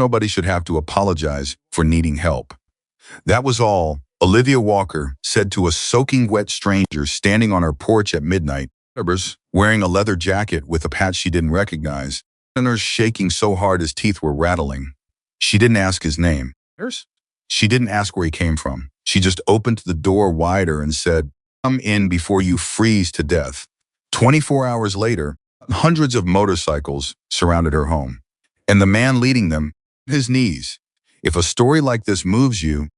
Nobody should have to apologize for needing help. That was all Olivia Walker said to a soaking wet stranger standing on her porch at midnight, wearing a leather jacket with a patch she didn't recognize, and her shaking so hard his teeth were rattling. She didn't ask his name. She didn't ask where he came from. She just opened the door wider and said, "Come in before you freeze to death." 24 hours later, hundreds of motorcycles surrounded her home, and the man leading them, his knees. If a story like this moves you,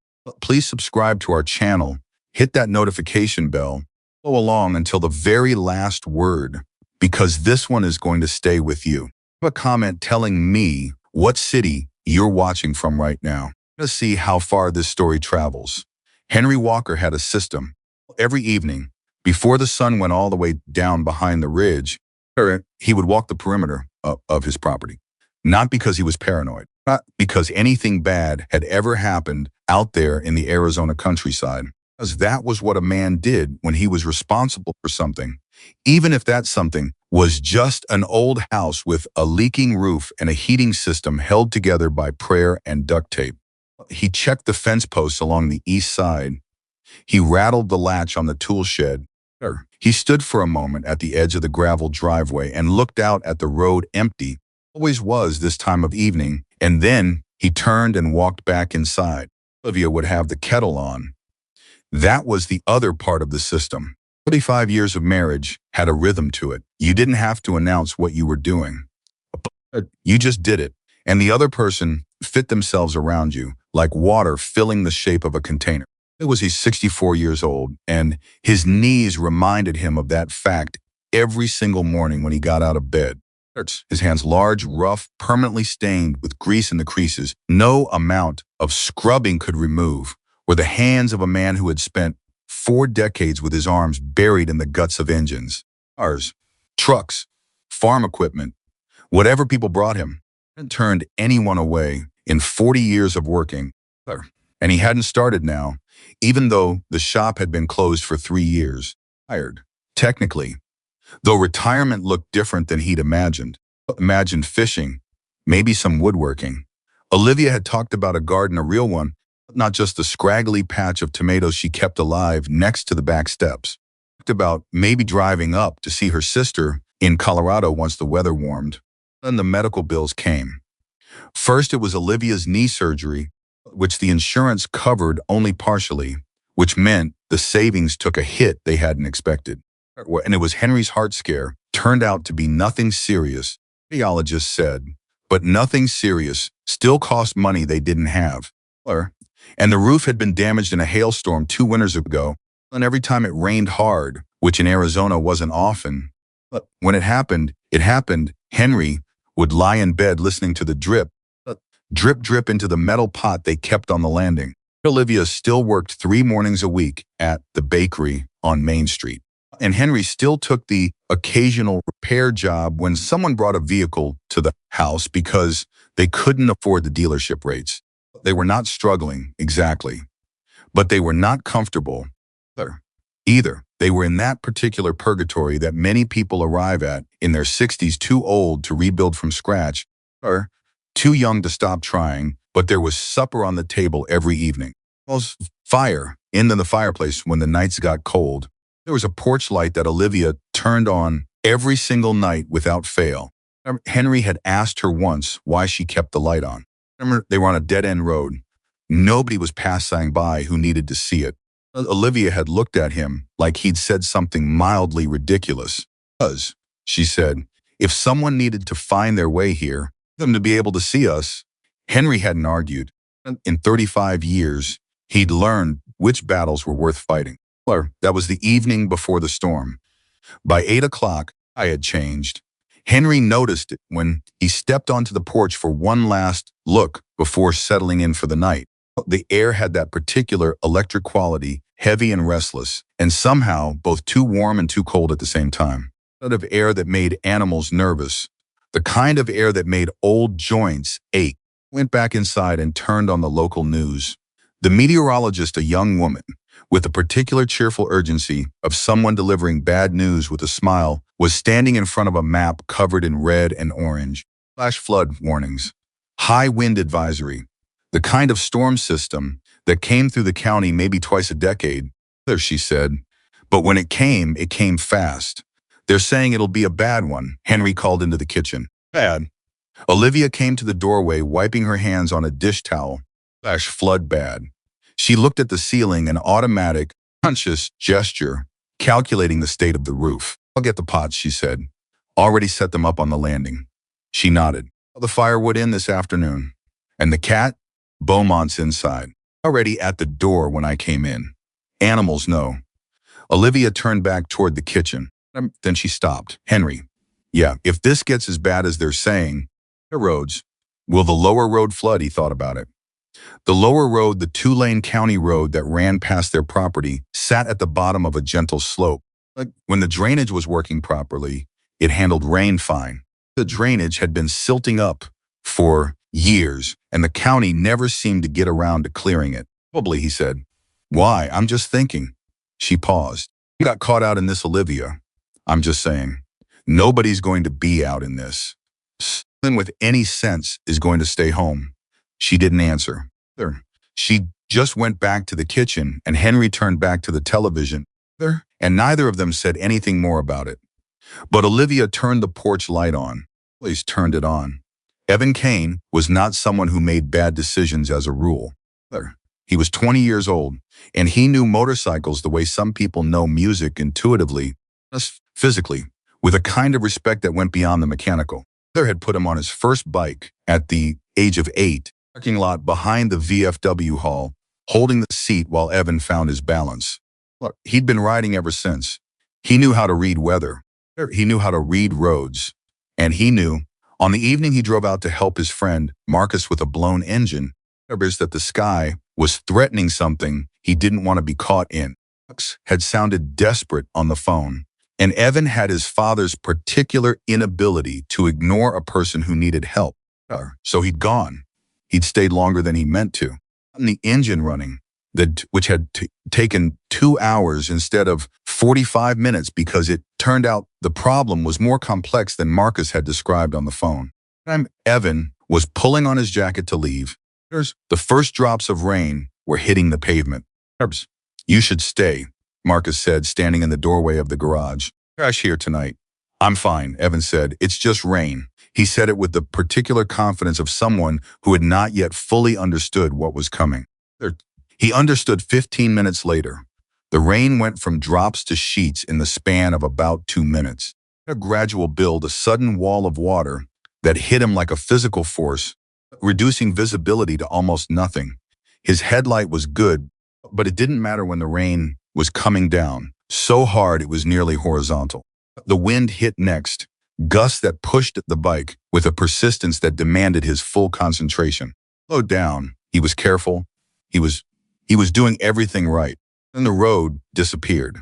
please subscribe to our channel, hit that notification bell, follow along until the very last word, because this one is going to stay with you. Leave a comment telling me what city you're watching from right now. Let's see how far this story travels. Henry Walker had a system. Every evening, before the sun went all the way down behind the ridge, he would walk the perimeter of his property. Not because he was paranoid, not because anything bad had ever happened out there in the Arizona countryside, because that was what a man did when he was responsible for something, even if that something was just an old house with a leaking roof and a heating system held together by prayer and duct tape. He checked the fence posts along the east side. He rattled the latch on the tool shed. He stood for a moment at the edge of the gravel driveway and looked out at the road empty. Always was this time of evening, and then he turned and walked back inside. Olivia would have the kettle on. That was the other part of the system. 35 years of marriage had a rhythm to it. You didn't have to announce what you were doing. You just did it, and the other person fit themselves around you, like water filling the shape of a container. It was he's 64 years old, and his knees reminded him of that fact every single morning when he got out of bed. His hands large, rough, permanently stained with grease in the creases. No amount of scrubbing could remove. Were the hands of a man who had spent 4 decades with his arms buried in the guts of engines, cars, trucks, farm equipment, whatever people brought him. He hadn't turned anyone away in 40 years of working. And he hadn't started now, even though the shop had been closed for 3 years. Tired, technically. Though retirement looked different than he'd imagined. Imagined fishing, maybe some woodworking. Olivia had talked about a garden, a real one, not just the scraggly patch of tomatoes she kept alive next to the back steps. Talked about maybe driving up to see her sister in Colorado once the weather warmed. Then the medical bills came. First, it was Olivia's knee surgery, which the insurance covered only partially, which meant the savings took a hit they hadn't expected. And it was Henry's heart scare. Turned out to be nothing serious, radiologist said, but nothing serious still cost money they didn't have. And the roof had been damaged in a hailstorm 2 winters ago, and every time it rained hard, which in Arizona wasn't often. But when it happened, Henry would lie in bed listening to the drip into the metal pot they kept on the landing. Olivia still worked 3 mornings a week at the bakery on Main Street. And Henry still took the occasional repair job when someone brought a vehicle to the house because they couldn't afford the dealership rates. They were not struggling, exactly, but they were not comfortable either. They were in that particular purgatory that many people arrive at in their 60s, too old to rebuild from scratch, or too young to stop trying, but there was supper on the table every evening. There was fire in the fireplace when the nights got cold. There was a porch light that Olivia turned on every single night without fail. Henry had asked her once why she kept the light on. Remember, they were on a dead-end road. Nobody was passing by who needed to see it. Olivia had looked at him like he'd said something mildly ridiculous. Because, she said, if someone needed to find their way here, them to be able to see us. Henry hadn't argued. In 35 years, he'd learned which battles were worth fighting. That was the evening before the storm. By 8 o'clock, I had changed. Henry noticed it when he stepped onto the porch for one last look before settling in for the night. The air had that particular electric quality, heavy and restless, and somehow both too warm and too cold at the same time. The kind of air that made animals nervous. The kind of air that made old joints ache. Went back inside and turned on the local news. The meteorologist, a young woman, with a particular cheerful urgency of someone delivering bad news with a smile, was standing in front of a map covered in red and orange. Flash flood warnings. high wind advisory, the kind of storm system that came through the county maybe twice a decade, there she said. But when it came fast. They're saying it'll be a bad one, Henry called into the kitchen. Bad. Olivia came to the doorway, wiping her hands on a dish towel. Flash flood bad. She looked at the ceiling, an automatic, conscious gesture, calculating the state of the roof. I'll get the pots, she said. Already set them up on the landing. She nodded. The firewood in this afternoon. And the cat? Beaumont's inside. Already at the door when I came in. Animals know. Olivia turned back toward the kitchen. Then she stopped. Henry. Yeah, if this gets as bad as they're saying, the roads. Will the lower road flood? He thought about it. The lower road, the two-lane county road that ran past their property, sat at the bottom of a gentle slope. Like when the drainage was working properly, it handled rain fine. The drainage had been silting up for years, and the county never seemed to get around to clearing it. Probably, he said. Why? I'm just thinking. She paused. You got caught out in this, Olivia. I'm just saying. Nobody's going to be out in this. Someone with any sense is going to stay home. She didn't answer. She just went back to the kitchen, and Henry turned back to the television, and neither of them said anything more about it. But Olivia turned the porch light on. Please turned it on. Evan Kane was not someone who made bad decisions as a rule. He was 20 years old, and he knew motorcycles the way some people know music intuitively, physically, with a kind of respect that went beyond the mechanical. Father had put him on his first bike at the age of 8, parking lot behind the VFW hall, holding the seat while Evan found his balance. Look, he'd been riding ever since. He knew how to read weather. He knew how to read roads. And he knew, on the evening he drove out to help his friend, Marcus, with a blown engine, that the sky was threatening something he didn't want to be caught in. Marcus had sounded desperate on the phone, and Evan had his father's particular inability to ignore a person who needed help. So he'd gone. He'd stayed longer than he meant to. And the engine running, which had taken 2 hours instead of 45 minutes because it turned out the problem was more complex than Marcus had described on the phone. Evan was pulling on his jacket to leave. The first drops of rain were hitting the pavement. You should stay, Marcus said, standing in the doorway of the garage. Crash here tonight. I'm fine, Evan said. It's just rain. He said it with the particular confidence of someone who had not yet fully understood what was coming. He understood 15 minutes later. The rain went from drops to sheets in the span of about 2 minutes. A gradual build, a sudden wall of water that hit him like a physical force, reducing visibility to almost nothing. His headlight was good, but it didn't matter when the rain was coming down, so hard it was nearly horizontal. The wind hit next, gusts that pushed at the bike with a persistence that demanded his full concentration. Slowed down, he was careful, he was doing everything right. Then the road disappeared.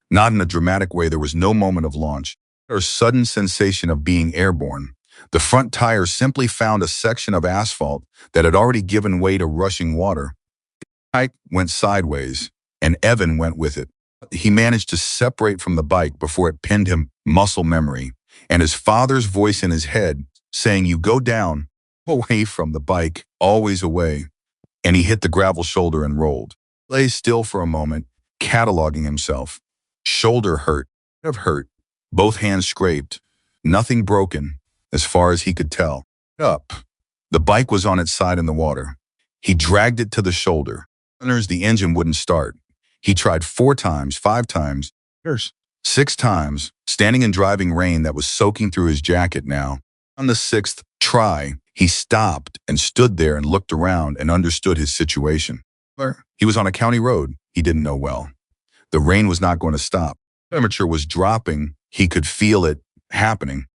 Not in a dramatic way, there was no moment of launch, or sudden sensation of being airborne. The front tire simply found a section of asphalt that had already given way to rushing water. The bike went sideways, and Evan went with it. He managed to separate from the bike before it pinned him, muscle memory, and his father's voice in his head saying, "You go down, away from the bike, always away." And he hit the gravel shoulder and rolled. Lay still for a moment, cataloging himself. Shoulder hurt, both hands scraped, nothing broken, as far as he could tell. Up. The bike was on its side in the water. He dragged it to the shoulder. The engine wouldn't start. He tried 4 times, 5 times, 6 times, standing in driving rain that was soaking through his jacket now. On the 6th try, he stopped and stood there and looked around and understood his situation. He was on a county road he didn't know well. The rain was not going to stop. The temperature was dropping. He could feel it happening,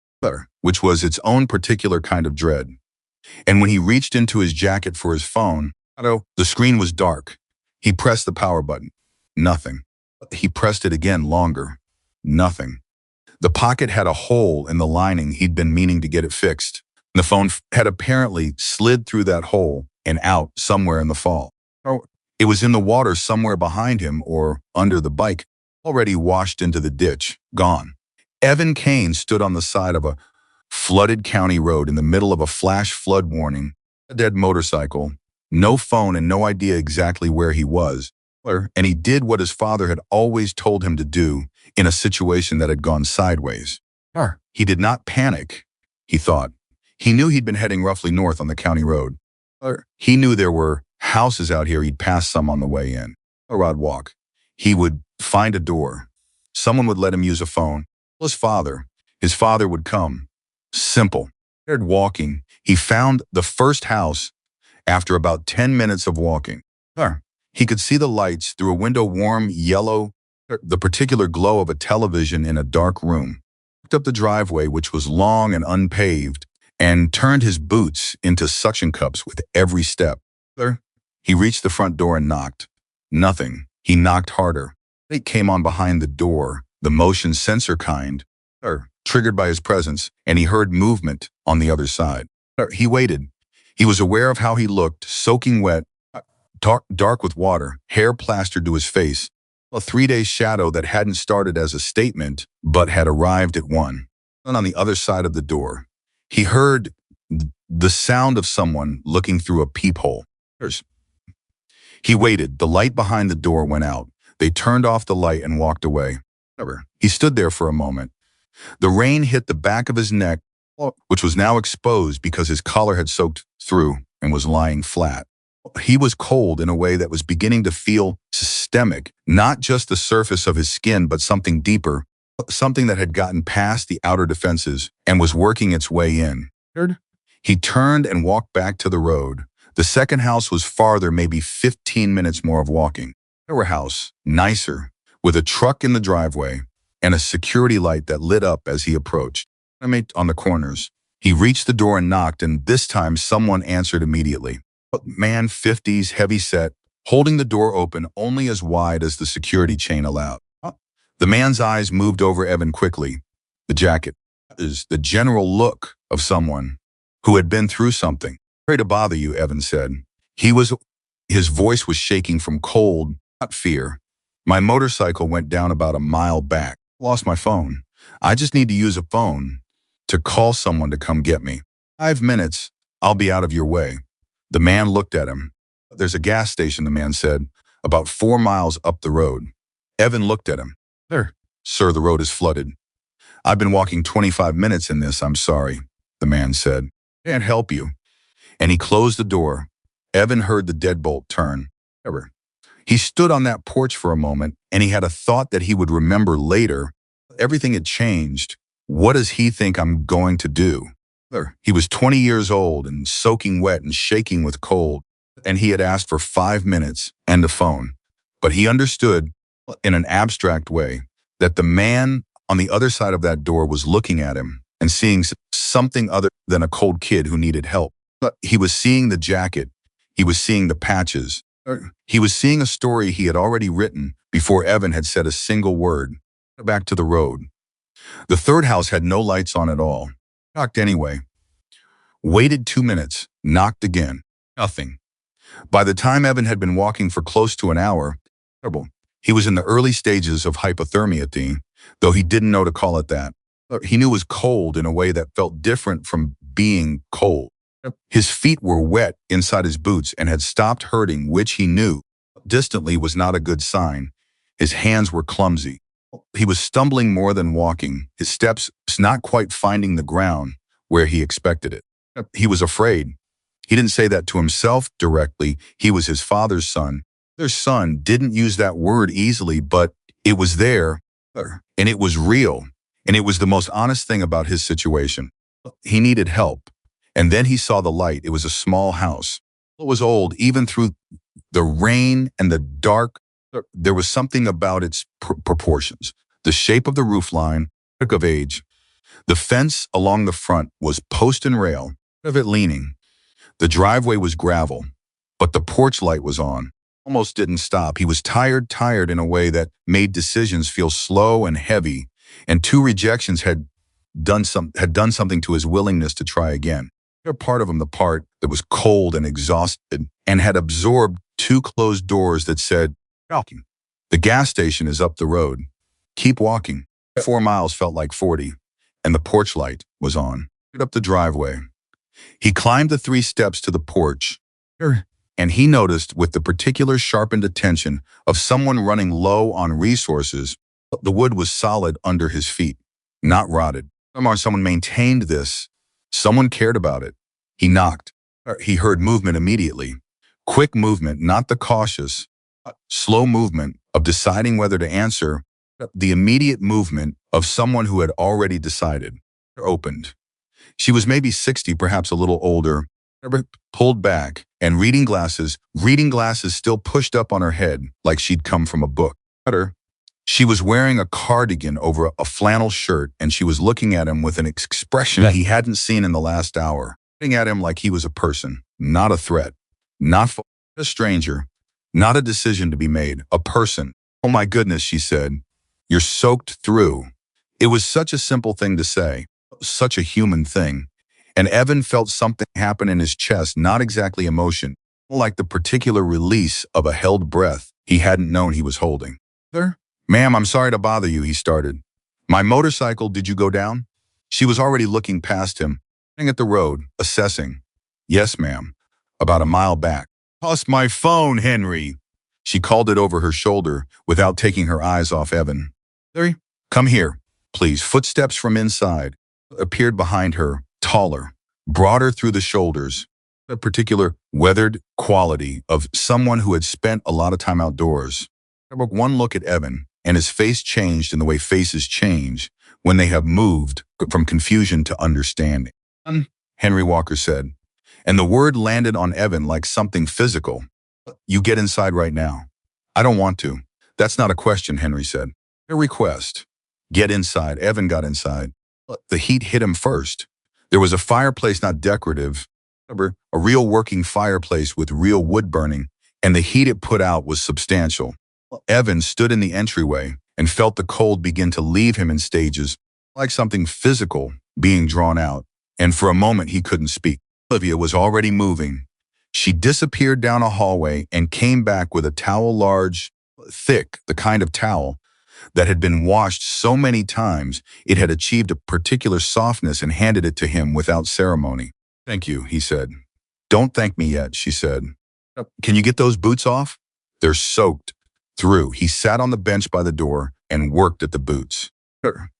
which was its own particular kind of dread. And when he reached into his jacket for his phone, the screen was dark. He pressed the power button. Nothing. He pressed it again longer. Nothing. The pocket had a hole in the lining. He'd been meaning to get it fixed. The phone had apparently slid through that hole and out somewhere in the fall. It was in the water somewhere behind him or under the bike, already washed into the ditch, gone. Evan Kane stood on the side of a flooded county road in the middle of a flash flood warning, a dead motorcycle, no phone and no idea exactly where he was. And he did what his father had always told him to do in a situation that had gone sideways. He did not panic, he thought. He knew he'd been heading roughly north on the county road. He knew there were houses out here. He'd pass some on the way in. Or I'd walk. He would find a door. Someone would let him use a phone. His father would come. Simple. Walking. He found the first house after about 10 minutes of walking. He could see the lights through a window, warm yellow, the particular glow of a television in a dark room. Walked up the driveway, which was long and unpaved, and turned his boots into suction cups with every step. He reached the front door and knocked. Nothing. He knocked harder. It came on behind the door, the motion sensor kind, triggered by his presence, and he heard movement on the other side. He waited. He was aware of how he looked, soaking wet, dark with water, hair plastered to his face, a 3-day shadow that hadn't started as a statement, but had arrived at one. And on the other side of the door, he heard the sound of someone looking through a peephole. He waited. The light behind the door went out. They turned off the light and walked away. He stood there for a moment. The rain hit the back of his neck, which was now exposed because his collar had soaked through and was lying flat. He was cold in a way that was beginning to feel systemic, not just the surface of his skin, but something deeper, something that had gotten past the outer defenses and was working its way in. He turned and walked back to the road. The second house was farther, maybe 15 minutes more of walking. There were a house, nicer, with a truck in the driveway and a security light that lit up as he approached. On the corners. He reached the door and knocked, and this time someone answered immediately. A man, 50s, heavy-set, holding the door open only as wide as the security chain allowed. The man's eyes moved over Evan quickly. The jacket is the general look of someone who had been through something. Sorry to bother you, Evan said. His voice was shaking from cold, not fear. My motorcycle went down about a mile back. Lost my phone. I just need to use a phone to call someone to come get me. 5 minutes, I'll be out of your way. The man looked at him. There's a gas station, the man said, about 4 miles up the road. Evan looked at him. Sir, the road is flooded. I've been walking 25 minutes in this, I'm sorry, the man said. Can't help you. And he closed the door. Evan heard the deadbolt turn. He stood on that porch for a moment, and he had a thought that he would remember later. Everything had changed. What does he think I'm going to do? He was 20 years old and soaking wet and shaking with cold, and he had asked for 5 minutes and a phone. But he understood, in an abstract way, that the man on the other side of that door was looking at him and seeing something other than a cold kid who needed help. He was seeing the jacket. He was seeing the patches. He was seeing a story he had already written before Evan had said a single word. Back to the road. The third house had no lights on at all. Knocked anyway. Waited 2 minutes. Knocked again. Nothing. By the time Evan had been walking for close to an hour, he was in the early stages of hypothermia, though he didn't know to call it that. He knew it was cold in a way that felt different from being cold. His feet were wet inside his boots and had stopped hurting, which he knew distantly was not a good sign. His hands were clumsy. He was stumbling more than walking, his steps not quite finding the ground where he expected it. He was afraid. He didn't say that to himself directly. He was his father's son. Their son didn't use that word easily, but it was there, and it was real, and it was the most honest thing about his situation. He needed help, and then he saw the light. It was a small house. It was old, even through the rain and the dark. There was something about its proportions, the shape of the roofline, of age. The fence along the front was post and rail, of it leaning. The driveway was gravel, but the porch light was on. Almost didn't stop. He was tired in a way that made decisions feel slow and heavy, and 2 rejections had done something to his willingness to try again. A part of him, the part that was cold and exhausted, and had absorbed 2 closed doors that said, "Walking. The gas station is up the road. Keep walking." 4 miles felt like 40, and the porch light was on. up the driveway. He climbed the 3 steps to the porch, and he noticed with the particular sharpened attention of someone running low on resources, the wood was solid under his feet, not rotted. Someone maintained this. Someone cared about it. He knocked. He heard movement immediately. Quick movement, not the cautious, slow movement of deciding whether to answer, the immediate movement of someone who had already decided. Opened. She was maybe 60, perhaps a little older, pulled back, and reading glasses still pushed up on her head like she'd come from a book. She was wearing a cardigan over a flannel shirt, and she was looking at him with an expression he hadn't seen in the last hour, looking at him like he was a person, not a threat, not a stranger, not a decision to be made, a person. "Oh my goodness," she said. "You're soaked through." It was such a simple thing to say, such a human thing. And Evan felt something happen in his chest, not exactly emotion, like the particular release of a held breath he hadn't known he was holding. "Sir? Ma'am, I'm sorry to bother you," he started. "My motorcycle, did you go down?" She was already looking past him, looking at the road, assessing. "Yes, ma'am. About a mile back." "Toss my phone, Henry." She called it over her shoulder without taking her eyes off Evan. "Henry, come here, please." Footsteps from inside appeared behind her, taller, broader through the shoulders, a particular weathered quality of someone who had spent a lot of time outdoors. I took one look at Evan, and his face changed in the way faces change when they have moved from confusion to understanding. Henry Walker said, and the word landed on Evan like something physical. "You get inside right now." "I don't want to." "That's not a question," Henry said. "A request." "Get inside." Evan got inside. The heat hit him first. There was a fireplace, not decorative, a real working fireplace with real wood burning, and the heat it put out was substantial. Evan stood in the entryway and felt the cold begin to leave him in stages, like something physical being drawn out, and for a moment he couldn't speak. Olivia was already moving. She disappeared down a hallway and came back with a towel, large, thick, the kind of towel that had been washed so many times it had achieved a particular softness, and handed it to him without ceremony. "Thank you," he said. "Don't thank me yet," she said. "Can you get those boots off? They're soaked through." He sat on the bench by the door and worked at the boots.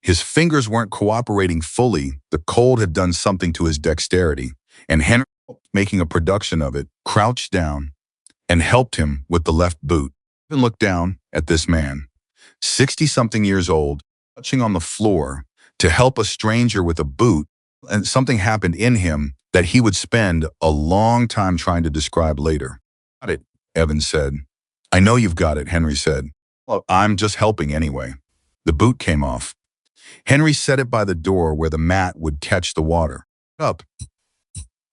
His fingers weren't cooperating fully. The cold had done something to his dexterity, and Henry, making a production of it, crouched down and helped him with the left boot. Then looked down at this man, 60-something years old, touching on the floor to help a stranger with a boot, and something happened in him that he would spend a long time trying to describe later. "Got it," Evan said. "I know you've got it," Henry said. "Well, I'm just helping anyway." The boot came off. Henry set it by the door where the mat would catch the water. "Up.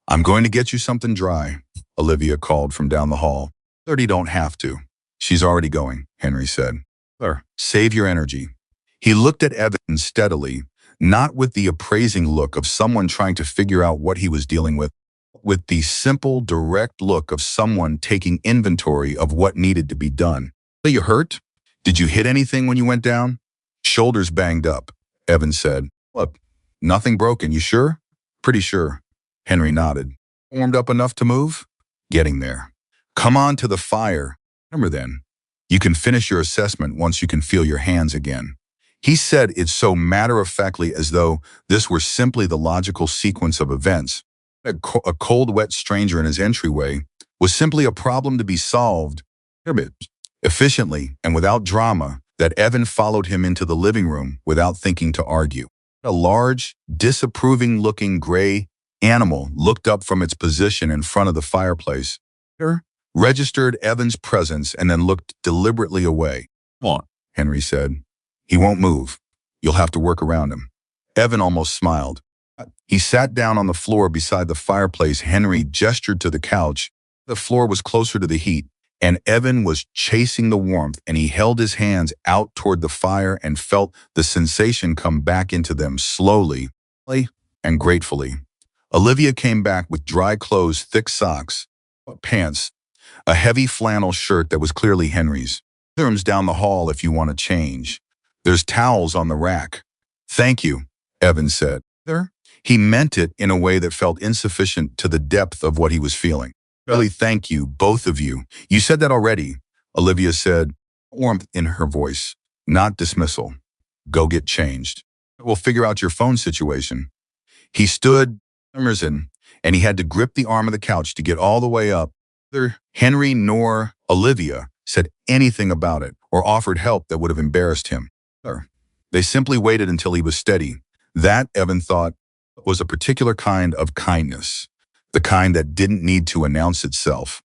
I'm going to get you something dry," Olivia called from down the hall. "30 don't have to." "She's already going," Henry said. "Sir, save your energy." He looked at Evan steadily, not with the appraising look of someone trying to figure out what he was dealing with the simple, direct look of someone taking inventory of what needed to be done. "Are you hurt? Did you hit anything when you went down?" "Shoulders banged up," Evan said. "What? Nothing broken, you sure?" "Pretty sure." Henry nodded. "Warmed up enough to move?" "Getting there." "Come on to the fire. Remember then, you can finish your assessment once you can feel your hands again." He said it so matter-of-factly, as though this were simply the logical sequence of events. A cold, wet stranger in his entryway was simply a problem to be solved efficiently and without drama, that Evan followed him into the living room without thinking to argue. A large, disapproving-looking gray animal looked up from its position in front of the fireplace, registered Evan's presence, and then looked deliberately away. "Come on," Henry said. "He won't move. You'll have to work around him." Evan almost smiled. He sat down on the floor beside the fireplace. Henry gestured to the couch. The floor was closer to the heat, and Evan was chasing the warmth, and he held his hands out toward the fire and felt the sensation come back into them slowly and gratefully. Olivia came back with dry clothes, thick socks, pants, a heavy flannel shirt that was clearly Henry's. "Bathrooms down the hall if you want to change. There's towels on the rack." "Thank you," Evan said. "There?" He meant it in a way that felt insufficient to the depth of what he was feeling. Really, thank you, both of you. You said that already, Olivia said, warmth in her voice, not dismissal. Go get changed. We'll figure out your phone situation. He stood, Emerson, and he had to grip the arm of the couch to get all the way up. Neither Henry nor Olivia said anything about it or offered help that would have embarrassed him. They simply waited until he was steady. That, Evan thought, was a particular kind of kindness, the kind that didn't need to announce itself.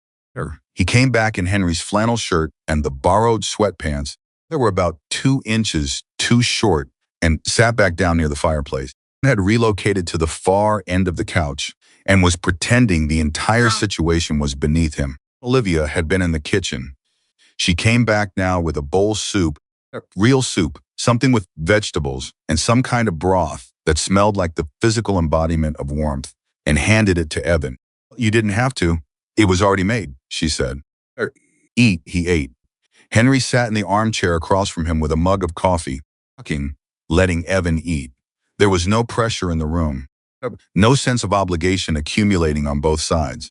He came back in Henry's flannel shirt and the borrowed sweatpants. They were about 2 inches too short, and sat back down near the fireplace. He had relocated to the far end of the couch and was pretending the entire situation was beneath him. Olivia had been in the kitchen. She came back now with a bowl soup, real soup, something with vegetables and some kind of broth that smelled like the physical embodiment of warmth, and handed it to Evan. You didn't have to. It was already made, she said. Eat, he ate. Henry sat in the armchair across from him with a mug of coffee, letting Evan eat. There was no pressure in the room, no sense of obligation accumulating on both sides.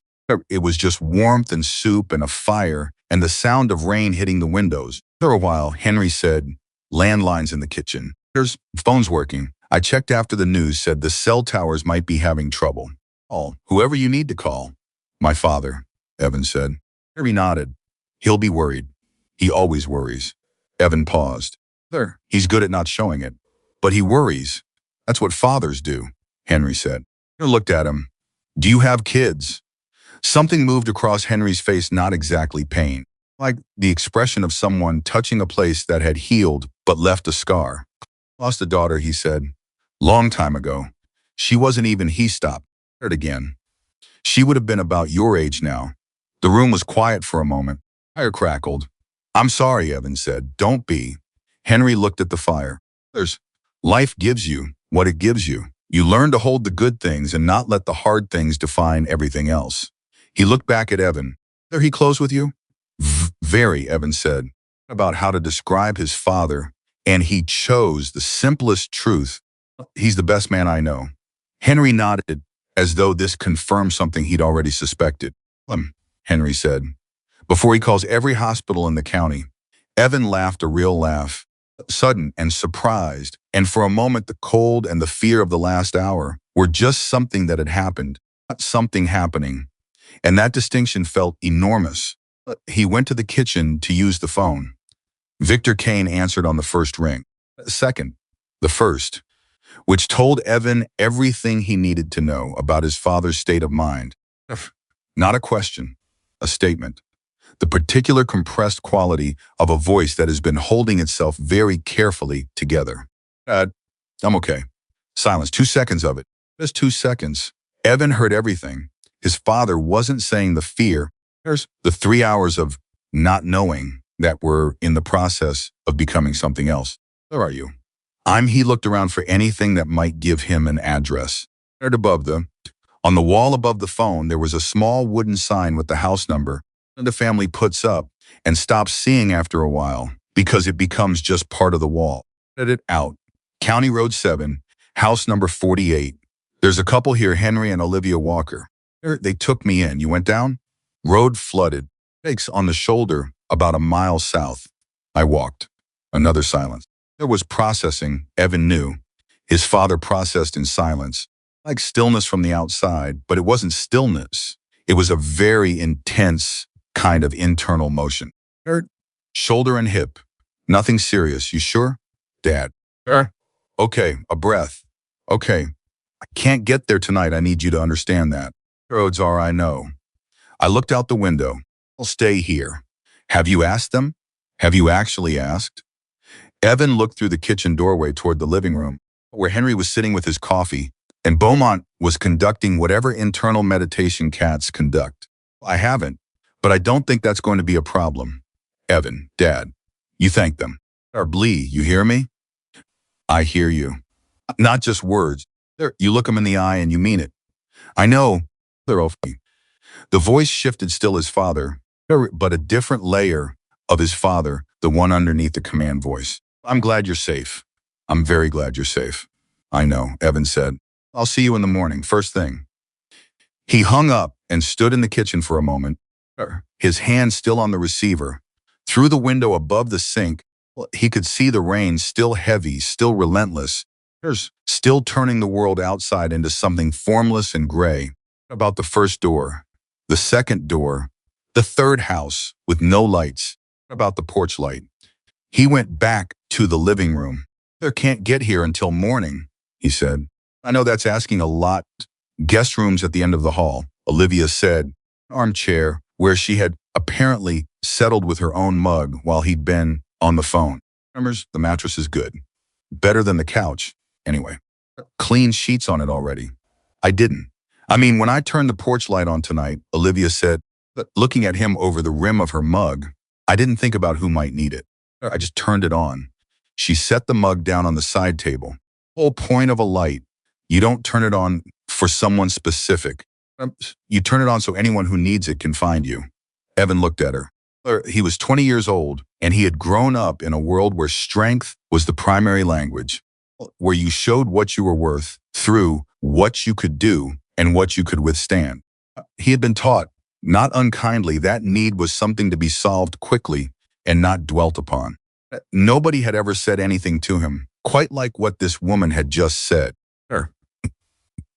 It was just warmth and soup and a fire and the sound of rain hitting the windows. After a while, Henry said, landlines in the kitchen. There's phones working. I checked after the news said the cell towers might be having trouble. Call whoever you need to call. My father, Evan said. Henry nodded. He'll be worried. He always worries. Evan paused. He's good at not showing it. But he worries. That's what fathers do, Henry said. I looked at him. Do you have kids? Something moved across Henry's face, not exactly pain, like the expression of someone touching a place that had healed but left a scar. Lost a daughter, he said. Long time ago. She wasn't even, he stopped. Heard again. She would have been about your age now. The room was quiet for a moment. Fire crackled. I'm sorry, Evan said. Don't be. Henry looked at the fire. Life gives you what it gives you. You learn to hold the good things and not let the hard things define everything else. He looked back at Evan. Are he close with you? Very, Evan said. About how to describe his father, and he chose the simplest truth. He's the best man I know. Henry nodded, as though this confirmed something he'd already suspected. Henry said. Before he calls every hospital in the county. Evan laughed a real laugh, sudden and surprised, and for a moment the cold and the fear of the last hour were just something that had happened, not something happening. And that distinction felt enormous. He went to the kitchen to use the phone. Victor Kane answered on the first ring. Second, the first, which told Evan everything he needed to know about his father's state of mind. Not a question, a statement. The particular compressed quality of a voice that has been holding itself very carefully together. I'm okay. Silence, 2 seconds of it. Just 2 seconds. Evan heard everything. His father wasn't saying the fear. There's the 3 hours of not knowing that were in the process of becoming something else. Where are you? He looked around for anything that might give him an address. Right above them, on the wall above the phone, there was a small wooden sign with the house number. The family puts up and stops seeing after a while because it becomes just part of the wall. Let it out. County Road 7, house number 48. There's a couple here, Henry and Olivia Walker. They took me in. You went down? Road flooded. Takes on the shoulder about a mile south. I walked. Another silence. There was processing, Evan knew. His father processed in silence, like stillness from the outside, but it wasn't stillness. It was a very intense kind of internal motion. Shoulder and hip. Nothing serious. You sure? Dad. Okay, a breath. Okay. I can't get there tonight. I need you to understand that. Roads are, I know. I looked out the window. I'll stay here. Have you asked them? Have you actually asked? Evan looked through the kitchen doorway toward the living room, where Henry was sitting with his coffee, and Beaumont was conducting whatever internal meditation cats conduct. I haven't, but I don't think that's going to be a problem. Evan, Dad, you thank them. Blee, you hear me? I hear you. Not just words. You look them in the eye and you mean it. I know. The voice shifted, still his father, but a different layer of his father, the one underneath the command voice. I'm glad you're safe. I'm very glad you're safe. I know, Evan said. I'll see you in the morning, first thing. He hung up and stood in the kitchen for a moment, his hand still on the receiver. Through the window above the sink, he could see the rain still heavy, still relentless, still turning the world outside into something formless and gray. About the first door, the second door, the third house with no lights. About the porch light. He went back to the living room. "They can't get here until morning," he said. "I know that's asking a lot." "Guest rooms at the end of the hall," Olivia said, armchair where she had apparently settled with her own mug while he'd been on the phone. "Remembers, the mattress is good. Better than the couch, anyway. Clean sheets on it already." "I didn't. I mean, when I turned the porch light on tonight," Olivia said, looking at him over the rim of her mug, "I didn't think about who might need it. I just turned it on." She set the mug down on the side table. "Whole point of a light, you don't turn it on for someone specific. You turn it on so anyone who needs it can find you." Evan looked at her. He was 20 years old, and he had grown up in a world where strength was the primary language, where you showed what you were worth through what you could do and what you could withstand. He had been taught, not unkindly, that need was something to be solved quickly and not dwelt upon. Nobody had ever said anything to him, quite like what this woman had just said. "Sure,"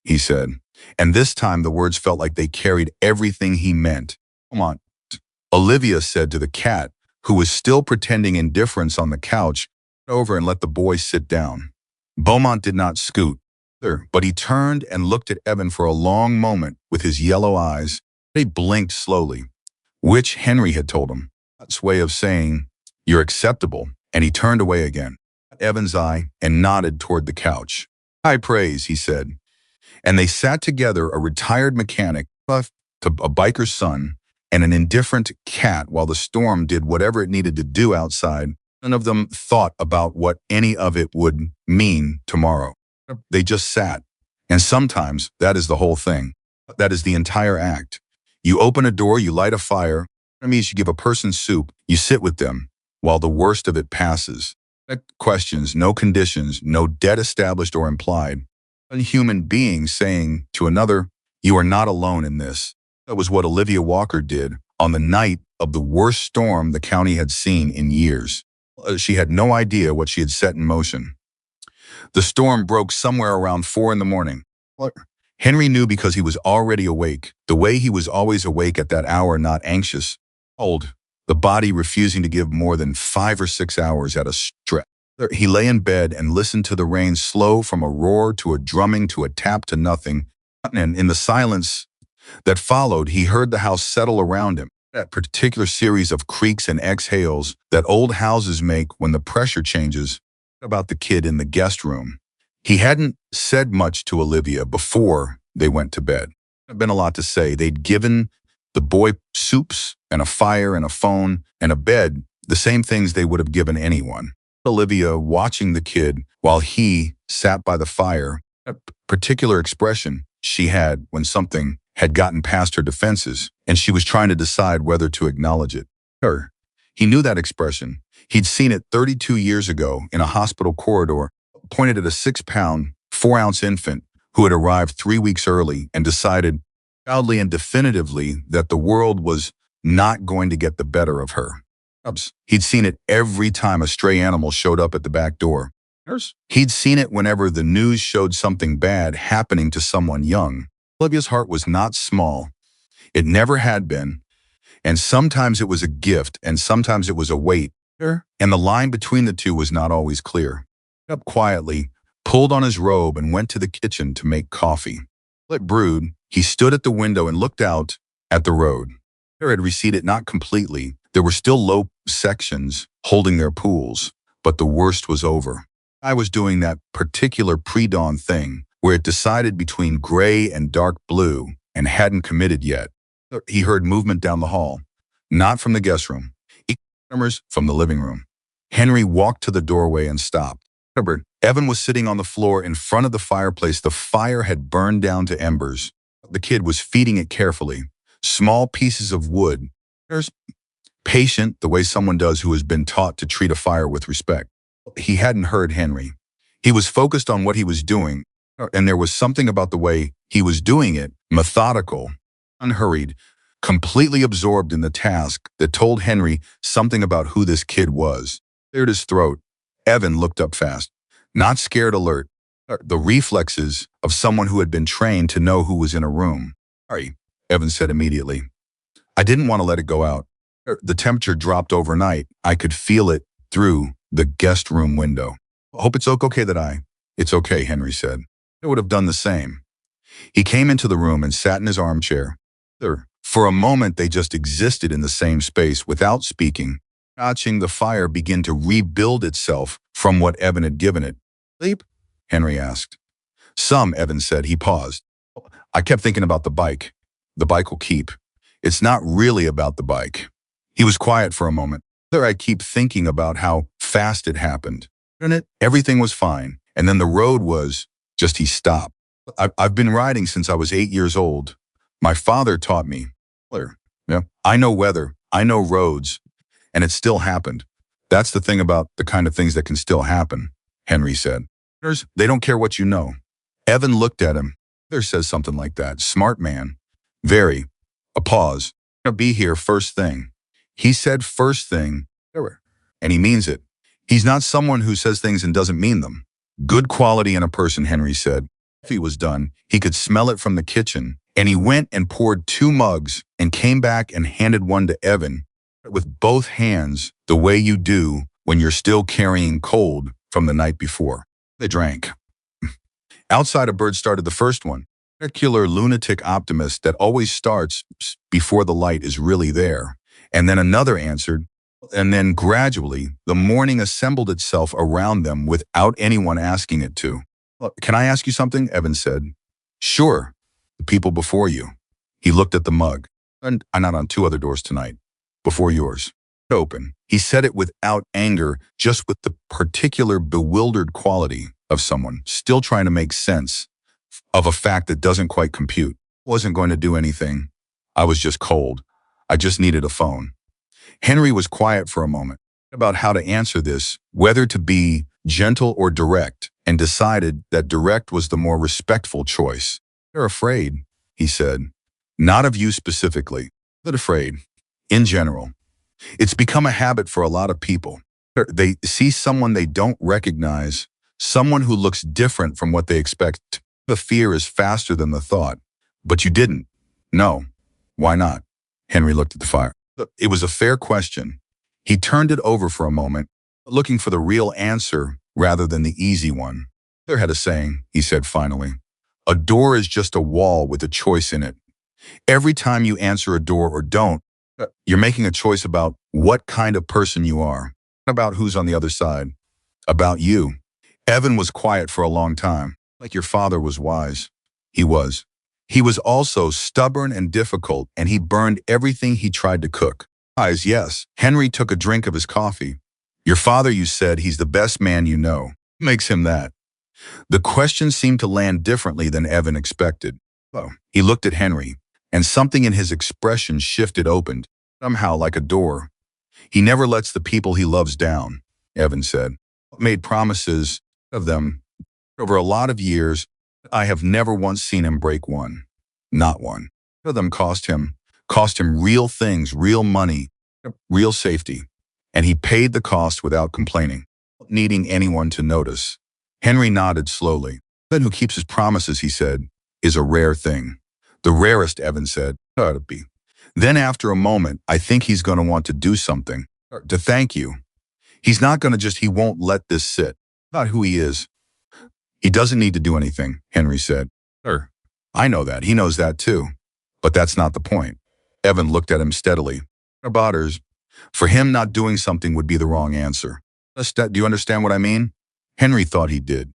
he said, and this time the words felt like they carried everything he meant. "Come on," Olivia said to the cat, who was still pretending indifference on the couch. "Over and let the boy sit down." Beaumont did not scoot, but he turned and looked at Evan for a long moment with his yellow eyes. They blinked slowly, which Henry had told him. That's way of saying, "You're acceptable," and he turned away again, Evan's eye, and nodded toward the couch. "High praise," he said. And they sat together, a retired mechanic, a biker's son, and an indifferent cat while the storm did whatever it needed to do outside. None of them thought about what any of it would mean tomorrow. They just sat. And sometimes that is the whole thing. That is the entire act. You open a door, you light a fire. That means you give a person soup, you sit with them while the worst of it passes. No questions, no conditions, no debt established or implied. A human being saying to another, "You are not alone in this." That was what Olivia Walker did on the night of the worst storm the county had seen in years. She had no idea what she had set in motion. The storm broke somewhere around 4 in the morning. Henry knew because he was already awake, the way he was always awake at that hour, not anxious, old, the body refusing to give more than 5 or 6 hours at a stretch. He lay in bed and listened to the rain slow from a roar to a drumming to a tap to nothing. And in the silence that followed, he heard the house settle around him. That particular series of creaks and exhales that old houses make when the pressure changes. About the kid in the guest room. He hadn't said much to Olivia before they went to bed. There'd been a lot to say. They'd given the boy soups and a fire and a phone and a bed, the same things they would have given anyone. Olivia watching the kid while he sat by the fire, a particular expression she had when something had gotten past her defenses and she was trying to decide whether to acknowledge it. He knew that expression. He'd seen it 32 years ago in a hospital corridor, pointed at a 6-pound, 4-ounce infant who had arrived 3 weeks early and decided proudly and definitively that the world was not going to get the better of her. He'd seen it every time a stray animal showed up at the back door. He'd seen it whenever the news showed something bad happening to someone young. Olivia's heart was not small. It never had been. And sometimes it was a gift, and sometimes it was a weight. And the line between the two was not always clear. He got up quietly, pulled on his robe, and went to the kitchen to make coffee. Let brewed, he stood at the window and looked out at the road. It had receded, not completely. There were still low sections holding their pools, but the worst was over. I was doing that particular pre-dawn thing where it decided between gray and dark blue and hadn't committed yet. He heard movement down the hall, not from the guest room, from the living room. Henry walked to the doorway and stopped. Evan was sitting on the floor in front of the fireplace. The fire had burned down to embers. The kid was feeding it carefully, small pieces of wood. Patient, the way someone does who has been taught to treat a fire with respect. He hadn't heard Henry. He was focused on what he was doing. And there was something about the way he was doing it, methodical, unhurried, completely absorbed in the task, that told Henry something about who this kid was. Cleared his throat. Evan looked up fast. Not scared, alert. The reflexes of someone who had been trained to know who was in a room. Sorry, Evan said immediately. I didn't want to let it go out. The temperature dropped overnight. I could feel it through the guest room window. Hope it's okay that I... It's okay, Henry said. I would have done the same. He came into the room and sat in his armchair. For a moment, they just existed in the same space without speaking, watching the fire begin to rebuild itself from what Evan had given it. Sleep? Henry asked. Some, Evan said. He paused. I kept thinking about the bike. The bike will keep. It's not really about the bike. He was quiet for a moment. I keep thinking about how fast it happened. Everything was fine. And then the road was just he stopped. I've been riding since I was 8 years old. My father taught me. Yeah. I know weather. I know roads. And it still happened. That's the thing about the kind of things that can still happen, Henry said. They don't care what you know. Evan looked at him. There says something like that. Smart man. Very. A pause. I'll be here first thing. He said first thing. And he means it. He's not someone who says things and doesn't mean them. Good quality in a person, Henry said. Coffee was done. He could smell it from the kitchen. And he went and poured 2 mugs and came back and handed one to Evan with both hands, the way you do when you're still carrying cold from the night before. They drank. Outside, a bird started the first one. Circular lunatic optimist that always starts before the light is really there. And then another answered. And then gradually, the morning assembled itself around them without anyone asking it to. Can I ask you something? Evan said. Sure. The people before you. He looked at the mug. And I knocked on 2 other doors tonight. Before yours. Open. He said it without anger, just with the particular bewildered quality of someone still trying to make sense of a fact that doesn't quite compute. Wasn't going to do anything. I was just cold. I just needed a phone. Henry was quiet for a moment about how to answer this, whether to be gentle or direct, and decided that direct was the more respectful choice. They're afraid, he said. Not of you specifically, but afraid. In general. It's become a habit for a lot of people. They see someone they don't recognize, someone who looks different from what they expect. The fear is faster than the thought. But you didn't. No. Why not? Henry looked at the fire. It was a fair question. He turned it over for a moment, looking for the real answer rather than the easy one. There had a saying, he said finally. A door is just a wall with a choice in it. Every time you answer a door or don't, you're making a choice about what kind of person you are, about who's on the other side, about you. Evan was quiet for a long time, like your father was wise. He was. He was also stubborn and difficult, and he burned everything he tried to cook. Yes. Henry took a drink of his coffee. Your father, you said, he's the best man you know. What makes him that? The question seemed to land differently than Evan expected. He looked at Henry, and something in his expression shifted, opened, somehow like a door. He never lets the people he loves down, Evan said. Made promises of them. Over a lot of years, I have never once seen him break one. Not one. None of them cost him real things, real money, real safety. And he paid the cost without complaining, needing anyone to notice. Henry nodded slowly. The man who keeps his promises, he said, is a rare thing. The rarest, Evan said. Ought to be. Then after a moment, I think he's going to want to do something. To thank you. He's not going to he won't let this sit. Not who he is. He doesn't need to do anything, Henry said. Sure. I know that. He knows that too. But that's not the point. Evan looked at him steadily. Bothers. For him, not doing something would be the wrong answer. Do you understand what I mean? Henry thought he did.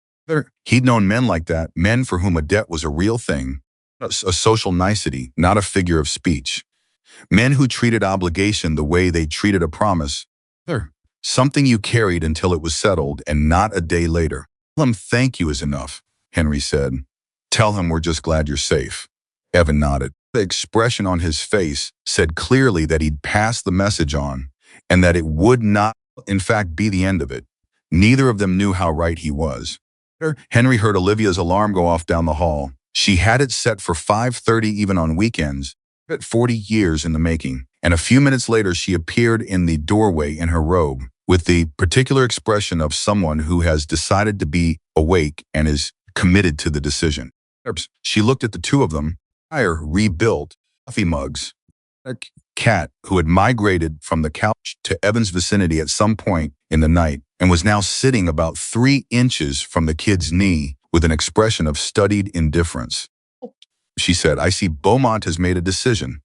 He'd known men like that, men for whom a debt was a real thing, a social nicety, not a figure of speech. Men who treated obligation the way they treated a promise. Something you carried until it was settled and not a day later. Tell him thank you is enough, Henry said. Tell him we're just glad you're safe. Evan nodded. The expression on his face said clearly that he'd passed the message on and that it would not, in fact, be the end of it. Neither of them knew how right he was. Henry heard Olivia's alarm go off down the hall. She had it set for 5:30 even on weekends, but 40 years in the making. And a few minutes later, she appeared in the doorway in her robe, with the particular expression of someone who has decided to be awake and is committed to the decision. She looked at the two of them, rebuilt, coffee mugs. A cat who had migrated from the couch to Evan's vicinity at some point in the night and was now sitting about 3 inches from the kid's knee with an expression of studied indifference. She said, "I see Beaumont has made a decision."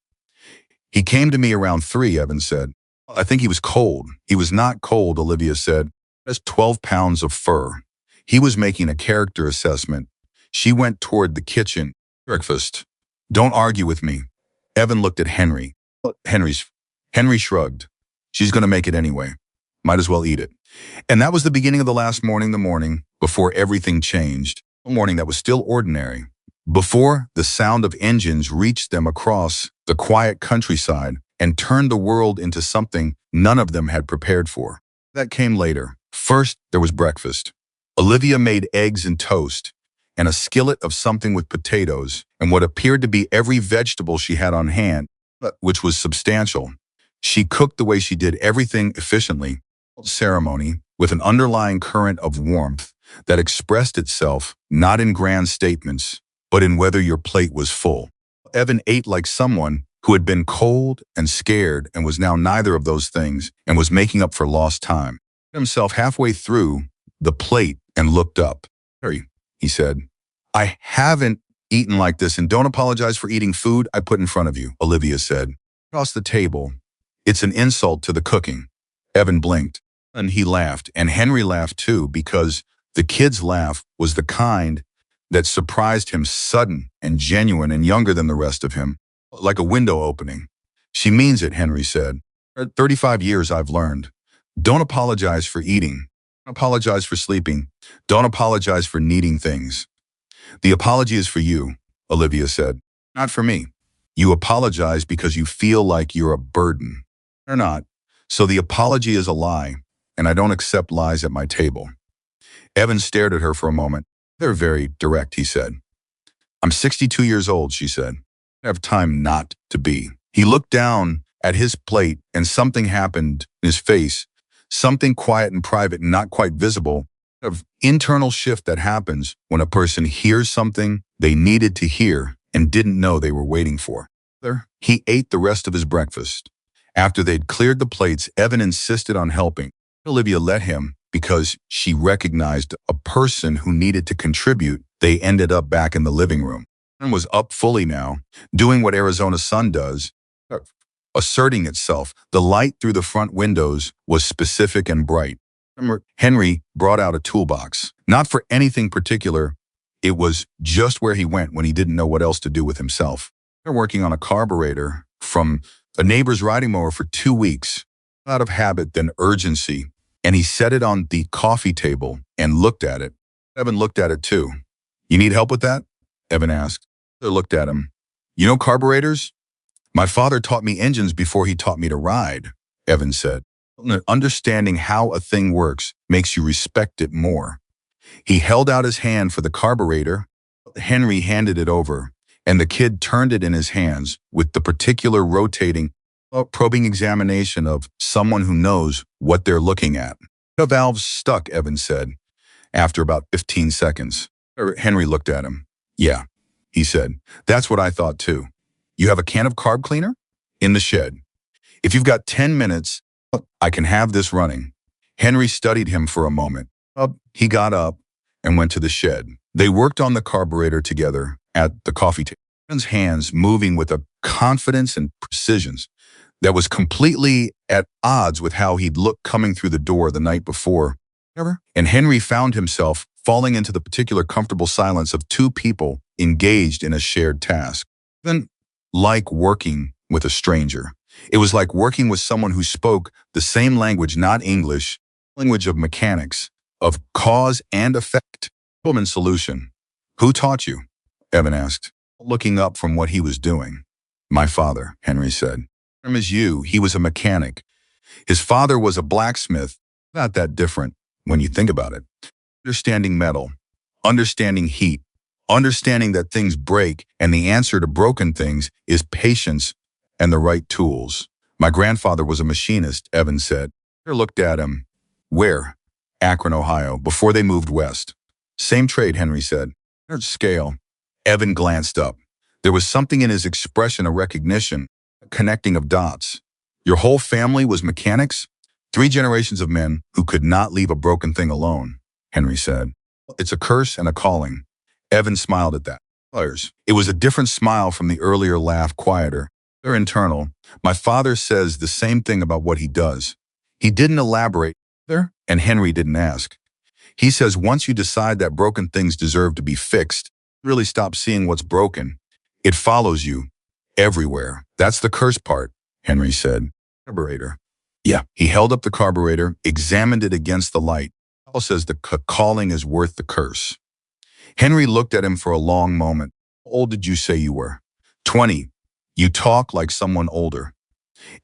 "He came to me around 3, Evan said. "I think he was cold." "He was not cold," Olivia said. "That's 12 pounds of fur." He was making a character assessment. She went toward the kitchen. "Breakfast." "Don't argue with me." Evan looked at Henry. Henry shrugged. "She's going to make it anyway. Might as well eat it." And that was the beginning of the morning before everything changed. A morning that was still ordinary. Before the sound of engines reached them across the quiet countryside and turned the world into something none of them had prepared for. That came later. First, there was breakfast. Olivia made eggs and toast, and a skillet of something with potatoes, and what appeared to be every vegetable she had on hand, which was substantial. She cooked the way she did everything efficiently, ceremony, with an underlying current of warmth that expressed itself not in grand statements, but in whether your plate was full. Evan ate like someone who had been cold and scared and was now neither of those things and was making up for lost time. Himself halfway through the plate and looked up. "Harry," he said, "I haven't eaten like this, and don't apologize for eating food I put in front of you," Olivia said. Across the table, "It's an insult to the cooking." Evan blinked, and he laughed, and Henry laughed too, because the kid's laugh was the kind that surprised him, sudden and genuine and younger than the rest of him, like a window opening. "She means it," Henry said. "For 35 years I've learned. Don't apologize for eating. Don't apologize for sleeping. Don't apologize for needing things." "The apology is for you," Olivia said. "Not for me. You apologize because you feel like you're a burden. Or not. So the apology is a lie, and I don't accept lies at my table." Evan stared at her for a moment. "They're very direct," he said. "I'm 62 years old," she said. "I have time not to be." He looked down at his plate, and something happened in his face, something quiet and private and not quite visible, of internal shift that happens when a person hears something they needed to hear and didn't know they were waiting for. He ate the rest of his breakfast. After they'd cleared the plates, Evan insisted on helping. Olivia let him because she recognized a person who needed to contribute. They ended up back in the living room. And was up fully now, doing what Arizona sun does, asserting itself. The light through the front windows was specific and bright. Henry brought out a toolbox. Not for anything particular. It was just where he went when he didn't know what else to do with himself. They're working on a carburetor from a neighbor's riding mower for 2 weeks. Out of habit, then urgency. And he set it on the coffee table and looked at it. Evan looked at it too. "You need help with that?" Evan asked. They looked at him. "You know carburetors? My father taught me engines before he taught me to ride," Evan said. "Understanding how a thing works makes you respect it more." He held out his hand for the carburetor. Henry handed it over, and the kid turned it in his hands with the particular rotating, probing examination of someone who knows what they're looking at. "The valve's stuck," Evan said, after about 15 seconds. Henry looked at him. "Yeah," he said. "That's what I thought too. You have a can of carb cleaner?" "In the shed. If you've got 10 minutes, I can have this running." Henry studied him for a moment. He got up and went to the shed. They worked on the carburetor together at the coffee table. Evan's hands moving with a confidence and precision that was completely at odds with how he'd looked coming through the door the night before. And Henry found himself falling into the particular comfortable silence of two people engaged in a shared task. Then, like working with a stranger. It was like working with someone who spoke the same language, not English, language of mechanics, of cause and effect. Problem and solution. "Who taught you?" Evan asked, looking up from what he was doing. "My father," Henry said. "Same as you, he was a mechanic. His father was a blacksmith. Not that different when you think about it. Understanding metal, understanding heat, understanding that things break, and the answer to broken things is patience and the right tools. My grandfather was a machinist, Evan said. I looked at him. Where? Akron, Ohio, before they moved west. Same trade, Henry said. Large scale. Evan glanced up. There was something in his expression of recognition, a connecting of dots. Your whole family was mechanics? 3 generations of men who could not leave a broken thing alone, Henry said. It's a curse and a calling. Evan smiled at that. It was a different smile from the earlier laugh, quieter. They're internal. My father says the same thing about what he does. He didn't elaborate there, and Henry didn't ask. He says once you decide that broken things deserve to be fixed, really stop seeing what's broken. It follows you everywhere. That's the curse part, Henry said. Carburetor. Yeah. He held up the carburetor, examined it against the light. Paul says the calling is worth the curse. Henry looked at him for a long moment. How old did you say you were? 20. You talk like someone older.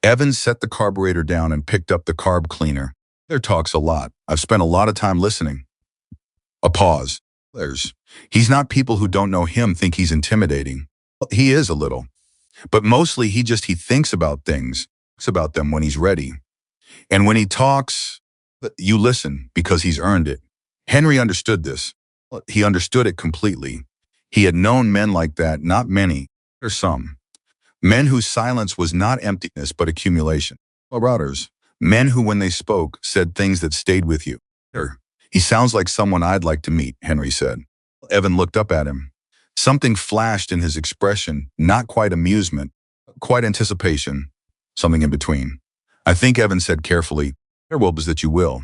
Evans set the carburetor down and picked up the carb cleaner. There talks a lot. I've spent a lot of time listening. A pause. He's not people who don't know him think he's intimidating. He is a little. But mostly he thinks about things, talks about them when he's ready. And when he talks, you listen because he's earned it. Henry understood this. He understood it completely. He had known men like that, not many, or some. Men whose silence was not emptiness but accumulation. Routers. Men who, when they spoke, said things that stayed with you. He sounds like someone I'd like to meet, Henry said. Evan looked up at him. Something flashed in his expression, not quite amusement, quite anticipation, something in between. I think Evan said carefully, there will be that you will.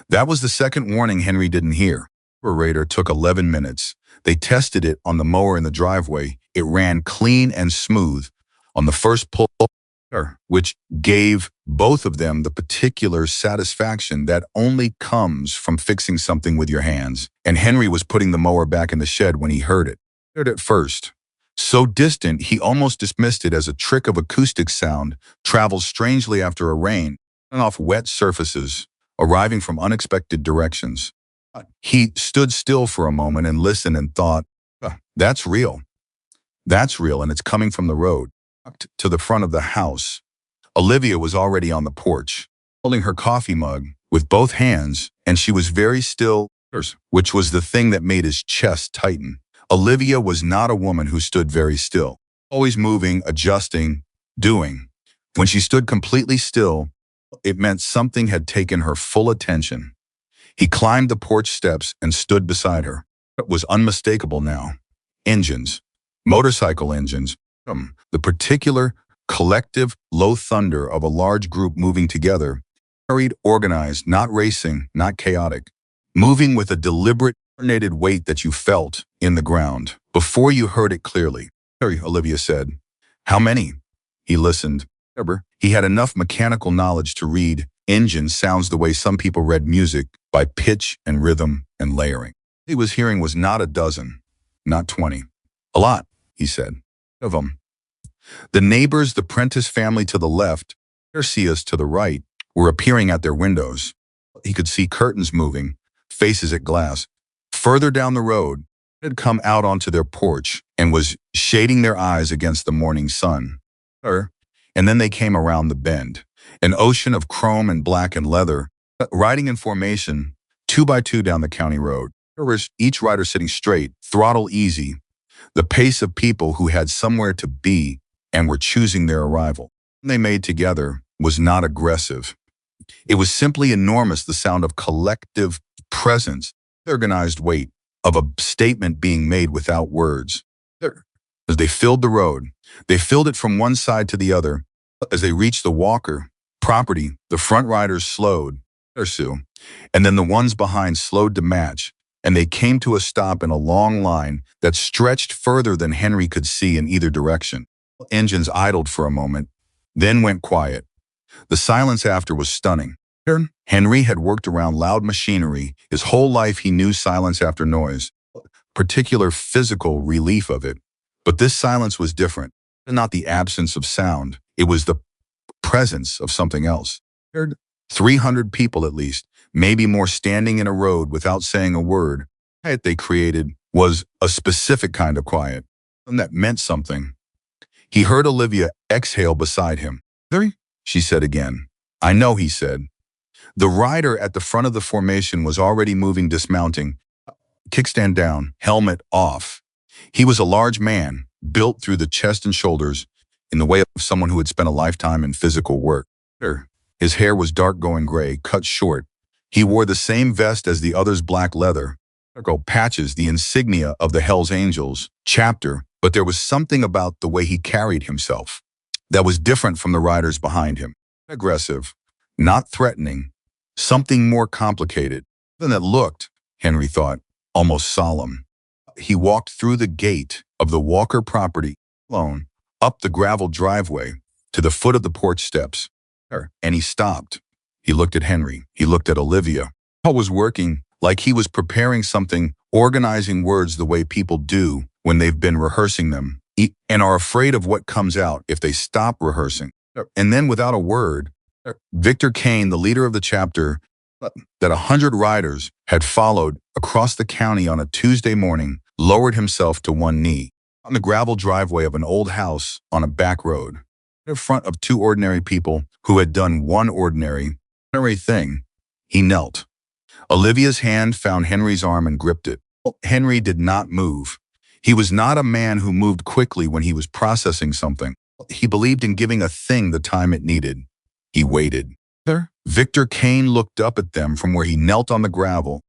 That was the second warning Henry didn't hear. The carburetor took 11 minutes. They tested it on the mower in the driveway. It ran clean and smooth on the first pull, which gave both of them the particular satisfaction that only comes from fixing something with your hands. And Henry was putting the mower back in the shed when he heard it. He heard it first. So distant, he almost dismissed it as a trick of acoustic sound, travels strangely after a rain, and off wet surfaces, arriving from unexpected directions. He stood still for a moment and listened and thought, that's real. That's real, and it's coming from the road. To the front of the house. Olivia was already on the porch, holding her coffee mug with both hands, and she was very still, which was the thing that made his chest tighten. Olivia was not a woman who stood very still, always moving, adjusting, doing. When she stood completely still, it meant something had taken her full attention. He climbed the porch steps and stood beside her. It was unmistakable now. Engines, motorcycle engines, the particular collective low thunder of a large group moving together, hurried, organized, not racing, not chaotic, moving with a deliberate, coordinated weight that you felt in the ground before you heard it clearly. Olivia said. How many? He listened. He had enough mechanical knowledge to read engine sounds the way some people read music, by pitch and rhythm and layering. What he was hearing was not a dozen, not 20. A lot, he said. Of them. The neighbors, the Prentice family to the left, Garcias to the right, were appearing at their windows. He could see curtains moving, faces at glass. Further down the road, it had come out onto their porch and was shading their eyes against the morning sun. And then they came around the bend, an ocean of chrome and black and leather, riding in formation, 2 by 2 down the county road. Each rider sitting straight, throttle easy, the pace of people who had somewhere to be and were choosing their arrival. What they made together was not aggressive. It was simply enormous, the sound of collective presence, the organized weight of a statement being made without words. As they filled the road, they filled it from one side to the other. As they reached the Walker property, the front riders slowed, and then the ones behind slowed to match, and they came to a stop in a long line that stretched further than Henry could see in either direction. Engines idled for a moment, then went quiet. The silence after was stunning. Henry had worked around loud machinery. His whole life he knew silence after noise, particular physical relief of it. But this silence was different. Not the absence of sound. It was the presence of something else. 300 people at least, maybe more, standing in a road without saying a word, quiet they created was a specific kind of quiet, and that meant something. He heard Olivia exhale beside him. "Very?" she said again. "I know," he said. The rider at the front of the formation was already moving, dismounting, kickstand down, helmet off. He was a large man, built through the chest and shoulders, in the way of someone who had spent a lifetime in physical work. His hair was dark going gray, cut short. He wore the same vest as the others, black leather, patches, the insignia of the Hells Angels chapter, but there was something about the way he carried himself that was different from the riders behind him. Aggressive, not threatening, something more complicated than that looked, Henry thought, almost solemn. He walked through the gate of the Walker property alone, up the gravel driveway to the foot of the porch steps, and he stopped. He looked at Henry. He looked at Olivia. Paul was working like he was preparing something, organizing words the way people do when they've been rehearsing them and are afraid of what comes out if they stop rehearsing. And then without a word, Victor Kane, the leader of the chapter that 100 riders had followed across the county on a Tuesday morning, lowered himself to one knee on the gravel driveway of an old house on a back road in front of two ordinary people who had done one ordinary thing. He knelt. Olivia's hand found Henry's arm and gripped it. Henry did not move. He was not a man who moved quickly when he was processing something. He believed in giving a thing the time it needed. He waited. Victor Kane looked up at them from where he knelt on the gravel.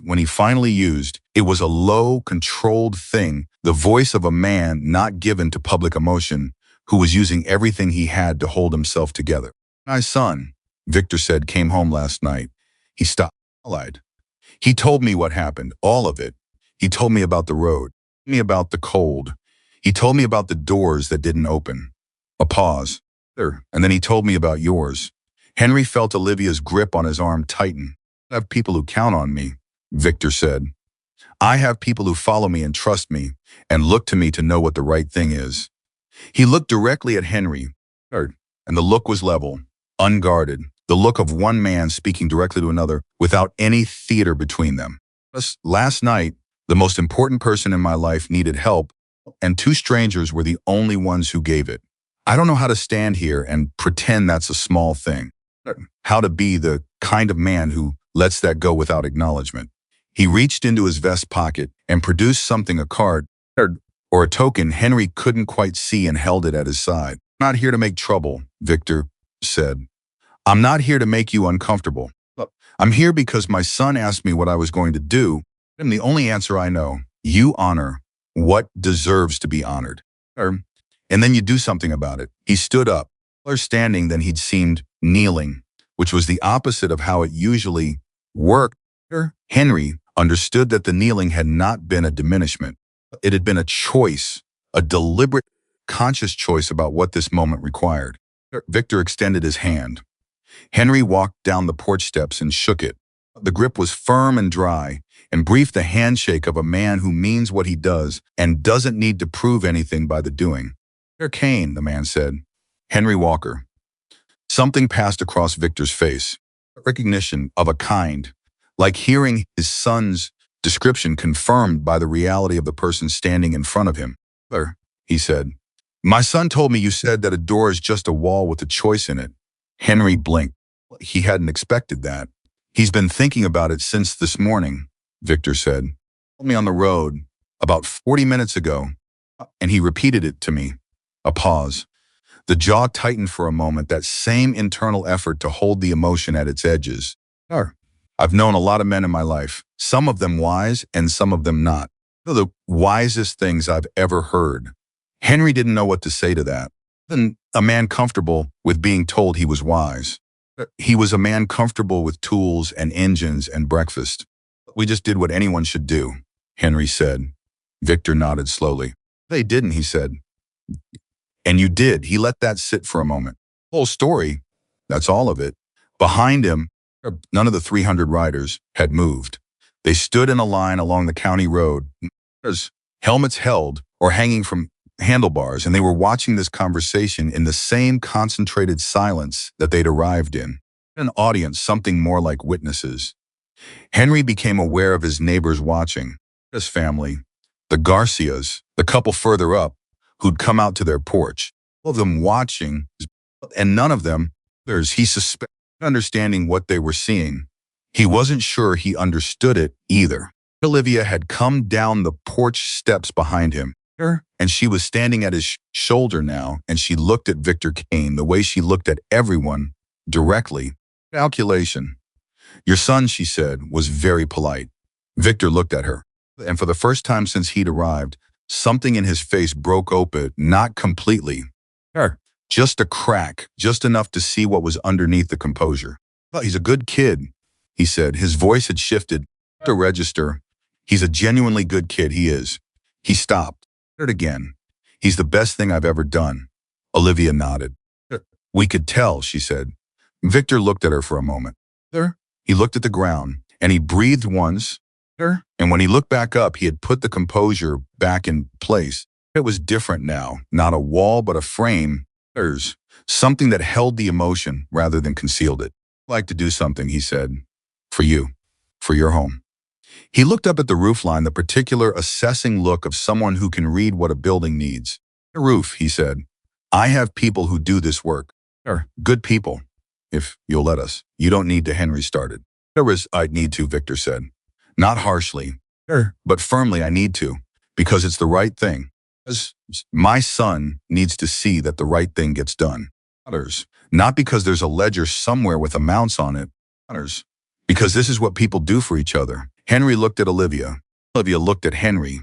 When he finally used, it was a low, controlled thing, the voice of a man not given to public emotion, who was using everything he had to hold himself together. "My son," Victor said, "came home last night." He stopped. He told me what happened, all of it. He told me about the road, me about the cold. He told me about the doors that didn't open. A pause. And then he told me about yours. Henry felt Olivia's grip on his arm tighten. "I have people who count on me," Victor said. "I have people who follow me and trust me and look to me to know what the right thing is." He looked directly at Henry, and the look was level, unguarded, the look of one man speaking directly to another without any theater between them. "Last night, the most important person in my life needed help, and two strangers were the only ones who gave it. I don't know how to stand here and pretend that's a small thing. How to be the kind of man who lets that go without acknowledgement." He reached into his vest pocket and produced something, a card or a token Henry couldn't quite see, and held it at his side. "I'm not here to make trouble," Victor said. "I'm not here to make you uncomfortable. I'm here because my son asked me what I was going to do, and the only answer I know, you honor what deserves to be honored. And then you do something about it." He stood up, taller standing than he'd seemed kneeling, which was the opposite of how it usually worked. Henry understood that the kneeling had not been a diminishment. It had been a choice, a deliberate, conscious choice about what this moment required. Victor extended his hand. Henry walked down the porch steps and shook it. The grip was firm and dry, and brief, the handshake of a man who means what he does and doesn't need to prove anything by the doing. "Kane," the man said. "Henry Walker." Something passed across Victor's face, recognition of a kind, like hearing his son's description confirmed by the reality of the person standing in front of him. He said, "My son told me you said that a door is just a wall with a choice in it." Henry blinked. He hadn't expected that. "He's been thinking about it since this morning," Victor said. "He told me on the road about 40 minutes ago, and he repeated it to me." A pause. The jaw tightened for a moment, that same internal effort to hold the emotion at its edges. "I've known a lot of men in my life, some of them wise and some of them not. They're the wisest things I've ever heard." Henry didn't know what to say to that. Then a man comfortable with being told he was wise. He was a man comfortable with tools and engines and breakfast. "We just did what anyone should do," Henry said. Victor nodded slowly. "They didn't," he said. "And you did." He let that sit for a moment. "Whole story, that's all of it." Behind him, none of the 300 riders had moved. They stood in a line along the county road, helmets held or hanging from handlebars, and they were watching this conversation in the same concentrated silence that they'd arrived in. An audience, something more like witnesses. Henry became aware of his neighbors watching. His family, the Garcias, the couple further up, who'd come out to their porch, all of them watching, and none of them, he suspected, understanding what they were seeing. He wasn't sure he understood it either. Olivia had come down the porch steps behind him, and she was standing at his shoulder now, and she looked at Victor Kane the way she looked at everyone, directly. Calculation. Your son, she said, was very polite. Victor looked at her, and for the first time since he'd arrived, something in his face broke open, not completely. Just a crack, just enough to see what was underneath the composure. Well, he's a good kid, he said. His voice had shifted to register. He's a genuinely good kid, he is. He stopped. It again. He's the best thing I've ever done. Olivia nodded. We could tell, she said. Victor looked at her for a moment. He looked at the ground, and he breathed once. And when he looked back up, he had put the composure back in place. It was different now, not a wall, but a frame. Something that held the emotion rather than concealed it. I'd like to do something, he said. For you. For your home. He looked up at the roofline, the particular assessing look of someone who can read what a building needs. A roof, he said. I have people who do this work. Good people, if you'll let us. You don't need to, Henry started. I'd need to, Victor said. Not harshly, but firmly I need to, because it's the right thing. My son needs to see that the right thing gets done. Not because there's a ledger somewhere with amounts on it. Because this is what people do for each other. Henry looked at Olivia. Olivia looked at Henry.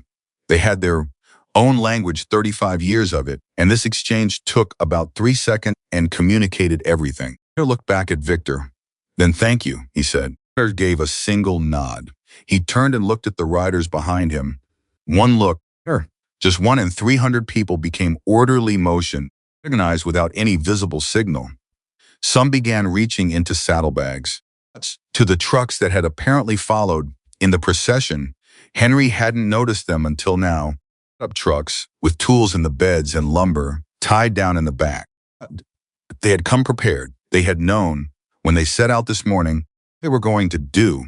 They had their own language, 35 years of it, and this exchange took about 3 seconds and communicated everything. He looked back at Victor. Then thank you, he said. Victor gave a single nod. He turned and looked at the riders behind him. One look, just 1 in 300 people became orderly motion, organized without any visible signal. Some began reaching into saddlebags. To the trucks that had apparently followed in the procession, Henry hadn't noticed them until now. Up trucks with tools in the beds and lumber tied down in the back. They had come prepared. They had known when they set out this morning they were going to do.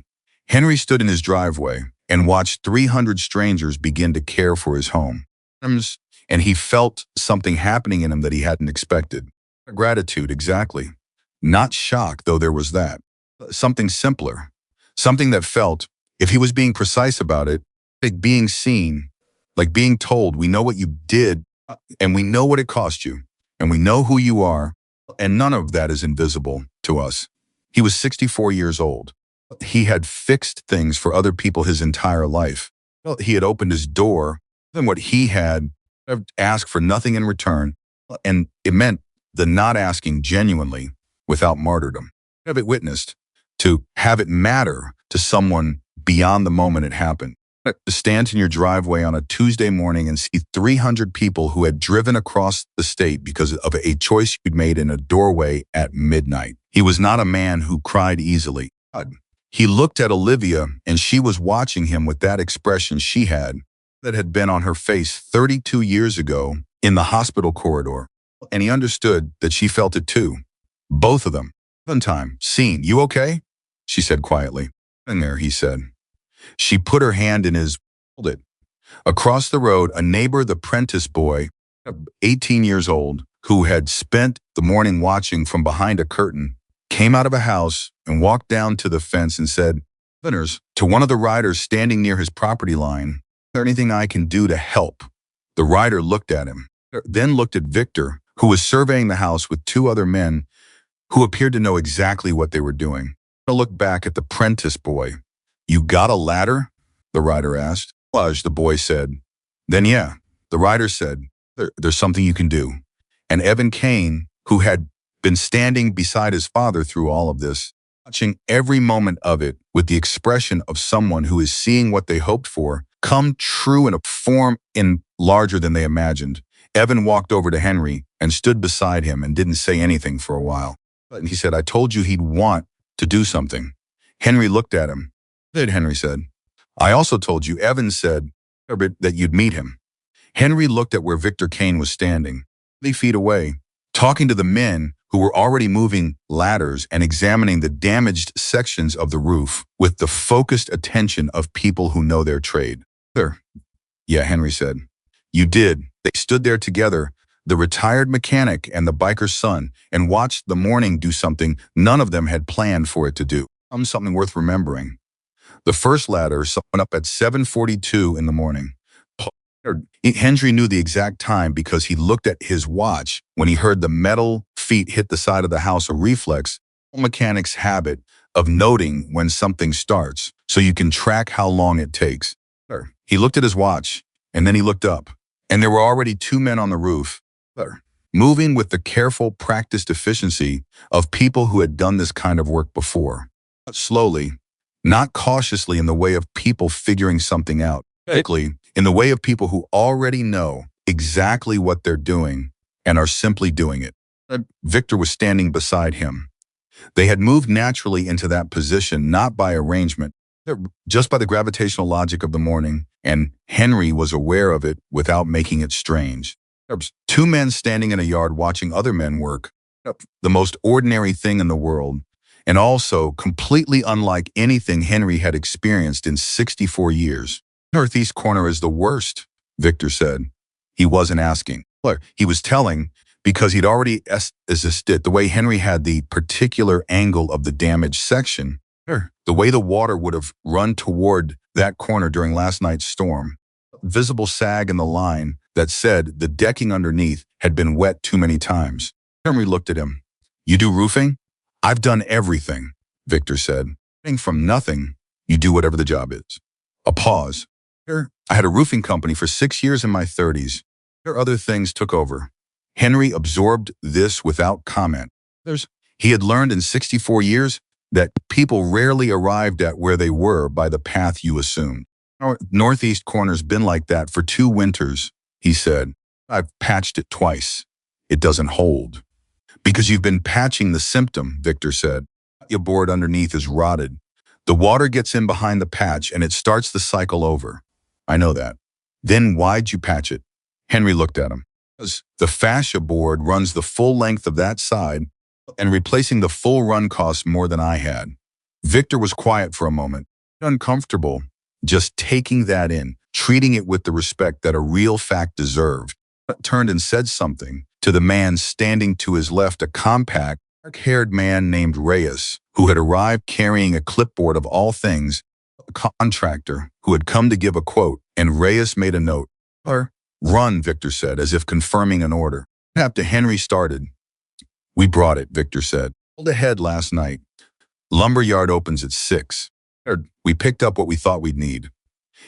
Henry stood in his driveway and watched 300 strangers begin to care for his home. And he felt something happening in him that he hadn't expected. Gratitude, exactly. Not shock, though there was that. Something simpler. Something that felt, if he was being precise about it, like being seen, like being told, we know what you did, and we know what it cost you, and we know who you are, and none of that is invisible to us. He was 64 years old. He had fixed things for other people his entire life. He had opened his door, and what he had asked for nothing in return, and it meant the not asking genuinely without martyrdom. Have it witnessed, to have it matter to someone beyond the moment it happened. To stand in your driveway on a Tuesday morning and see 300 people who had driven across the state because of a choice you'd made in a doorway at midnight. He was not a man who cried easily. He looked at Olivia, and she was watching him with that expression she had that had been on her face 32 years ago in the hospital corridor. And he understood that she felt it too. Both of them. One time, seen. You okay? She said quietly. In there, he said. She put her hand in his, hold it. Across the road, a neighbor, the Prentice boy, 18 years old, who had spent the morning watching from behind a curtain, came out of a house and walked down to the fence and said, to one of the riders standing near his property line, is there anything I can do to help? The rider looked at him, then looked at Victor, who was surveying the house with 2 other men who appeared to know exactly what they were doing. I looked back at the Prentice boy. You got a ladder? The rider asked. The boy said. Then yeah, the rider said, there's something you can do. And Evan Kane, who had been standing beside his father through all of this, watching every moment of it with the expression of someone who is seeing what they hoped for come true in a form larger than they imagined. Evan walked over to Henry and stood beside him and didn't say anything for a while. And he said, I told you he'd want to do something. Henry looked at him. Did, Henry said. I also told you, Evan said, that you'd meet him. Henry looked at where Victor Kane was standing, 30 feet away, talking to the men who were already moving ladders and examining the damaged sections of the roof with the focused attention of people who know their trade. There. Yeah, Henry said. You did. They stood there together, the retired mechanic and the biker's son, and watched the morning do something none of them had planned for it to do. Something worth remembering. The first ladder went up at 7:42 in the morning. Henry knew the exact time because he looked at his watch when he heard the metal feet hit the side of the house, a reflex, a mechanic's habit of noting when something starts so you can track how long it takes. He looked at his watch, and then he looked up, and there were already two men on the roof, moving with the careful, practiced efficiency of people who had done this kind of work before. Not slowly, not cautiously in the way of people figuring something out, quickly in the way of people who already know exactly what they're doing and are simply doing it. Victor was standing beside him. They had moved naturally into that position, not by arrangement, just by the gravitational logic of the morning, and Henry was aware of it without making it strange. Two men standing in a yard watching other men work, the most ordinary thing in the world, and also completely unlike anything Henry had experienced in 64 years. Northeast corner is the worst, Victor said. He wasn't asking. He was telling because he'd already assisted the way Henry had the particular angle of the damaged section, the way the water would have run toward that corner during last night's storm. Visible sag in the line that said the decking underneath had been wet too many times. Henry looked at him. You do roofing? I've done everything, Victor said. From nothing, you do whatever the job is. A pause. I had a roofing company for 6 years in my 30s. Other things took over. Henry absorbed this without comment. He had learned in 64 years that people rarely arrived at where they were by the path you assumed. Northeast corner's been like that for 2 winters, he said. I've patched it twice. It doesn't hold. Because you've been patching the symptom, Victor said. Your board underneath is rotted. The water gets in behind the patch and it starts the cycle over. I know that. Then why'd you patch it? Henry looked at him. The fascia board runs the full length of that side, and replacing the full run costs more than I had. Victor was quiet for a moment, uncomfortable, just taking that in, treating it with the respect that a real fact deserved. Turned and said something to the man standing to his left, a compact, dark-haired man named Reyes, who had arrived carrying a clipboard of all things, a contractor who had come to give a quote, and Reyes made a note. Run, Victor said, as if confirming an order. After Henry started. We brought it, Victor said. Pulled ahead last night. Lumberyard opens at 6. We picked up what we thought we'd need.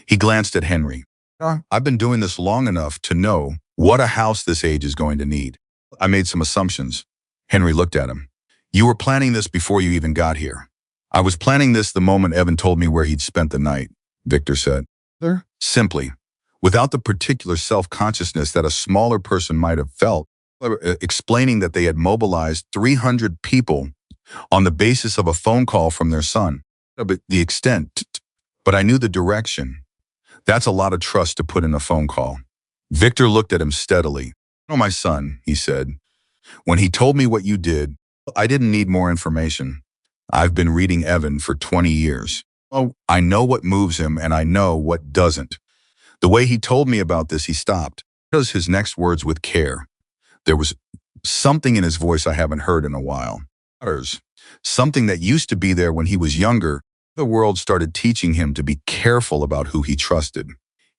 He glanced at Henry. I've been doing this long enough to know what a house this age is going to need. I made some assumptions. Henry looked at him. You were planning this before you even got here. I was planning this the moment Evan told me where he'd spent the night, Victor said. Simply, without the particular self-consciousness that a smaller person might have felt, explaining that they had mobilized 300 people on the basis of a phone call from their son. But the extent, but I knew the direction. That's a lot of trust to put in a phone call. Victor looked at him steadily. Oh, my son, he said. When he told me what you did, I didn't need more information. I've been reading Evan for 20 years. Oh, I know what moves him and I know what doesn't. The way he told me about this, he stopped. Chose his next words with care. There was something in his voice I haven't heard in a while. Something that used to be there when he was younger. The world started teaching him to be careful about who he trusted.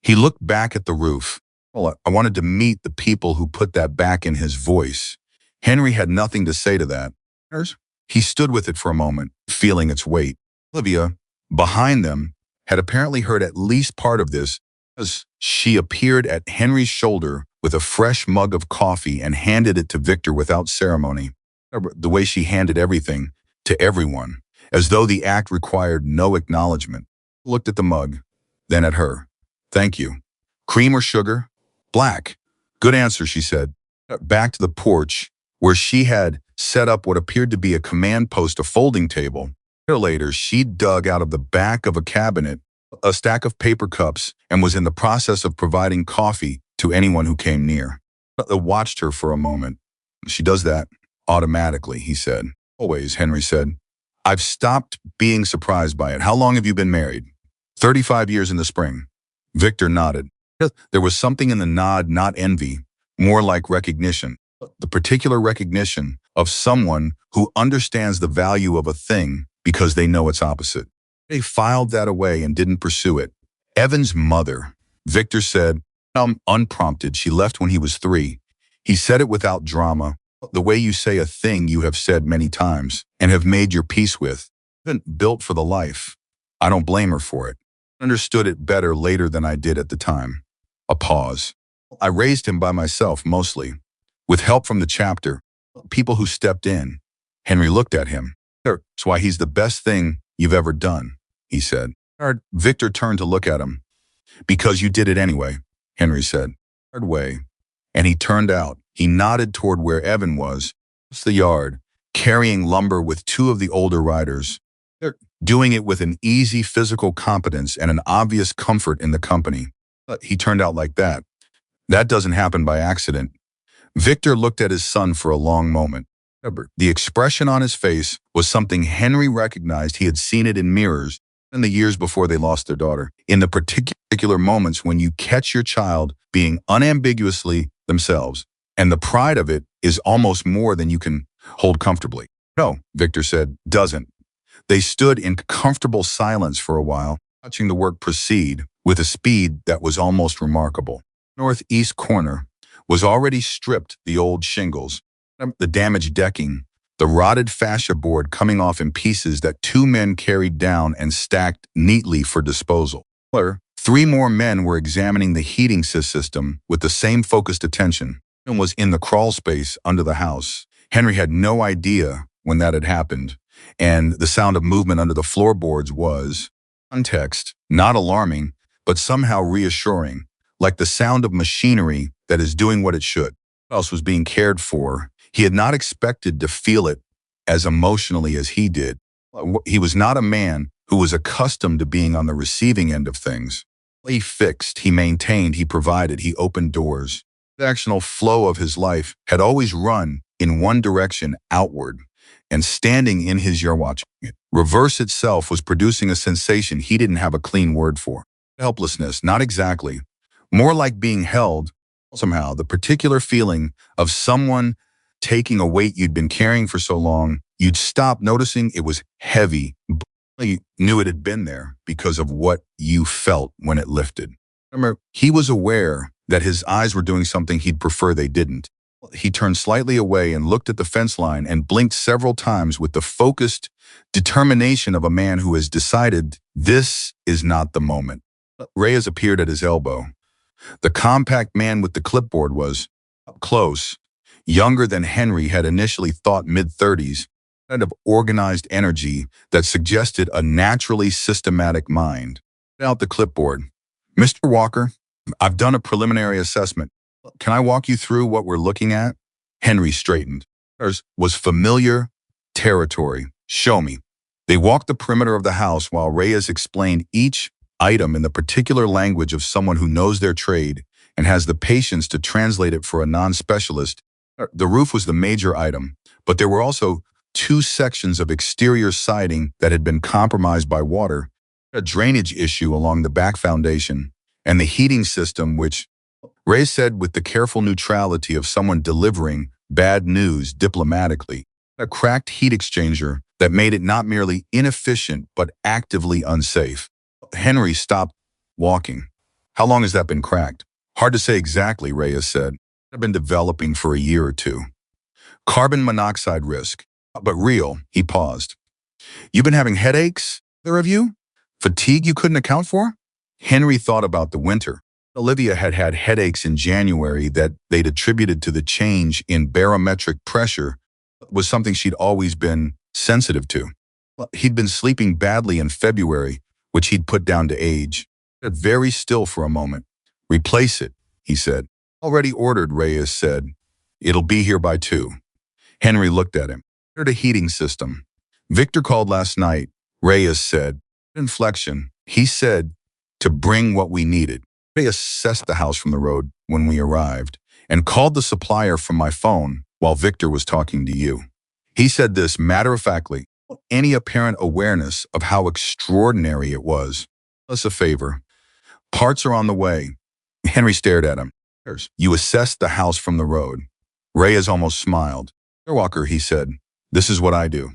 He looked back at the roof. Well, I wanted to meet the people who put that back in his voice. Henry had nothing to say to that. He stood with it for a moment, feeling its weight. Olivia, behind them, had apparently heard at least part of this, as she appeared at Henry's shoulder with a fresh mug of coffee and handed it to Victor without ceremony. The way she handed everything to everyone, as though the act required no acknowledgement. Looked at the mug, then at her. Thank you. Cream or sugar? Black. Good answer, she said. Back to the porch, where she had set up what appeared to be a command post, a folding table. Later, she dug out of the back of a cabinet a stack of paper cups and was in the process of providing coffee to anyone who came near. I watched her for a moment. She does that automatically, he said. Always, Henry said. I've stopped being surprised by it. How long have you been married? 35 years in the spring. Victor nodded. There was something in the nod, not envy, more like recognition. The particular recognition of someone who understands the value of a thing because they know its opposite. They filed that away and didn't pursue it. Evan's mother, Victor said, unprompted, she left when he was 3. He said it without drama, the way you say a thing you have said many times and have made your peace with. Been built for the life. I don't blame her for it. Understood it better later than I did at the time. A pause. I raised him by myself mostly, with help from the chapter, people who stepped in. Henry looked at him. That's why he's the best thing you've ever done, he said. Victor turned to look at him. Because you did it anyway, Henry said. Hard way. And he turned out. He nodded toward where Evan was, across the yard, carrying lumber with 2 of the older riders. They're doing it with an easy physical competence and an obvious comfort in the company. But he turned out like that. That doesn't happen by accident. Victor looked at his son for a long moment. The expression on his face was something Henry recognized. He had seen it in mirrors in the years before they lost their daughter. In the particular moments when you catch your child being unambiguously themselves, and the pride of it is almost more than you can hold comfortably. No, Victor said, doesn't. They stood in comfortable silence for a while, watching the work proceed with a speed that was almost remarkable. Northeast corner was already stripped, the old shingles, the damaged decking, the rotted fascia board coming off in pieces that 2 men carried down and stacked neatly for disposal. 3 more men were examining the heating system with the same focused attention and was in the crawl space under the house. Henry had no idea when that had happened, and the sound of movement under the floorboards was, context, not alarming, but somehow reassuring, like the sound of machinery that is doing what it should. What else was being cared for? He had not expected to feel it as emotionally as he did. He was not a man who was accustomed to being on the receiving end of things. He fixed, he maintained, he provided, he opened doors. The actional flow of his life had always run in one direction, outward, and standing in his yard watching it. Reverse itself was producing a sensation he didn't have a clean word for. Helplessness, not exactly. More like being held, somehow, the particular feeling of someone taking a weight you'd been carrying for so long, you'd stop noticing it was heavy, but you knew it had been there because of what you felt when it lifted. Remember, he was aware that his eyes were doing something he'd prefer they didn't. He turned slightly away and looked at the fence line and blinked several times with the focused determination of a man who has decided this is not the moment. Reyes appeared at his elbow. The compact man with the clipboard was up close, younger than Henry had initially thought, mid-30s, kind of organized energy that suggested a naturally systematic mind. Out the clipboard. Mr. Walker, I've done a preliminary assessment. Can I walk you through what we're looking at? Henry straightened. Theirs was familiar territory. Show me. They walked the perimeter of the house while Reyes explained each item in the particular language of someone who knows their trade and has the patience to translate it for a non-specialist. The roof was the major item, but there were also 2 sections of exterior siding that had been compromised by water, a drainage issue along the back foundation, and the heating system, which Ray said with the careful neutrality of someone delivering bad news diplomatically, a cracked heat exchanger that made it not merely inefficient but actively unsafe. Henry stopped walking. How long has that been cracked? Hard to say exactly, Reyes said. I've been developing for a year or 2. Carbon monoxide risk, but real. He paused. You've been having headaches, either of you? Fatigue you couldn't account for? Henry thought about the winter. Olivia had had headaches in January that they'd attributed to the change in barometric pressure, was something she'd always been sensitive to. He'd been sleeping badly in February, which he'd put down to age. Very still for a moment. Replace it, he said. Already ordered, Reyes said. It'll be here by 2. Henry looked at him. Ordered a heating system. Victor called last night, Reyes said. Inflection. He said to bring what we needed. They assessed the house from the road when we arrived and called the supplier from my phone while Victor was talking to you. He said this matter-of-factly, any apparent awareness of how extraordinary it was. Us a favor. Parts are on the way. Henry stared at him. You assessed the house from the road. Reyes almost smiled. Walker, he said, this is what I do.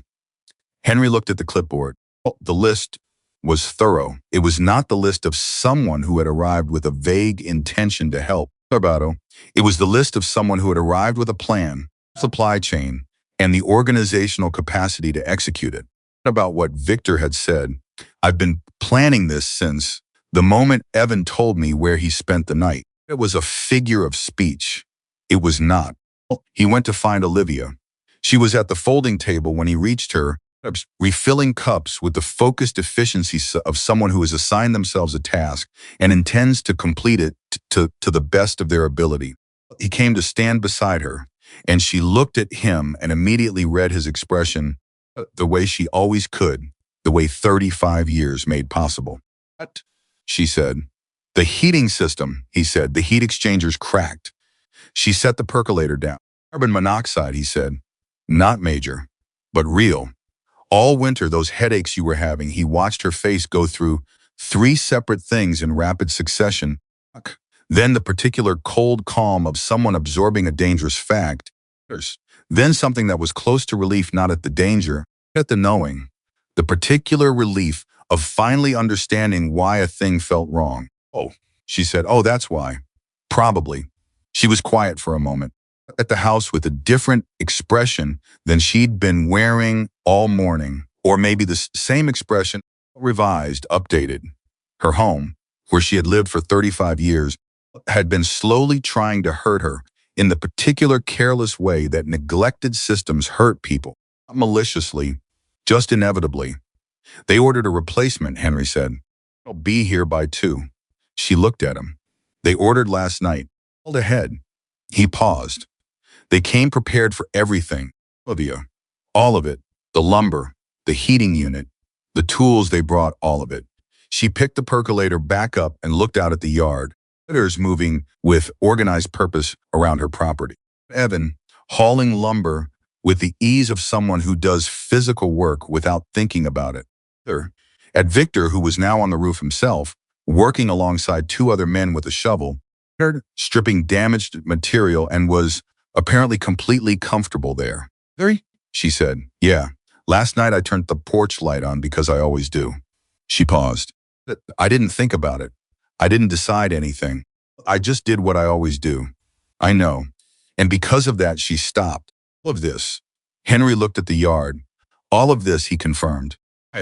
Henry looked at the clipboard. The list was thorough. It was not the list of someone who had arrived with a vague intention to help. It was the list of someone who had arrived with a plan, supply chain, and the organizational capacity to execute it. About what Victor had said, I've been planning this since the moment Evan told me where he spent the night. It was a figure of speech. It was not. He went to find Olivia. She was at the folding table when he reached her, refilling cups with the focused efficiency of someone who has assigned themselves a task and intends to complete it to the best of their ability. He came to stand beside her, and she looked at him and immediately read his expression the way she always could, the way 35 years made possible. What? She said. The heating system, he said. The heat exchangers cracked. She set the percolator down. Carbon monoxide, he said. Not major, but real. All winter, those headaches you were having, he watched her face go through 3 separate things in rapid succession. Then the particular cold calm of someone absorbing a dangerous fact. Then something that was close to relief, not at the danger, at the knowing. The particular relief of finally understanding why a thing felt wrong. Oh, she said, oh, that's why. Probably. She was quiet for a moment. At the house with a different expression than she'd been wearing all morning, or maybe the same expression, revised, updated. Her home, where she had lived for 35 years, had been slowly trying to hurt her in the particular careless way that neglected systems hurt people, not maliciously, just inevitably. They ordered a replacement, Henry said. I'll be here by 2. She looked at him. They ordered last night. Called ahead. He paused. They came prepared for everything. Olivia. All of it. The lumber, the heating unit, the tools they brought, all of it. She picked the percolator back up and looked out at the yard. Litters moving with organized purpose around her property. Evan, hauling lumber with the ease of someone who does physical work without thinking about it. At Victor, who was now on the roof himself, working alongside 2 other men with a shovel, stripping damaged material, and was apparently completely comfortable there. She said. Yeah, last night I turned the porch light on because I always do. She paused. I didn't think about it. I didn't decide anything. I just did what I always do. I know. And because of that, she stopped. All of this. Henry looked at the yard. All of this, he confirmed.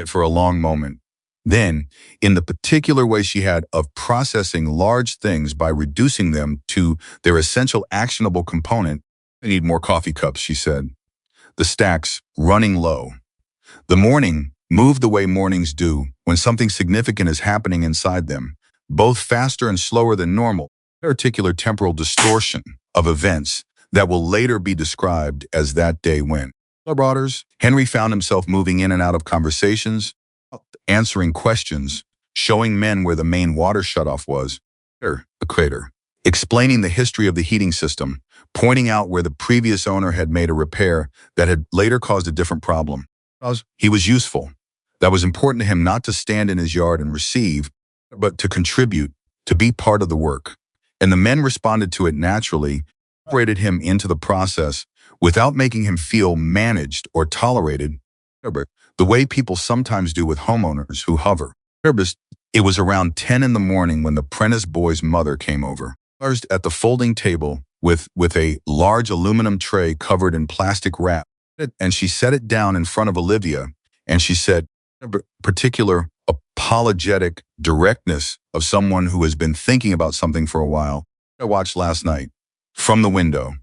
For a long moment. Then, in the particular way she had of processing large things by reducing them to their essential actionable component, I need more coffee cups, she said. The stacks running low. The morning moved the way mornings do when something significant is happening inside them, both faster and slower than normal, particular temporal distortion of events that will later be described as that day when. Brothers, Henry found himself moving in and out of conversations, answering questions, showing men where the main water shutoff was, the crater, explaining the history of the heating system, pointing out where the previous owner had made a repair that had later caused a different problem. He was useful. That was important to him, not to stand in his yard and receive, but to contribute, to be part of the work. And the men responded to it naturally, incorporated him into the process without making him feel managed or tolerated, the way people sometimes do with homeowners who hover. It was around 10 in the morning when the Prentice boy's mother came over. At the folding table with a large aluminum tray covered in plastic wrap, and she set it down in front of Olivia, and she said, particular apologetic directness of someone who has been thinking about something for a while. I watched last night from the window.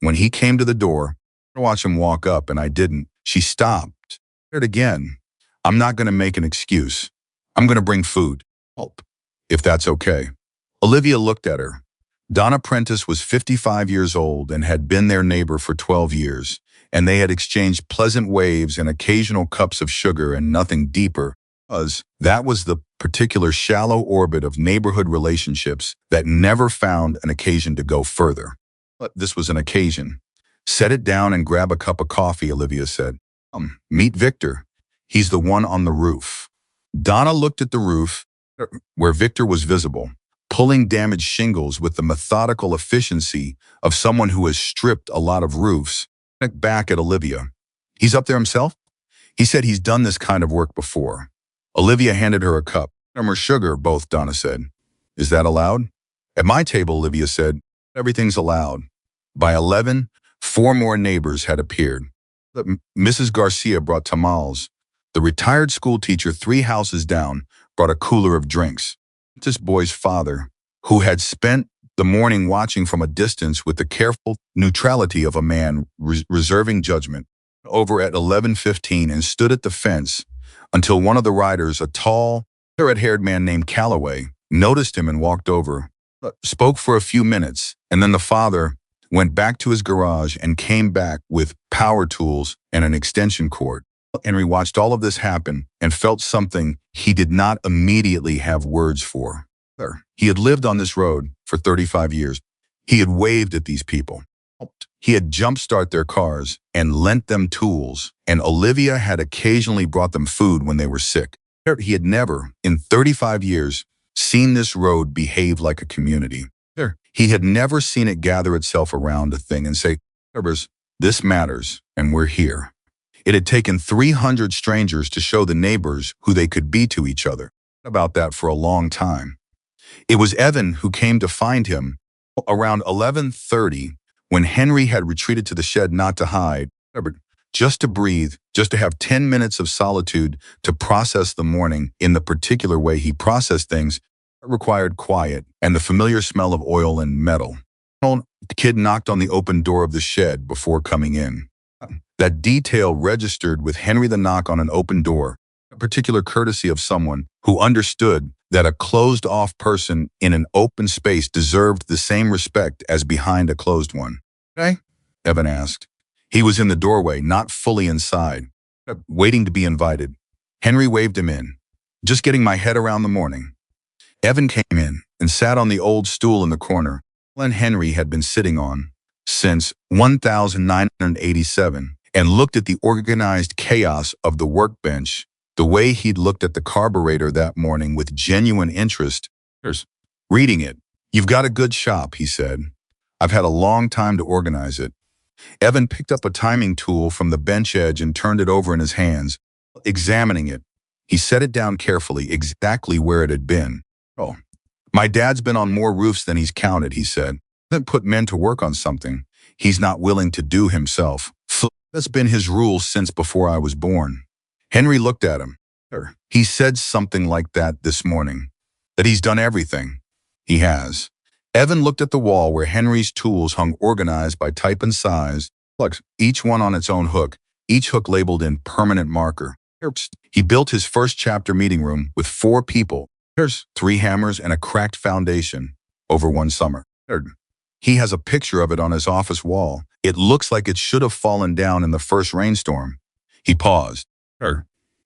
When he came to the door, I watched him walk up, and I didn't. She stopped. Again, I'm not going to make an excuse. I'm going to bring food. Help, if that's okay. Olivia looked at her. Donna Prentice was 55 years old and had been their neighbor for 12 years, and they had exchanged pleasant waves and occasional cups of sugar and nothing deeper, as that was the particular shallow orbit of neighborhood relationships that never found an occasion to go further. But this was an occasion. Set it down and grab a cup of coffee, Olivia said. Meet Victor. He's the one on the roof. Donna looked at the roof. where Victor was visible, pulling damaged shingles with the methodical efficiency of someone who has stripped a lot of roofs. Back at Olivia. He's up there himself? He said he's done this kind of work before. Olivia handed her a cup. More sugar, both, Donna said. Is that allowed? At my table, Olivia said, everything's allowed. By 11, 4 more neighbors had appeared. Mrs. Garcia brought tamales. The retired school teacher 3 houses down brought a cooler of drinks. This boy's father, who had spent the morning watching from a distance with the careful neutrality of a man reserving judgment, over at 11:15 and stood at the fence until one of the riders, a tall, red-haired man named Calloway, noticed him and walked over, spoke for a few minutes, and then the father went back to his garage and came back with power tools and an extension cord. Henry watched all of this happen and felt something he did not immediately have words for. He had lived on this road for 35 years. He had waved at these people. He had jump-started their cars and lent them tools, and Olivia had occasionally brought them food when they were sick. He had never, in 35 years, seen this road behave like a community. He had never seen it gather itself around a thing and say, this matters, and we're here. It had taken 300 strangers to show the neighbors who they could be to each other. About that for a long time. It was Evan who came to find him around 11:30 when Henry had retreated to the shed not to hide, just to breathe, just to have 10 minutes of solitude to process the morning in the particular way he processed things. It required quiet and the familiar smell of oil and metal. The kid knocked on the open door of the shed before coming in. That detail registered with Henry, the knock on an open door, a particular courtesy of someone who understood that a closed-off person in an open space deserved the same respect as behind a closed one. "Hey?" Evan asked. He was in the doorway, not fully inside, waiting to be invited. Henry waved him in. "Just getting my head around the morning." Evan came in and sat on the old stool in the corner Henry had been sitting on since 1987 and looked at the organized chaos of the workbench the way he'd looked at the carburetor that morning with genuine interest. Reading it. "You've got a good shop," he said. "I've had a long time to organize it." Evan picked up a timing tool from the bench edge and turned it over in his hands. Examining it, he set it down carefully, exactly where it had been. "Oh, my dad's been on more roofs than he's counted," he said. "Then put men to work on something he's not willing to do himself. That's been his rule since before I was born." Henry looked at him. "He said something like that this morning, that he's done everything." "He has." Evan looked at the wall where Henry's tools hung organized by type and size, each one on its own hook, each hook labeled in permanent marker. He built his first chapter meeting room with 4 people, 3 hammers and a cracked foundation, over one summer. He has a picture of it on his office wall. It looks like it should have fallen down in the first rainstorm. He paused.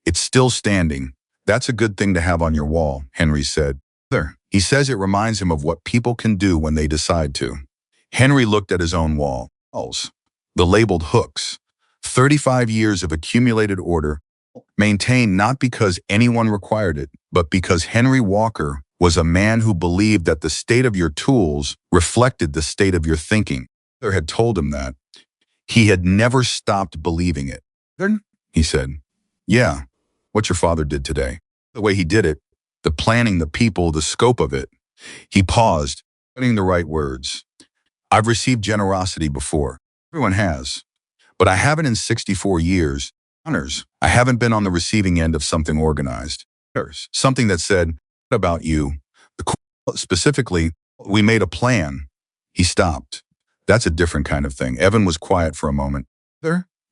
"It's still standing. That's a good thing to have on your wall," Henry said. He says it reminds him of what people can do when they decide to. Henry looked at his own wall. The labeled hooks. 35 years of accumulated order, maintained not because anyone required it, but because Henry Walker was a man who believed that the state of your tools reflected the state of your thinking. Father had told him that. He had never stopped believing it. He said, "Yeah, what your father did today. The way he did it, the planning, the people, the scope of it." He paused, finding the right words. "I've received generosity before. Everyone has. But I haven't in 64 years. Honors. I haven't been on the receiving end of something organized. Something that said, 'What about you?' Specifically, we made a plan." He stopped. "That's a different kind of thing." Evan was quiet for a moment.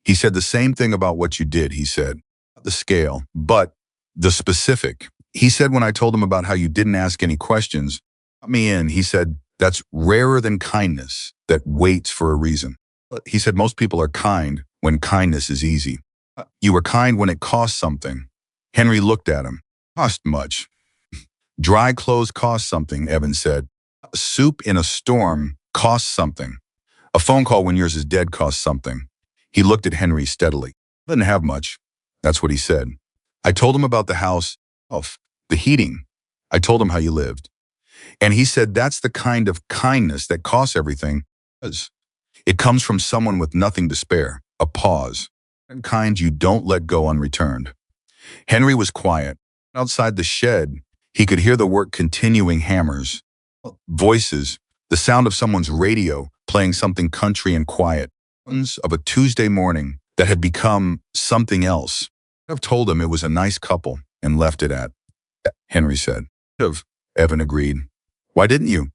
He said, "The same thing about what you did," he said. "The scale, but the specific." He said, when I told him about how you didn't ask any questions, "Got me in," he said, "that's rarer than kindness that waits for a reason." He said, "Most people are kind when kindness is easy. You were kind when it cost something." Henry looked at him. "Cost much." "Dry clothes cost something," Evan said. "Soup in a storm costs something. A phone call when yours is dead costs something." He looked at Henry steadily. "Didn't have much." That's what he said. "I told him about the house, the heating. I told him how you lived. And he said that's the kind of kindness that costs everything. It comes from someone with nothing to spare, a pause, and kind you don't let go unreturned. Henry was quiet. Outside the shed, he could hear the work continuing, hammers, voices, the sound of someone's radio playing something country and quiet. Of a Tuesday morning that had become something else. I've told him it was a nice couple and left it at, Henry said. Evan agreed. Why didn't you?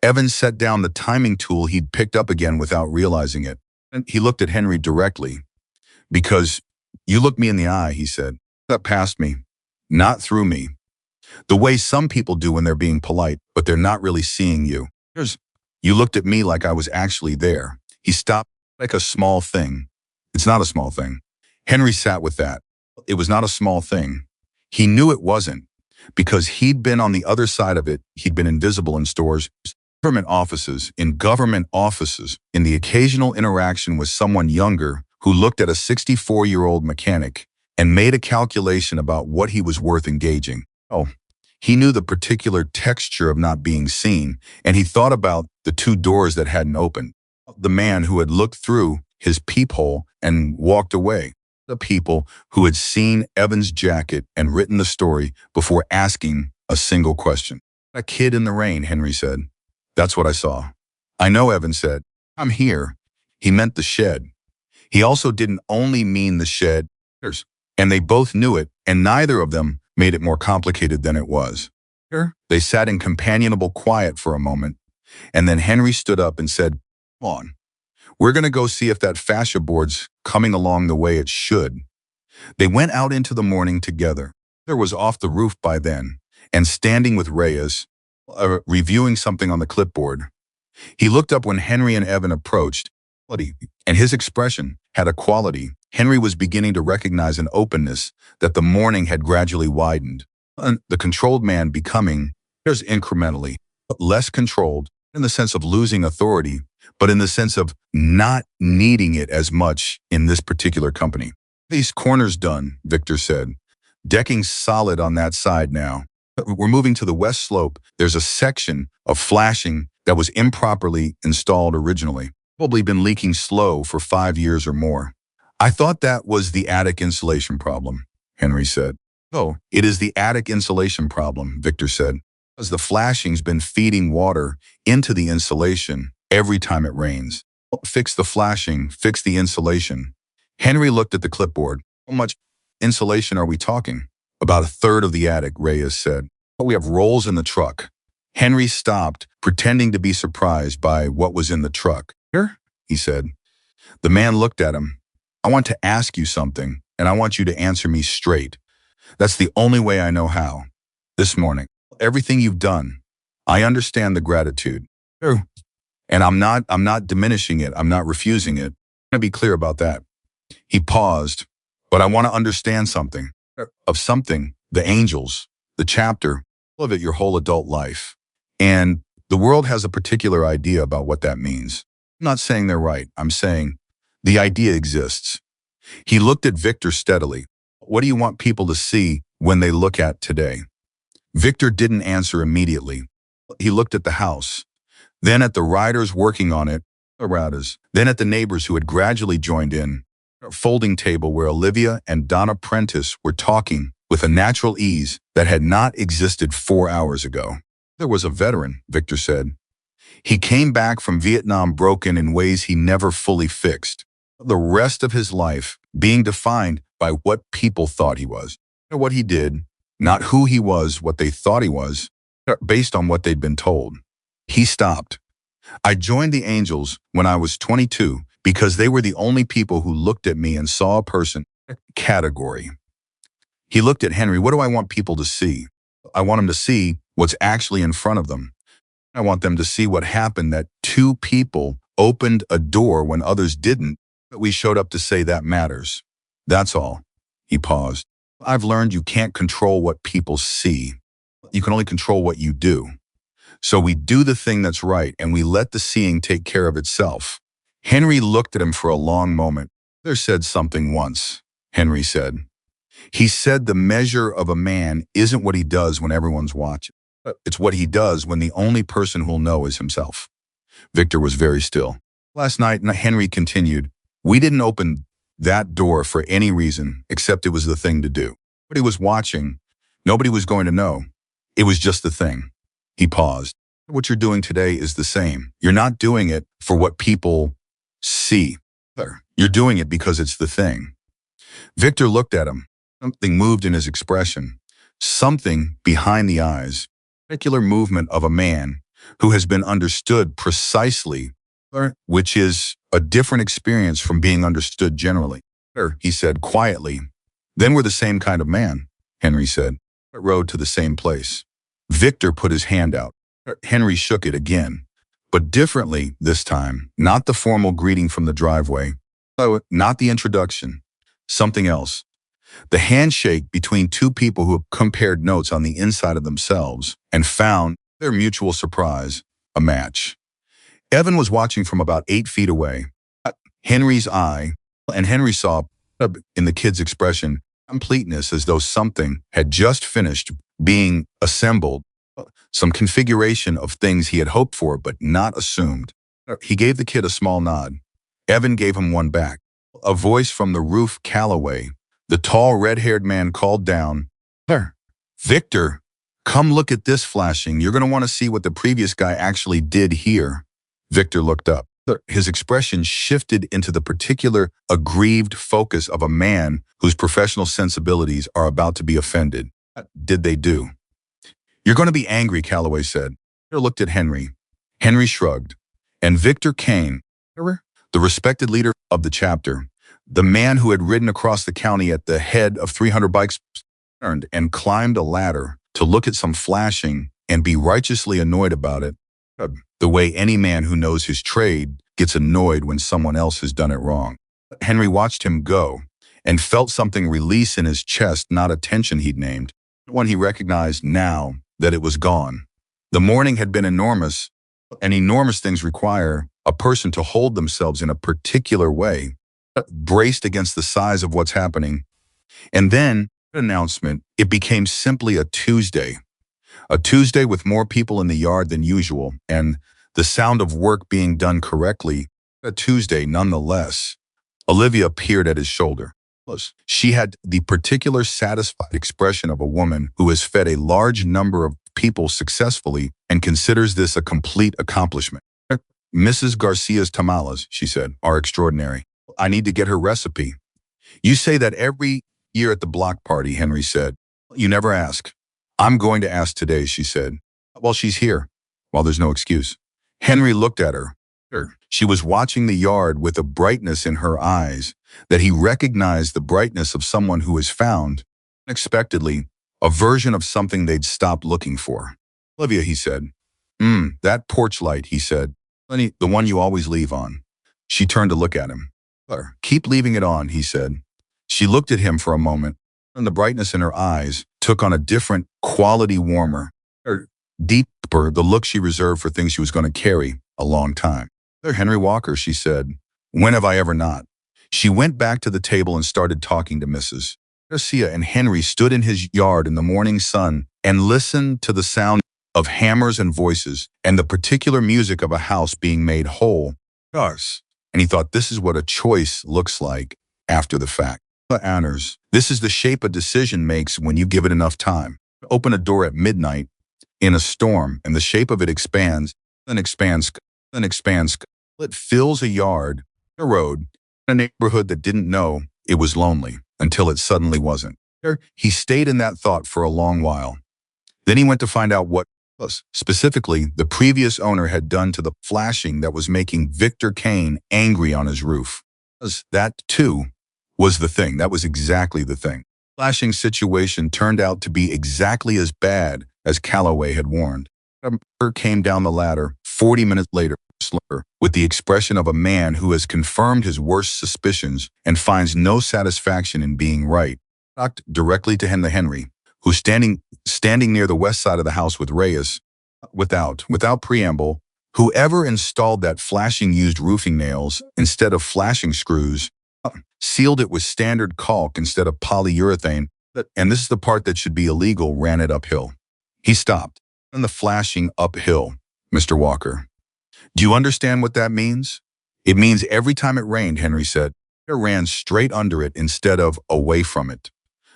Evan set down the timing tool he'd picked up again without realizing it. And he looked at Henry directly. Because you looked me in the eye, he said. That past me, not through me. The way some people do when they're being polite, but they're not really seeing you. You looked at me like I was actually there. He stopped. Like a small thing. It's not a small thing. Henry sat with that. It was not a small thing. He knew it wasn't because he'd been on the other side of it. He'd been invisible in stores, government offices, in the occasional interaction with someone younger who looked at a 64-year-old mechanic and made a calculation about what he was worth engaging. Oh, he knew the particular texture of not being seen, and he thought about the two doors that hadn't opened. The man who had looked through his peephole and walked away. The people who had seen Evan's jacket and written the story before asking a single question. A kid in the rain, Henry said. That's what I saw. I know, Evan said. I'm here. He meant the shed. He also didn't only mean the shed, and they both knew it, and neither of them made it more complicated than it was. They sat in companionable quiet for a moment, and then Henry stood up and said, Come on. We're going to go see if that fascia board's coming along the way it should. They went out into the morning together. There was off the roof by then, and standing with Reyes, reviewing something on the clipboard. He looked up when Henry and Evan approached, and his expression had a quality. Henry was beginning to recognize an openness that the morning had gradually widened. The controlled man becoming, incrementally, less controlled in the sense of losing authority, but in the sense of not needing it as much in this particular company. These corners done, Victor said. Decking solid on that side now. We're moving to the west slope. There's a section of flashing that was improperly installed originally. Probably been leaking slow for 5 years or more. I thought that was the attic insulation problem, Henry said. Oh, it is the attic insulation problem, Victor said. As the flashing's been feeding water into the insulation every time it rains. Fix the flashing, fix the insulation. Henry looked at the clipboard. How much insulation are we talking? About a third of the attic, Reyes said. But we have rolls in the truck. Henry stopped, pretending to be surprised by what was in the truck. Here, he said. The man looked at him. I want to ask you something, and I want you to answer me straight. That's the only way I know how. This morning, everything you've done, I understand the gratitude. And I'm not diminishing it. I'm not refusing it. I'm going to be clear about that. He paused, but I want to understand something. Of something, the angels, the chapter, all of it your whole adult life. And the world has a particular idea about what that means. I'm not saying they're right. I'm saying the idea exists. He looked at Victor steadily. What do you want people to see when they look at today? Victor didn't answer immediately. He looked at the house, then at the riders working on it, then at the neighbors who had gradually joined in, a folding table where Olivia and Donna Prentice were talking with a natural ease that had not existed 4 hours ago. There was a veteran, Victor said. He came back from Vietnam broken in ways he never fully fixed. The rest of his life being defined by what people thought he was. What he did, not who he was, what they thought he was, based on what they'd been told. He stopped. I joined the Angels when I was 22 because they were the only people who looked at me and saw a person, category. He looked at Henry. What do I want people to see? I want them to see what's actually in front of them. I want them to see what happened, that two people opened a door when others didn't, but we showed up to say that matters. That's all. He paused. I've learned you can't control what people see. You can only control what you do. So we do the thing that's right and we let the seeing take care of itself. Henry looked at him for a long moment. There said something once, Henry said. He said the measure of a man isn't what he does when everyone's watching. It's what he does when the only person who'll know is himself. Victor was very still. Last night, Henry continued, we didn't open that door for any reason except it was the thing to do. Nobody was watching. Nobody was going to know. It was just the thing. He paused. What you're doing today is the same. You're not doing it for what people see. You're doing it because it's the thing. Victor looked at him. Something moved in his expression. Something behind the eyes. A particular movement of a man who has been understood precisely, which is a different experience from being understood generally. He said quietly. Then we're the same kind of man, Henry said. Rode to the same place. Victor put his hand out. Henry shook it again, but differently this time. Not the formal greeting from the driveway, not the introduction, something else. The handshake between two people who compared notes on the inside of themselves and found, their mutual surprise, a match. Evan was watching from about 8 feet away. Henry's eye, and Henry saw, in the kid's expression, completeness, as though something had just finished being assembled, some configuration of things he had hoped for but not assumed. He gave the kid a small nod. Evan gave him one back. A voice from the roof, Calloway, the tall red-haired man, called down, Victor, come look at this flashing. You're going to want to see what the previous guy actually did here. Victor looked up. His expression shifted into the particular aggrieved focus of a man whose professional sensibilities are about to be offended. What did they do? You're going to be angry, Calloway said. Victor looked at Henry. Henry shrugged. And Victor Kane, the respected leader of the chapter, the man who had ridden across the county at the head of 300 bikes, turned and climbed a ladder to look at some flashing and be righteously annoyed about it, the way any man who knows his trade gets annoyed when someone else has done it wrong. Henry watched him go and felt something release in his chest, not a tension he'd named, one he recognized now that it was gone. The morning had been enormous, and enormous things require a person to hold themselves in a particular way, braced against the size of what's happening. And then, announcement, it became simply a Tuesday with more people in the yard than usual, and the sound of work being done correctly, a Tuesday nonetheless. Olivia peered at his shoulder. She had the particular satisfied expression of a woman who has fed a large number of people successfully and considers this a complete accomplishment. Mrs. Garcia's tamales, she said, are extraordinary. I need to get her recipe. You say that every year at the block party, Henry said. You never ask. I'm going to ask today, she said. Well, she's here. Well, there's no excuse. Henry looked at her. She was watching the yard with a brightness in her eyes that he recognized the brightness of someone who has found, unexpectedly, a version of something they'd stopped looking for. Olivia, he said. That porch light, he said. The one you always leave on. She turned to look at him. Keep leaving it on, he said. She looked at him for a moment, and the brightness in her eyes took on a different quality, warmer, or deeper, the look she reserved for things she was going to carry a long time. Henry Walker, she said. When have I ever not? She went back to the table and started talking to Mrs. Garcia, and Henry stood in his yard in the morning sun and listened to the sound of hammers and voices and the particular music of a house being made whole. And he thought, this is what a choice looks like after the fact. Honors. This is the shape a decision makes when you give it enough time. Open a door at midnight in a storm, and the shape of it expands, then expands, then expands. It fills a yard, a road, a neighborhood that didn't know it was lonely until it suddenly wasn't. He stayed in that thought for a long while. Then he went to find out what, specifically, the previous owner had done to the flashing that was making Victor Kane angry on his roof. That, too, was the thing. That was exactly the thing. The flashing situation turned out to be exactly as bad as Calloway had warned. Her came down the ladder 40 minutes later, with the expression of a man who has confirmed his worst suspicions and finds no satisfaction in being right. Talked directly to Henry, who's standing near the west side of the house with Reyes. Without preamble, whoever installed that flashing used roofing nails instead of flashing screws, sealed it with standard caulk instead of polyurethane, and this is the part that should be illegal, ran it uphill. He stopped. and the flashing uphill, Mr. Walker. Do you understand what that means? It means every time it rained, Henry said, it ran straight under it instead of away from it.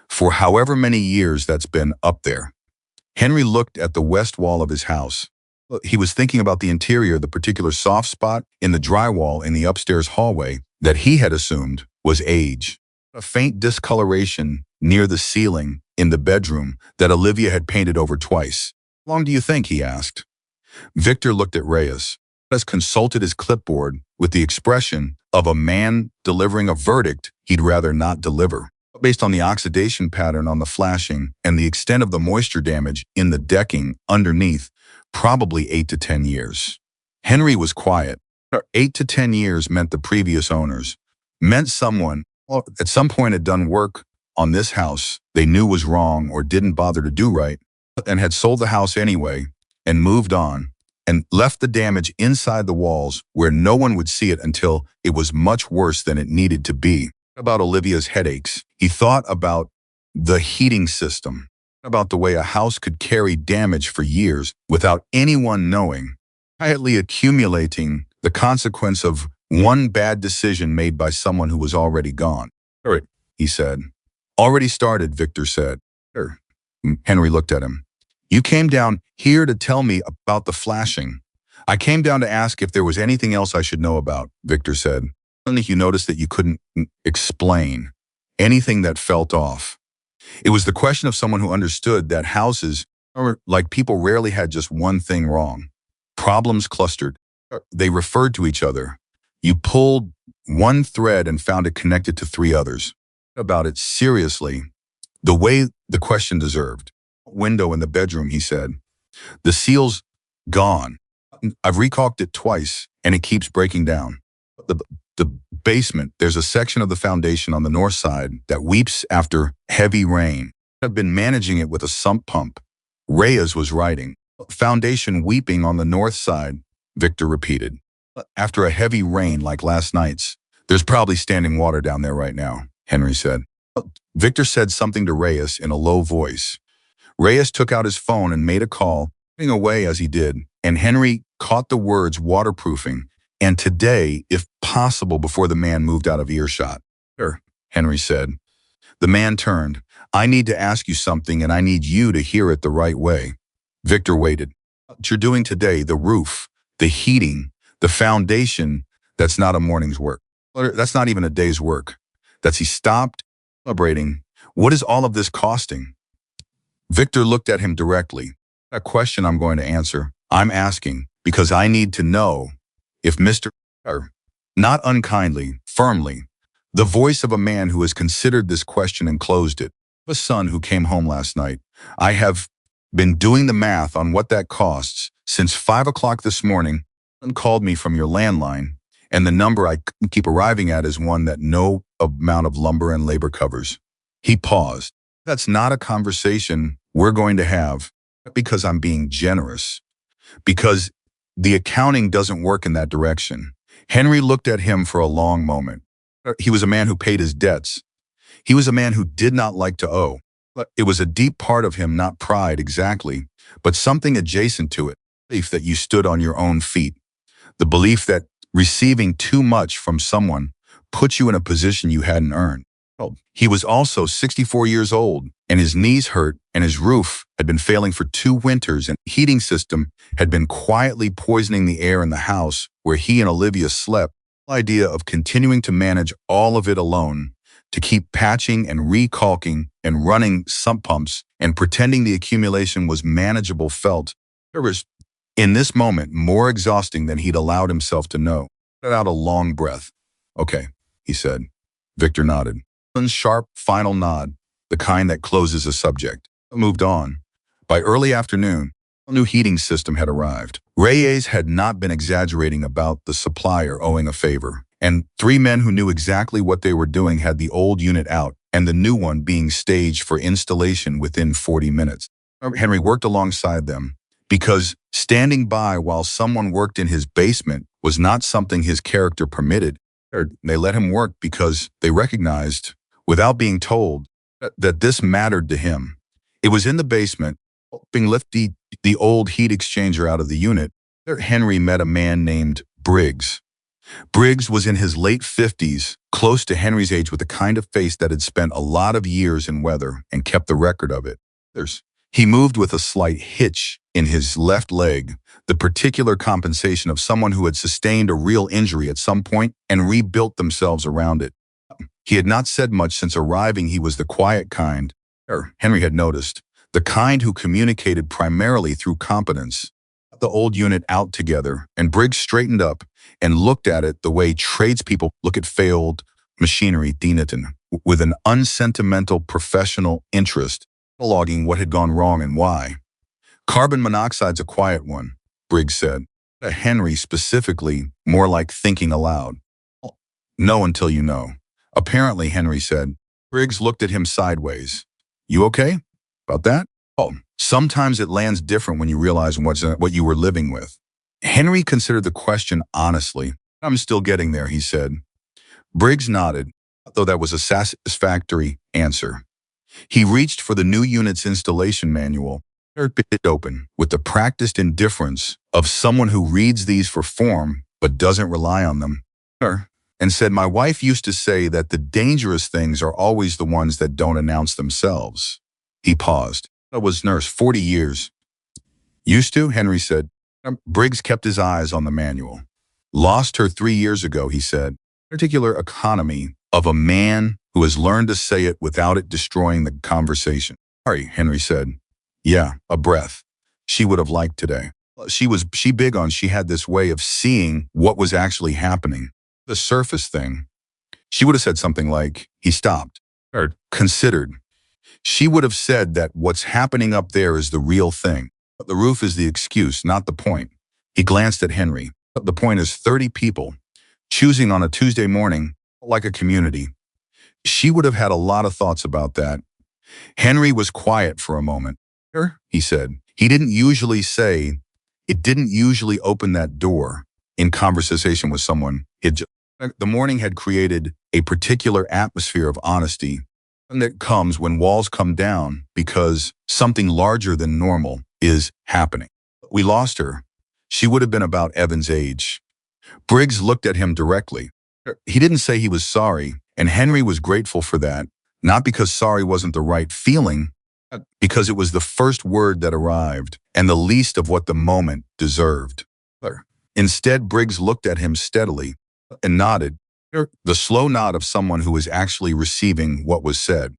For however many years that's been up there. Henry looked at the west wall of his house. He was thinking about the interior, the particular soft spot in the drywall in the upstairs hallway that he had assumed was age. A faint discoloration near the ceiling in the bedroom that Olivia had painted over twice. How long do you think? He asked. Victor looked at Reyes. Reyes consulted his clipboard with the expression of a man delivering a verdict he'd rather not deliver. Based on the oxidation pattern on the flashing and the extent of the moisture damage in the decking underneath, probably 8 to 10 years. Henry was quiet. 8 to 10 years meant the previous owners. Meant someone at some point had done work on this house they knew was wrong or didn't bother to do right, and had sold the house anyway and moved on and left the damage inside the walls where no one would see it until it was much worse than it needed to be. About Olivia's headaches. He thought about the heating system, about the way a house could carry damage for years without anyone knowing, quietly accumulating the consequence of one bad decision made by someone who was already gone. All right, he said. Already started, Victor said. Sure. Henry looked at him. You came down here to tell me about the flashing. I came down to ask if there was anything else I should know about, Victor said. Suddenly you noticed that you couldn't explain anything that felt off. It was the question of someone who understood that houses, or like people, rarely had just one thing wrong. Problems clustered. They referred to each other. You pulled one thread and found it connected to 3 others. About it seriously, the way the question deserved. Window in the bedroom, he said. The seal's gone. I've recaulked it twice, and it keeps breaking down. The basement, there's a section of the foundation on the north side that weeps after heavy rain. I've been managing it with a sump pump. Reyes was writing. Foundation weeping on the north side, Victor repeated. After a heavy rain like last night's, there's probably standing water down there right now, Henry said. Victor said something to Reyes in a low voice. Reyes took out his phone and made a call, putting away as he did, and Henry caught the words waterproofing, and today, if possible, before the man moved out of earshot. Sure, Henry said. The man turned. I need to ask you something, and I need you to hear it the right way. Victor waited. What you're doing today, the roof, the heating, the foundation, that's not a morning's work. That's not even a day's work. He stopped celebrating. What is all of this costing? Victor looked at him directly. A question I'm going to answer. I'm asking because I need to know if Mr. Not unkindly, firmly, the voice of a man who has considered this question and closed it. A son who came home last night. I have been doing the math on what that costs since 5 o'clock this morning. Someone called me from your landline, and the number I keep arriving at is one that no amount of lumber and labor covers. He paused. That's not a conversation we're going to have because I'm being generous, because the accounting doesn't work in that direction. Henry looked at him for a long moment. He was a man who paid his debts. He was a man who did not like to owe. It was a deep part of him, not pride exactly, but something adjacent to it. The belief that you stood on your own feet. The belief that receiving too much from someone put you in a position you hadn't earned. He was also 64 years old, and his knees hurt, and his roof had been failing for 2 winters, and the heating system had been quietly poisoning the air in the house where he and Olivia slept. The idea of continuing to manage all of it alone, to keep patching and recaulking and running sump pumps and pretending the accumulation was manageable felt, in this moment, more exhausting than he'd allowed himself to know. He let out a long breath. Okay, he said. Victor nodded. One sharp, final nod, the kind that closes a subject. Moved on. By early afternoon, a new heating system had arrived. Reyes had not been exaggerating about the supplier owing a favor, and 3 men who knew exactly what they were doing had the old unit out and the new one being staged for installation within 40 minutes. Henry worked alongside them because standing by while someone worked in his basement was not something his character permitted. They let him work because they recognized, without being told, that this mattered to him. It was in the basement, Helping lift the old heat exchanger out of the unit, Henry met a man named Briggs. Briggs was in his late 50s, close to Henry's age, with the kind of face that had spent a lot of years in weather and kept the record of it. He moved with a slight hitch in his left leg, the particular compensation of someone who had sustained a real injury at some point and rebuilt themselves around it. He had not said much since arriving. He was the quiet kind, Henry had noticed, the kind who communicated primarily through competence. The old unit out together, and Briggs straightened up and looked at it the way tradespeople look at failed machinery, with an unsentimental professional interest, cataloging what had gone wrong and why. Carbon monoxide's a quiet one, Briggs said. Henry specifically, more like thinking aloud. Know until you know. Apparently, Henry said. Briggs looked at him sideways. You okay? About that? Oh, sometimes it lands different when you realize what you were living with. Henry considered the question honestly. I'm still getting there, he said. Briggs nodded, though that was a satisfactory answer. He reached for the new unit's installation manual, bit it open, with the practiced indifference of someone who reads these for form but doesn't rely on them, and said, my wife used to say that the dangerous things are always the ones that don't announce themselves. He paused. I was nurse 40 years. Used to, Henry said. Briggs kept his eyes on the manual. Lost her 3 years ago, he said. Particular economy of a man who has learned to say it without it destroying the conversation. Sorry, Henry said. Yeah, a breath. She would have liked today. She had this way of seeing what was actually happening. The surface thing. She would have said something like, he stopped, or considered. She would have said that what's happening up there is the real thing. The roof is the excuse, not the point. He glanced at Henry. The point is 30 people, choosing on a Tuesday morning, like a community. She would have had a lot of thoughts about that. Henry was quiet for a moment. He said. It didn't usually open that door in conversation with someone. The morning had created a particular atmosphere of honesty, and that comes when walls come down because something larger than normal is happening. We lost her. She would have been about Evan's age. Briggs looked at him directly. He didn't say he was sorry, and Henry was grateful for that, not because sorry wasn't the right feeling, because it was the first word that arrived and the least of what the moment deserved. Instead, Briggs looked at him steadily and nodded, the slow nod of someone who was actually receiving what was said.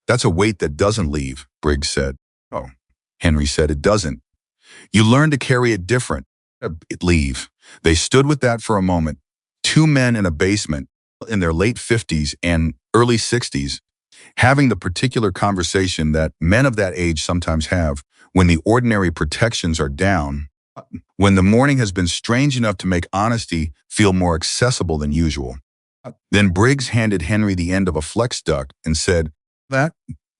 That's a weight that doesn't leave, Briggs said. Oh, Henry said, it doesn't. You learn to carry it different. It leave. They stood with that for a moment. Two men in a basement in their late 50s and early 60s, having the particular conversation that men of that age sometimes have when the ordinary protections are down, when the morning has been strange enough to make honesty feel more accessible than usual. Then Briggs handed Henry the end of a flex duct and said, that,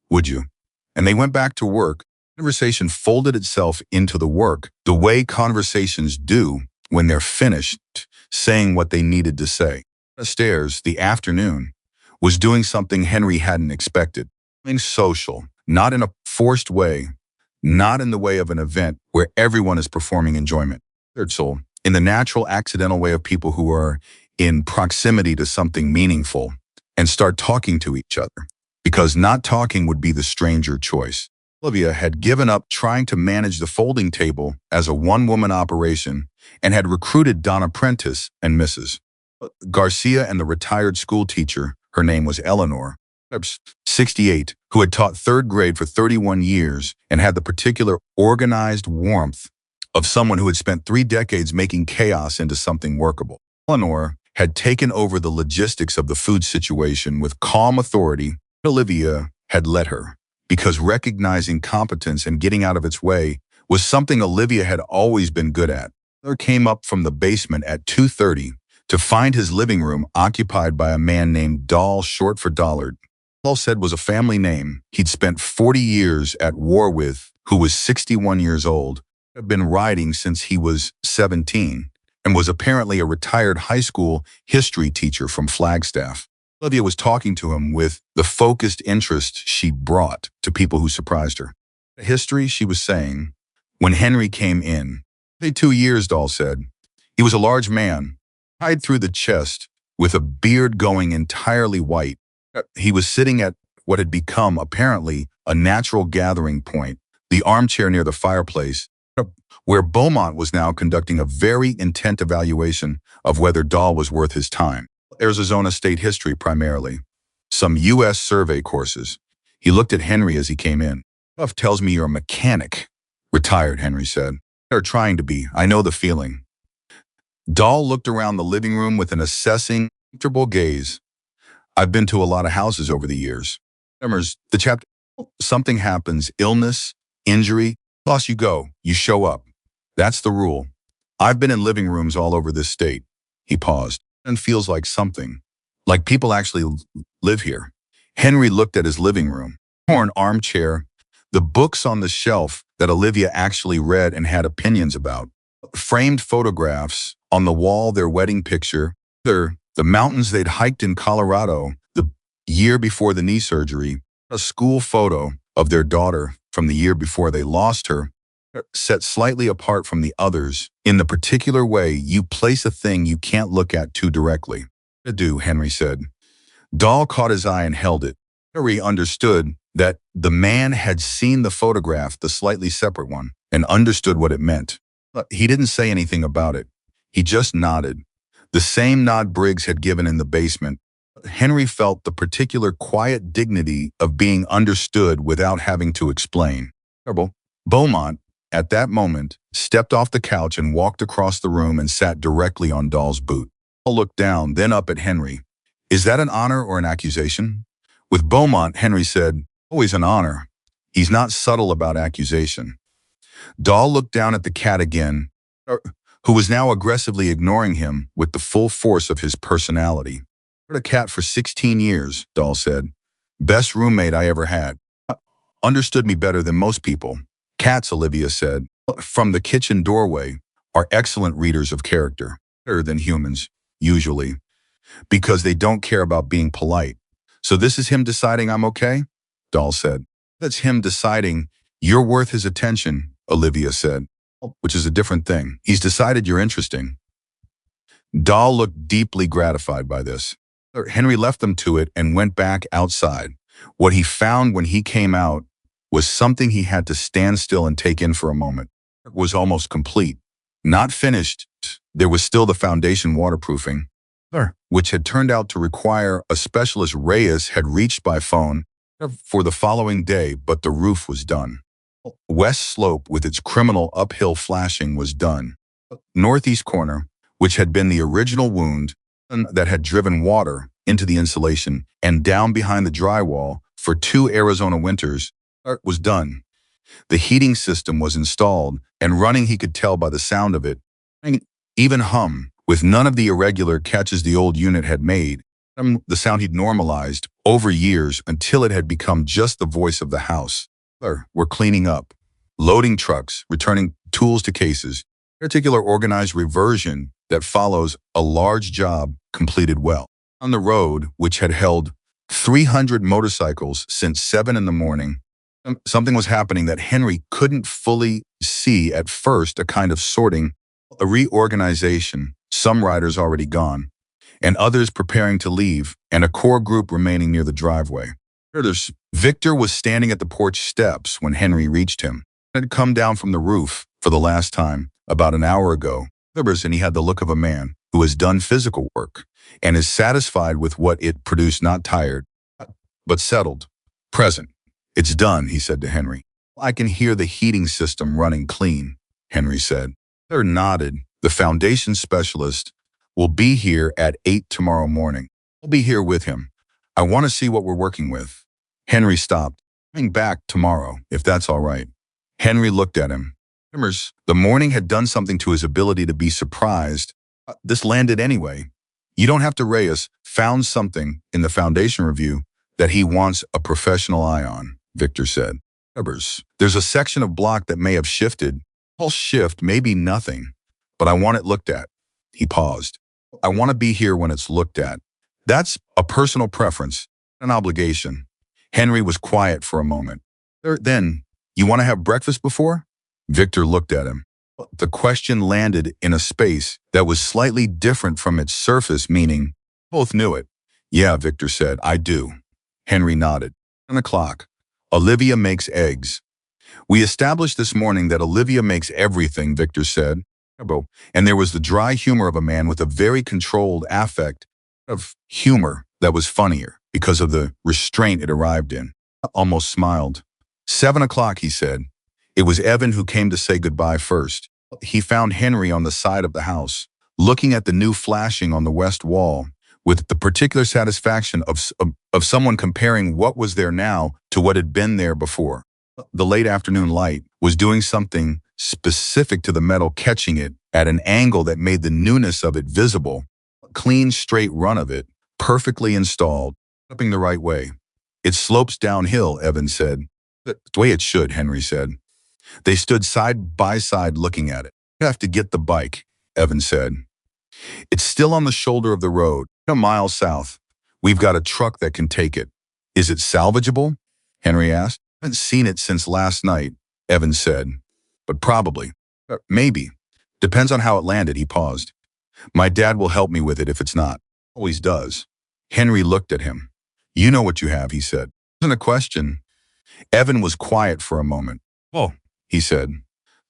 would you? And they went back to work. Conversation folded itself into the work, the way conversations do when they're finished saying what they needed to say. Upstairs, the afternoon was doing something Henry hadn't expected. Something social, not in a forced way, not in the way of an event where everyone is performing enjoyment. Third soul, in the natural, accidental way of people who are in proximity to something meaningful and start talking to each other, because not talking would be the stranger choice. Olivia had given up trying to manage the folding table as a one-woman operation and had recruited Donna Prentice and Mrs. Garcia and the retired school teacher, her name was Eleanor, 68, who had taught third grade for 31 years and had the particular organized warmth of someone who had spent 3 decades making chaos into something workable. Eleanor had taken over the logistics of the food situation with calm authority. Olivia had let her, because recognizing competence and getting out of its way was something Olivia had always been good at. Miller came up from the basement at 2:30 to find his living room occupied by a man named Dahl, short for Dollard. Dahl said was a family name he'd spent 40 years at war with, who was 61 years old, had been riding since he was 17, and was apparently a retired high school history teacher from Flagstaff. Olivia was talking to him with the focused interest she brought to people who surprised her. History, she was saying, when Henry came in. Say 2 years, Doll said. He was a large man, tied through the chest, with a beard going entirely white. He was sitting at what had become, apparently, a natural gathering point, the armchair near the fireplace, where Beaumont was now conducting a very intent evaluation of whether Dahl was worth his time. Arizona state history primarily. Some U.S. survey courses. He looked at Henry as he came in. Buff tells me you're a mechanic. Retired, Henry said. They're trying to be. I know the feeling. Dahl looked around the living room with an assessing, comfortable gaze. I've been to a lot of houses over the years. Remembers the chapter, something happens, illness, injury, plus you go, you show up. That's the rule. I've been in living rooms all over this state. He paused, and feels like something. Like people actually live here. Henry looked at his living room. Torn armchair, the books on the shelf that Olivia actually read and had opinions about. Framed photographs on the wall, their wedding picture, the mountains they'd hiked in Colorado the year before the knee surgery, a school photo of their daughter from the year before they lost her, set slightly apart from the others in the particular way you place a thing you can't look at too directly. Do, Henry said. Dahl caught his eye and held it. Henry understood that the man had seen the photograph, the slightly separate one, and understood what it meant. But he didn't say anything about it. He just nodded. The same nod Briggs had given in the basement. Henry felt the particular quiet dignity of being understood without having to explain. Beaumont, at that moment, stepped off the couch and walked across the room and sat directly on Dahl's boot. Dahl looked down, then up at Henry. Is that an honor or an accusation? With Beaumont, Henry said, always an honor. He's not subtle about accusation. Dahl looked down at the cat again, who was now aggressively ignoring him with the full force of his personality. I've had a cat for 16 years, Dahl said. Best roommate I ever had. Understood me better than most people. Cats, Olivia said, from the kitchen doorway, are excellent readers of character, better than humans, usually, because they don't care about being polite. So this is him deciding I'm okay? Dahl said. That's him deciding you're worth his attention, Olivia said, which is a different thing. He's decided you're interesting. Dahl looked deeply gratified by this. Henry left them to it and went back outside. What he found when he came out was something he had to stand still and take in for a moment. It was almost complete. Not finished. There was still the foundation waterproofing, which had turned out to require a specialist Reyes had reached by phone for the following day, but the roof was done. West slope with its criminal uphill flashing was done. Northeast corner, which had been the original wound that had driven water into the insulation and down behind the drywall for 2 Arizona winters, was done. The heating system was installed and running, he could tell by the sound of it. Even hum, with none of the irregular catches the old unit had made, the sound he'd normalized over years until it had become just the voice of the house. We're cleaning up, loading trucks, returning tools to cases, particular organized reversion that follows a large job completed well. On the road, which had held 300 motorcycles since 7 in the morning, something was happening that Henry couldn't fully see at first, a kind of sorting, a reorganization, some riders already gone, and others preparing to leave, and a core group remaining near the driveway. Victor was standing at the porch steps when Henry reached him. He had come down from the roof for the last time about an hour ago, and he had the look of a man who has done physical work and is satisfied with what it produced, not tired, but settled, present. It's done, he said to Henry. I can hear the heating system running clean, Henry said. Victor nodded. The foundation specialist will be here at 8 tomorrow morning. I'll be here with him. I want to see what we're working with. Henry stopped. Coming back tomorrow, if that's all right. Henry looked at him. The morning had done something to his ability to be surprised. This landed anyway. You don't have to Reyes found something in the foundation review that he wants a professional eye on, Victor said. There's a section of block that may have shifted. I'll shift, maybe nothing, but I want it looked at. He paused. I want to be here when it's looked at. That's a personal preference, an obligation. Henry was quiet for a moment. Then, You want to have breakfast before? Victor looked at him. The question landed in a space that was slightly different from its surface, meaning both knew it. Yeah, Victor said, I do. Henry nodded. 10 o'clock. Olivia makes eggs. We established this morning that Olivia makes everything, Victor said. And there was the dry humor of a man with a very controlled affect of humor that was funnier because of the restraint it arrived in. Almost smiled. 7 o'clock, he said. It was Evan who came to say goodbye first. He found Henry on the side of the house, looking at the new flashing on the west wall, with the particular satisfaction of someone comparing what was there now to what had been there before. The late afternoon light was doing something specific to the metal, catching it at an angle that made the newness of it visible. A clean, straight run of it, perfectly installed, stepping the right way. It slopes downhill, Evan said. The way it should, Henry said. They stood side by side looking at it. You have to get the bike, Evan said. It's still on the shoulder of the road, a mile south. We've got a truck that can take it. Is it salvageable? Henry asked. I haven't seen it since last night, Evan said. But probably. Maybe. Depends on how it landed, he paused. My dad will help me with it if it's not. Always does. Henry looked at him. You know what you have, he said. Wasn't a question. Evan was quiet for a moment. Oh, he said.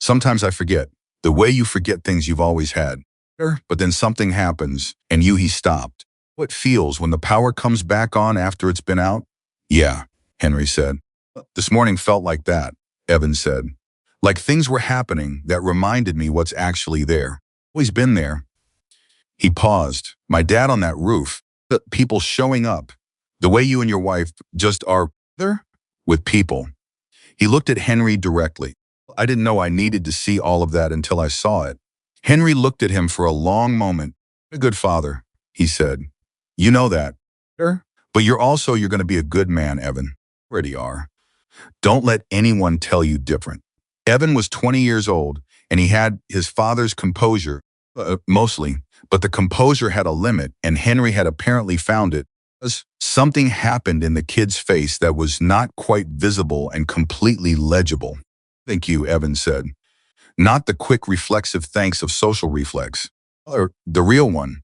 Sometimes I forget. The way you forget things you've always had. But then something happens, and he stopped. What feels when the power comes back on after it's been out? Yeah, Henry said. This morning felt like that, Evan said. Like things were happening that reminded me what's actually there. Always been there. He paused. My dad on that roof. The people showing up. The way you and your wife just are there with people. He looked at Henry directly. I didn't know I needed to see all of that until I saw it. Henry looked at him for a long moment. A good father, he said. You know that. Sure. But you're going to be a good man, Evan. Already are. Don't let anyone tell you different. Evan was 20 years old, and he had his father's composure, mostly, but the composure had a limit, and Henry had apparently found it. Something happened in the kid's face that was not quite visible and completely legible. Thank you, Evan said. Not the quick reflexive thanks of social reflex, or the real one.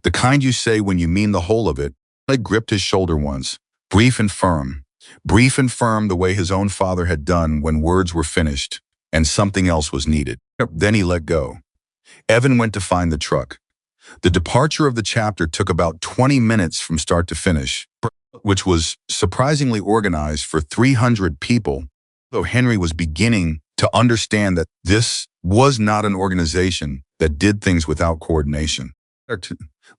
The kind you say when you mean the whole of it. I gripped his shoulder once, brief and firm the way his own father had done when words were finished and something else was needed. Then he let go. Evan went to find the truck. The departure of the chapter took about 20 minutes from start to finish, which was surprisingly organized for 300 people, though Henry was beginning to understand that this was not an organization that did things without coordination.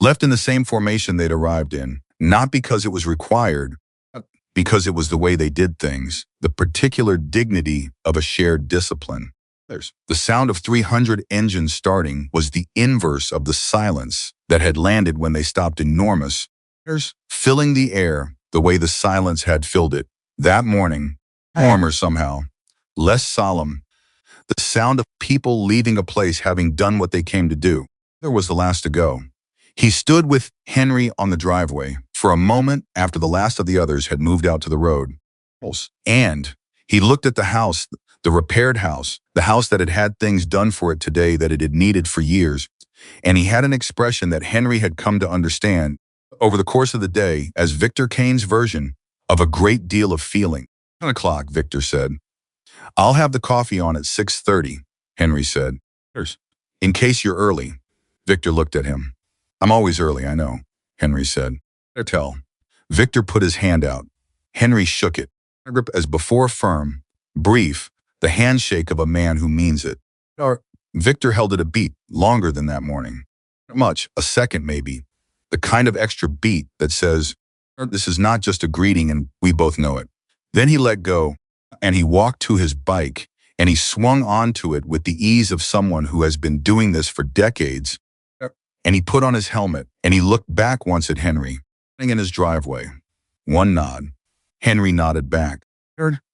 Left in the same formation they'd arrived in, not because it was required, but because it was the way they did things, the particular dignity of a shared discipline. The sound of 300 engines starting was the inverse of the silence that had landed when they stopped enormous, filling the air the way the silence had filled it. That morning, warmer somehow, less solemn, the sound of people leaving a place having done what they came to do. There was the last to go. He stood with Henry on the driveway for a moment after the last of the others had moved out to the road. And he looked at the house, the repaired house, the house that had had things done for it today that it had needed for years, and he had an expression that Henry had come to understand over the course of the day as Victor Kane's version of a great deal of feeling. 10 o'clock, Victor said. I'll have the coffee on at 6:30, Henry said. In case you're early. Victor looked at him. I'm always early, I know, Henry said. Tell. Victor put his hand out. Henry shook it. Grip as before, firm, brief, the handshake of a man who means it. Victor held it a beat, longer than that morning. Not much, a second maybe. The kind of extra beat that says, this is not just a greeting and we both know it. Then he let go, and he walked to his bike, and he swung onto it with the ease of someone who has been doing this for decades. And he put on his helmet, and he looked back once at Henry, sitting in his driveway. One nod. Henry nodded back.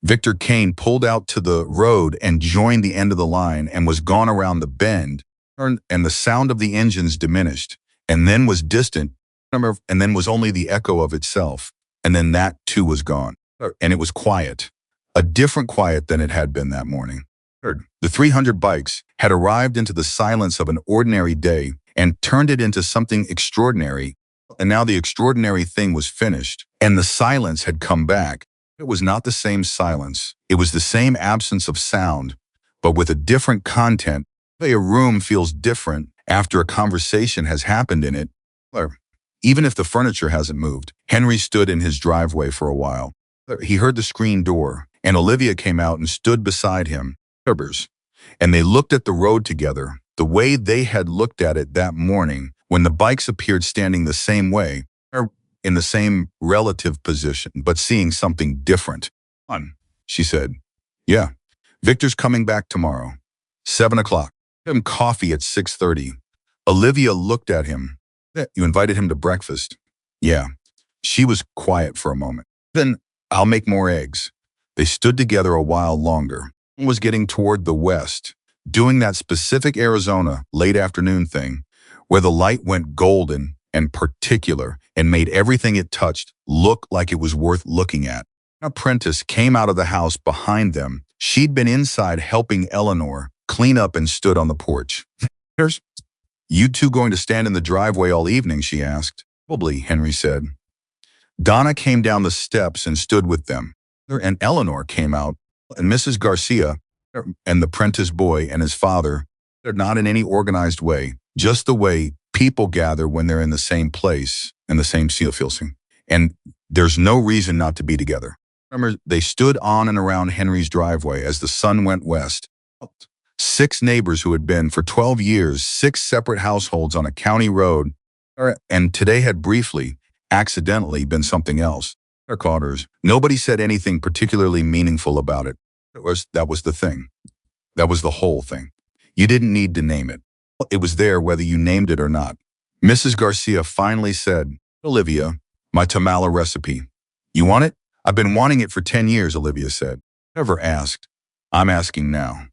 Victor Kane pulled out to the road and joined the end of the line and was gone around the bend, and the sound of the engines diminished, and then was distant, and then was only the echo of itself, and then that too was gone. And it was quiet. a different quiet than it had been that morning. Third, the 300 bikes had arrived into the silence of an ordinary day and turned it into something extraordinary, and now the extraordinary thing was finished, and the silence had come back. It was not the same silence. It was the same absence of sound, but with a different content. A room feels different after a conversation has happened in it, or even if the furniture hasn't moved. Henry stood in his driveway for a while. He heard the screen door, and Olivia came out and stood beside him. And they looked at the road together, the way they had looked at it that morning when the bikes appeared standing the same way, or in the same relative position, but seeing something different. She said. Yeah, Victor's coming back tomorrow. 7 o'clock. Give him coffee at 6:30. Olivia looked at him. You invited him to breakfast? Yeah. She was quiet for a moment. Then I'll make more eggs. They stood together a while longer. It was getting toward the west, doing that specific Arizona late afternoon thing, where the light went golden and particular and made everything it touched look like it was worth looking at. An apprentice came out of the house behind them. She'd been inside helping Eleanor clean up and stood on the porch. You two going to stand in the driveway all evening, she asked. Probably, Henry said. Donna came down the steps and stood with them, and Eleanor came out, and Mrs. Garcia and the apprentice boy and his father. They're not in any organized way, just the way people gather when they're in the same place and the same feeling. And there's no reason not to be together. Remember, they stood on and around Henry's driveway as the sun went west. 6 neighbors who had been for 12 years, 6 separate households on a county road, and today had briefly, accidentally been something else. Their quarters. Nobody said anything particularly meaningful about it. That was the thing. That was the whole thing. You didn't need to name it. It was there whether you named it or not. Mrs. Garcia finally said, Olivia, my tamale recipe. You want it? I've been wanting it for 10 years, Olivia said. Never asked. I'm asking now.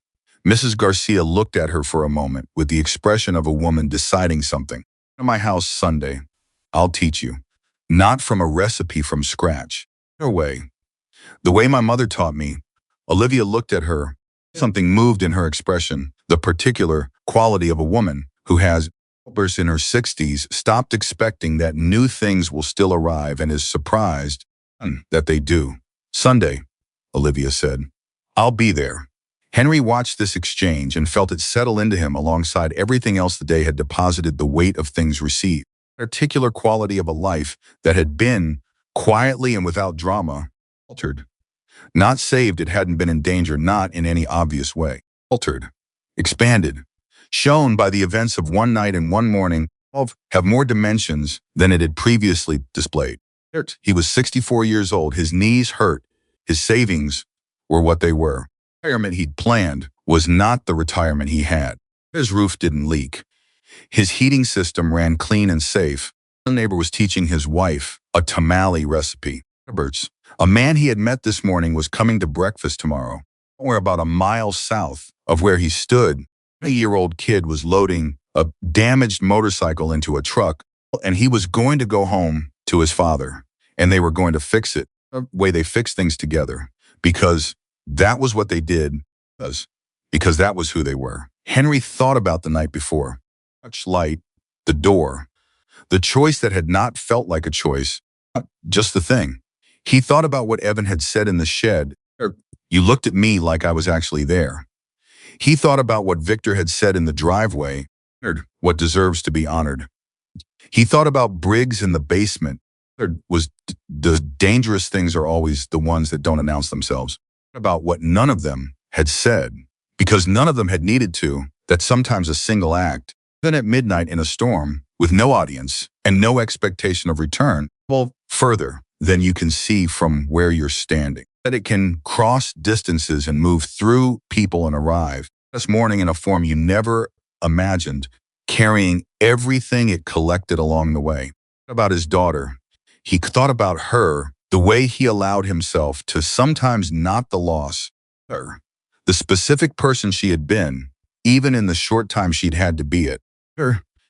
Mrs. Garcia looked at her for a moment with the expression of a woman deciding something. At my house Sunday. I'll teach you. Not from a recipe from scratch. No way. The way my mother taught me. Olivia looked at her. Something moved in her expression, the particular quality of a woman who has, in her 60s, stopped expecting that new things will still arrive and is surprised that they do. Sunday, Olivia said. I'll be there. Henry watched this exchange and felt it settle into him alongside everything else the day had deposited the weight of things received. A particular quality of a life that had been, quietly and without drama, altered. Not saved, it hadn't been in danger, not in any obvious way. Altered. Expanded. Shown by the events of one night and one morning, have more dimensions than it had previously displayed. He was 64 years old. His knees hurt. His savings were what they were. The retirement he'd planned was not the retirement he had. His roof didn't leak. His heating system ran clean and safe. A neighbor was teaching his wife a tamale recipe. A man he had met this morning was coming to breakfast tomorrow. Somewhere about a mile south of where he stood, a 8-year-old kid was loading a damaged motorcycle into a truck, and he was going to go home to his father, and they were going to fix it the way they fix things together, because that was what they did, because that was who they were. Henry thought about the night before. Much light, the door, the choice that had not felt like a choice, just the thing. He thought about what Evan had said in the shed. You looked at me like I was actually there. He thought about what Victor had said in the driveway, what deserves to be honored. He thought about Briggs in the basement. The dangerous things are always the ones that don't announce themselves. About what none of them had said, because none of them had needed to, that sometimes a single act, then at midnight in a storm, with no audience and no expectation of return, further than you can see from where you're standing. That it can cross distances and move through people and arrive this morning in a form you never imagined, carrying everything it collected along the way. About his daughter, he thought about her, the way he allowed himself to sometimes not the loss, her, the specific person she had been, even in the short time she'd had to be it.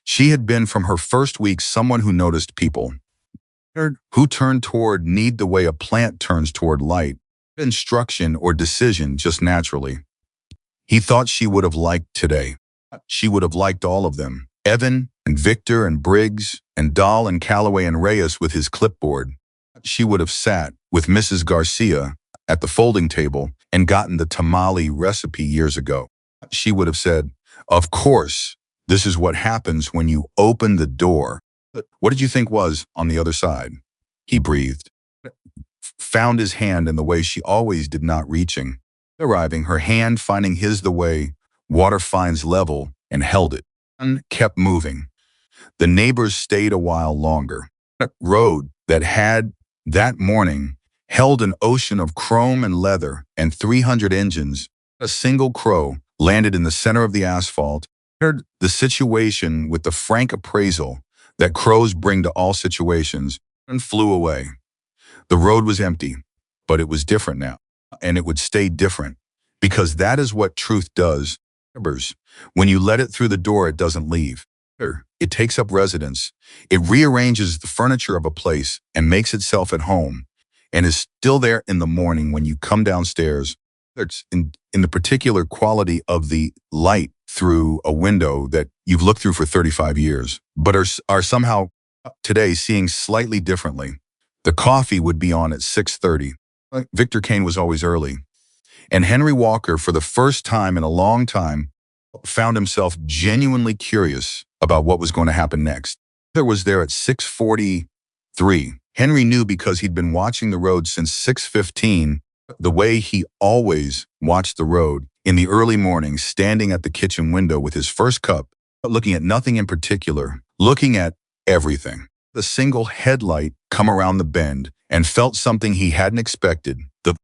She had been from her first week someone who noticed people, who turned toward need the way a plant turns toward light, instruction or decision just naturally. He thought she would have liked today. She would have liked all of them. Evan and Victor and Briggs and Dahl and Calloway and Reyes with his clipboard. She would have sat with Mrs. Garcia at the folding table and gotten the tamale recipe years ago. She would have said, "Of course, this is what happens when you open the door." But what did you think was on the other side? He breathed, found his hand in the way she always did, not reaching, arriving, her hand finding his the way water finds level, and held it, and kept moving. The neighbors stayed a while longer. That road that had, that morning, held an ocean of chrome and leather and 300 engines. A single crow landed in the center of the asphalt, heard the situation with the frank appraisal that crows bring to all situations, and flew away. The road was empty, but it was different now, and it would stay different, because that is what truth does. When you let it through the door, it doesn't leave. It takes up residence. It rearranges the furniture of a place and makes itself at home, and is still there in the morning when you come downstairs. It's in the particular quality of the light through a window that you've looked through for 35 years, but are somehow today seeing slightly differently. The coffee would be on at 6:30. Victor Kane was always early. And Henry Walker, for the first time in a long time, found himself genuinely curious about what was going to happen next. There was there at 6:43. Henry knew because he'd been watching the road since 6:15, the way he always watched the road in the early mornings, standing at the kitchen window with his first cup, looking at nothing in particular, looking at everything. The single headlight come around the bend, and felt something he hadn't expected. The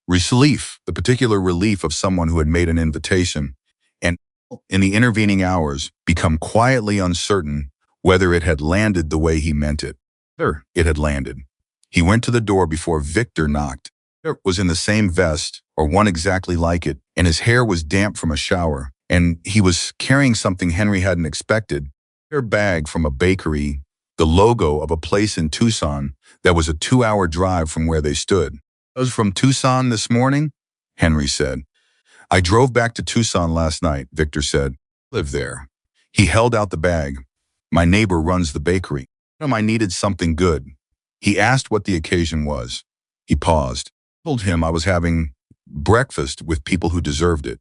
relief, the particular relief of someone who had made an invitation, and in the intervening hours become quietly uncertain whether it had landed the way he meant it. It had landed. He went to the door before Victor knocked. It was in the same vest, or one exactly like it, and his hair was damp from a shower, and he was carrying something Henry hadn't expected. A bag from a bakery, the logo of a place in Tucson that was a 2-hour drive from where they stood. "I was from Tucson this morning," Henry said. "I drove back to Tucson last night," Victor said. "Live there." He held out the bag. "My neighbor runs the bakery. I needed something good." He asked what the occasion was. He paused. I told him I was having breakfast with people who deserved it.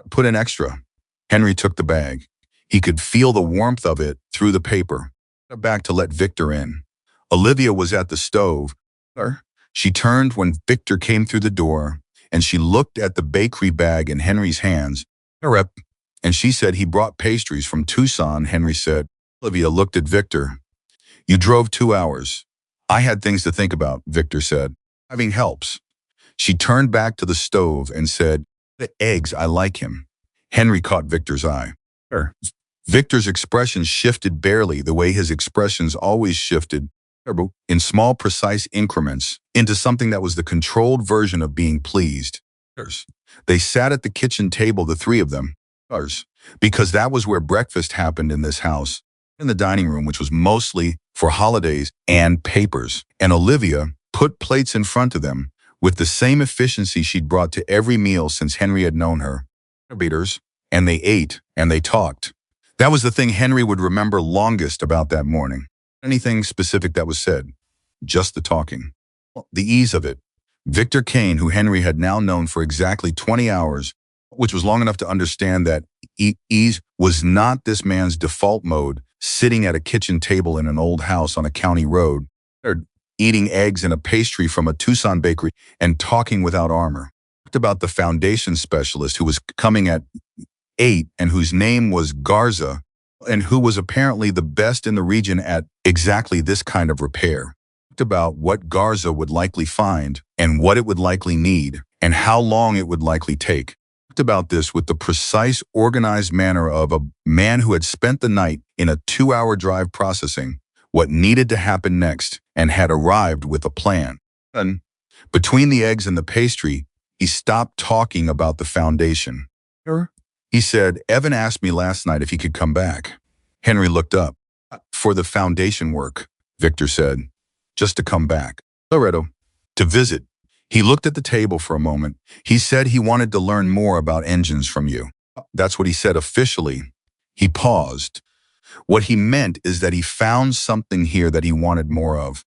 "Put in extra." Henry took the bag. He could feel the warmth of it through the paper. Back to let Victor in. Olivia was at the stove. She turned when Victor came through the door, and she looked at the bakery bag in Henry's hands. And she said he brought pastries from Tucson, Henry said. Olivia looked at Victor. "You drove 2 hours. I had things to think about," Victor said. "Having helps." She turned back to the stove and said, "The eggs, I like him." Henry caught Victor's eye. Victor's expression shifted barely, the way his expressions always shifted, in small, precise increments, into something that was the controlled version of being pleased. They sat at the kitchen table, the three of them, because that was where breakfast happened in this house, in the dining room, which was mostly for holidays and papers. And Olivia put plates in front of them with the same efficiency she'd brought to every meal since Henry had known her. And they ate, and they talked. That was the thing Henry would remember longest about that morning. Anything specific that was said, just the talking. The ease of it. Victor Kane, who Henry had now known for exactly 20 hours, which was long enough to understand that ease was not this man's default mode, sitting at a kitchen table in an old house on a county road, or eating eggs and a pastry from a Tucson bakery and talking without armor. Talked about the foundation specialist who was coming at 8 and whose name was Garza, and who was apparently the best in the region at exactly this kind of repair. Talked about what Garza would likely find and what it would likely need and how long it would likely take. Talked about this with the precise, organized manner of a man who had spent the night in a 2-hour drive processing what needed to happen next and had arrived with a plan. And between the eggs and the pastry, he stopped talking about the foundation. He said, "Evan asked me last night if he could come back." Henry looked up. "For the foundation work," Victor said. "Just to come back." Loretto. "To visit." He looked at the table for a moment. He said he wanted to learn more about engines from you. That's what he said officially. He paused. What he meant is that he found something here that he wanted more of.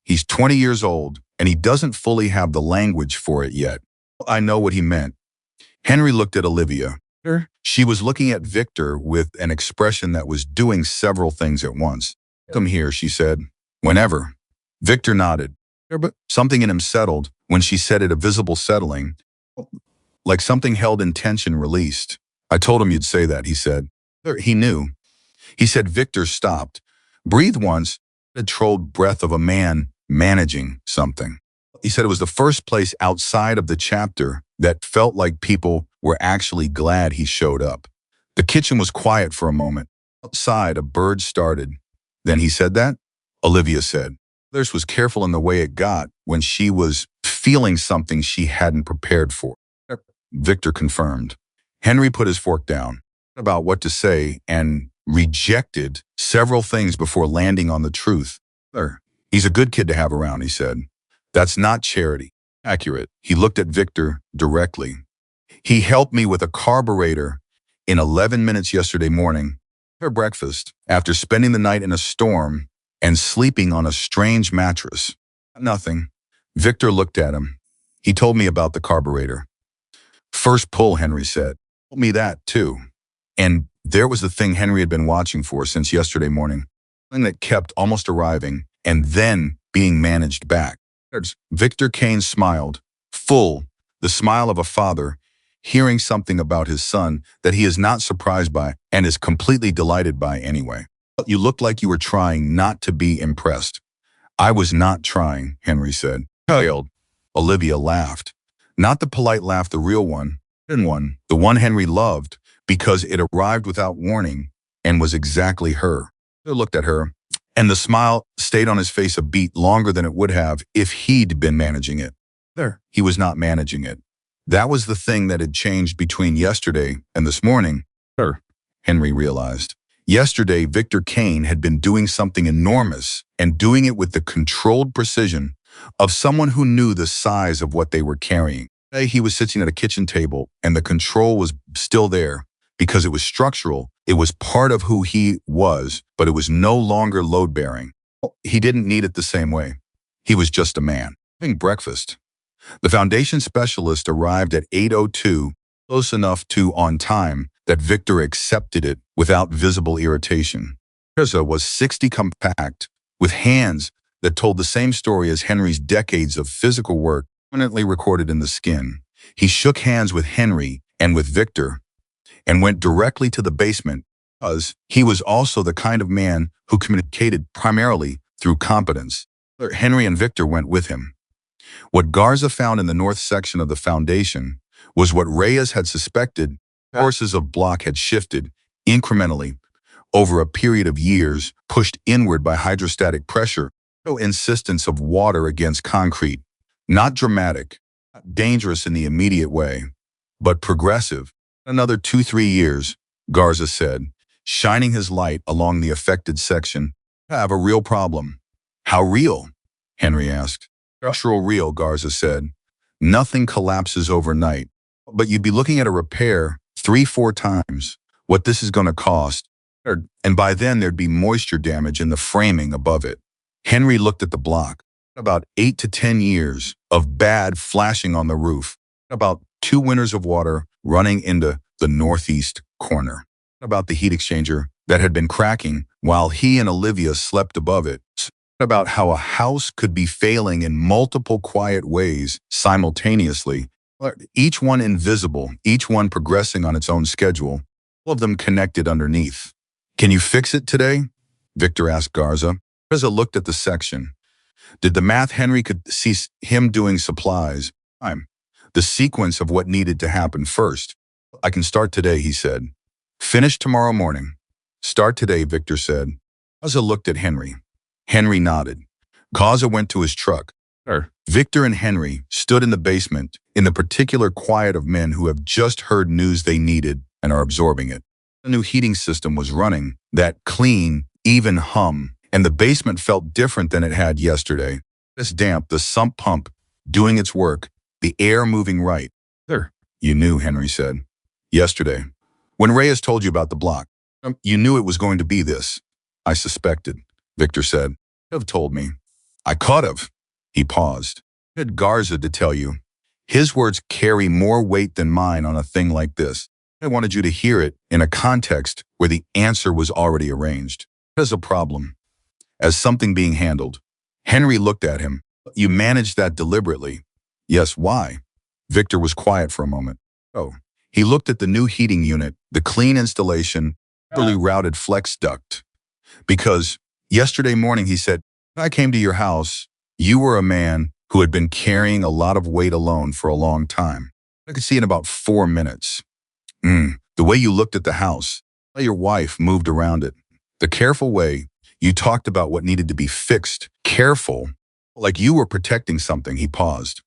He's 20 years old, and he doesn't fully have the language for it yet. I know what he meant. Henry looked at Olivia. She was looking at Victor with an expression that was doing several things at once. Come here, she said. Whenever. Victor nodded. But something in him settled when she said it, a visible settling, like something held in tension released. I told him you'd say that, he said. He knew. He said Victor stopped. Breathe once, a controlled breath of a man managing something. He said it was the first place outside of the chapter that felt like people were actually glad he showed up. The kitchen was quiet for a moment. Outside, a bird started. Then he said that? Olivia said. Others was careful in the way it got when she was feeling something she hadn't prepared for. Victor confirmed. Henry put his fork down about what to say and rejected several things before landing on the truth. He's a good kid to have around, he said. That's not charity. Accurate. He looked at Victor directly. He helped me with a carburetor in 11 minutes yesterday morning for breakfast after spending the night in a storm and sleeping on a strange mattress. Nothing. Victor looked at him. He told me about the carburetor. First pull, Henry said. Told me that, too. And there was the thing Henry had been watching for since yesterday morning. Thing that kept almost arriving and then being managed back. Victor Kane smiled, full, the smile of a father, hearing something about his son that he is not surprised by and is completely delighted by anyway. You looked like you were trying not to be impressed. I was not trying, Henry said. Hailed. Olivia laughed. Not the polite laugh, the real one, the one Henry loved, because it arrived without warning and was exactly her. He looked at her, and the smile stayed on his face a beat longer than it would have if he'd been managing it. He was not managing it. That was the thing that had changed between yesterday and this morning. Henry realized. Yesterday, Victor Kane had been doing something enormous and doing it with the controlled precision of someone who knew the size of what they were carrying. Today, he was sitting at a kitchen table, and the control was still there because it was structural. It was part of who he was, but it was no longer load-bearing. He didn't need it the same way. He was just a man. Having breakfast. The foundation specialist arrived at 8:02, close enough to on time that Victor accepted it without visible irritation. Rizzo was 60 compact, with hands that told the same story as Henry's decades of physical work permanently recorded in the skin. He shook hands with Henry and with Victor and went directly to the basement because he was also the kind of man who communicated primarily through competence. Henry and Victor went with him. What Garza found in the north section of the foundation was what Reyes had suspected. Forces of block had shifted incrementally over a period of years, pushed inward by hydrostatic pressure, no insistence of water against concrete. Not dramatic, not dangerous in the immediate way, but progressive. Another 2-3 years, Garza said, shining his light along the affected section. I have a real problem. How real? Henry asked. Structural real, Garza said. Nothing collapses overnight, but you'd be looking at a repair 3-4 times what this is going to cost, and by then there'd be moisture damage in the framing above it. Henry looked at the block. About 8 to 10 years of bad flashing on the roof. About 2 winters of water running into the northeast corner. About the heat exchanger that had been cracking while he and Olivia slept above it. About how a house could be failing in multiple quiet ways simultaneously, each one invisible, each one progressing on its own schedule, all of them connected underneath. Can you fix it today? Victor asked Garza. Garza looked at the section. Did the math Henry could see him doing supplies. The sequence of what needed to happen first. I can start today, he said. Finish tomorrow morning. Start today, Victor said. Garza looked at Henry. Henry nodded. Garza went to his truck. Victor and Henry stood in the basement in the particular quiet of men who have just heard news they needed and are absorbing it. The new heating system was running, that clean, even hum, and the basement felt different than it had yesterday. This damp, the sump pump doing its work, the air moving right. There. You knew, Henry said. Yesterday. When Reyes told you about the block. You knew it was going to be this. I suspected, Victor said. Have told me. I could have. He paused. Had Garza to tell you. His words carry more weight than mine on a thing like this. I wanted you to hear it in a context where the answer was already arranged. As a problem. As something being handled. Henry looked at him. You managed that deliberately. Yes, why? Victor was quiet for a moment. Oh. He looked at the new heating unit, the clean installation, properly routed flex duct. Because yesterday morning, he said, when I came to your house, you were a man who had been carrying a lot of weight alone for a long time. I could see in about 4 minutes. The way you looked at the house, how your wife moved around it, the careful way you talked about what needed to be fixed, careful, like you were protecting something. He paused.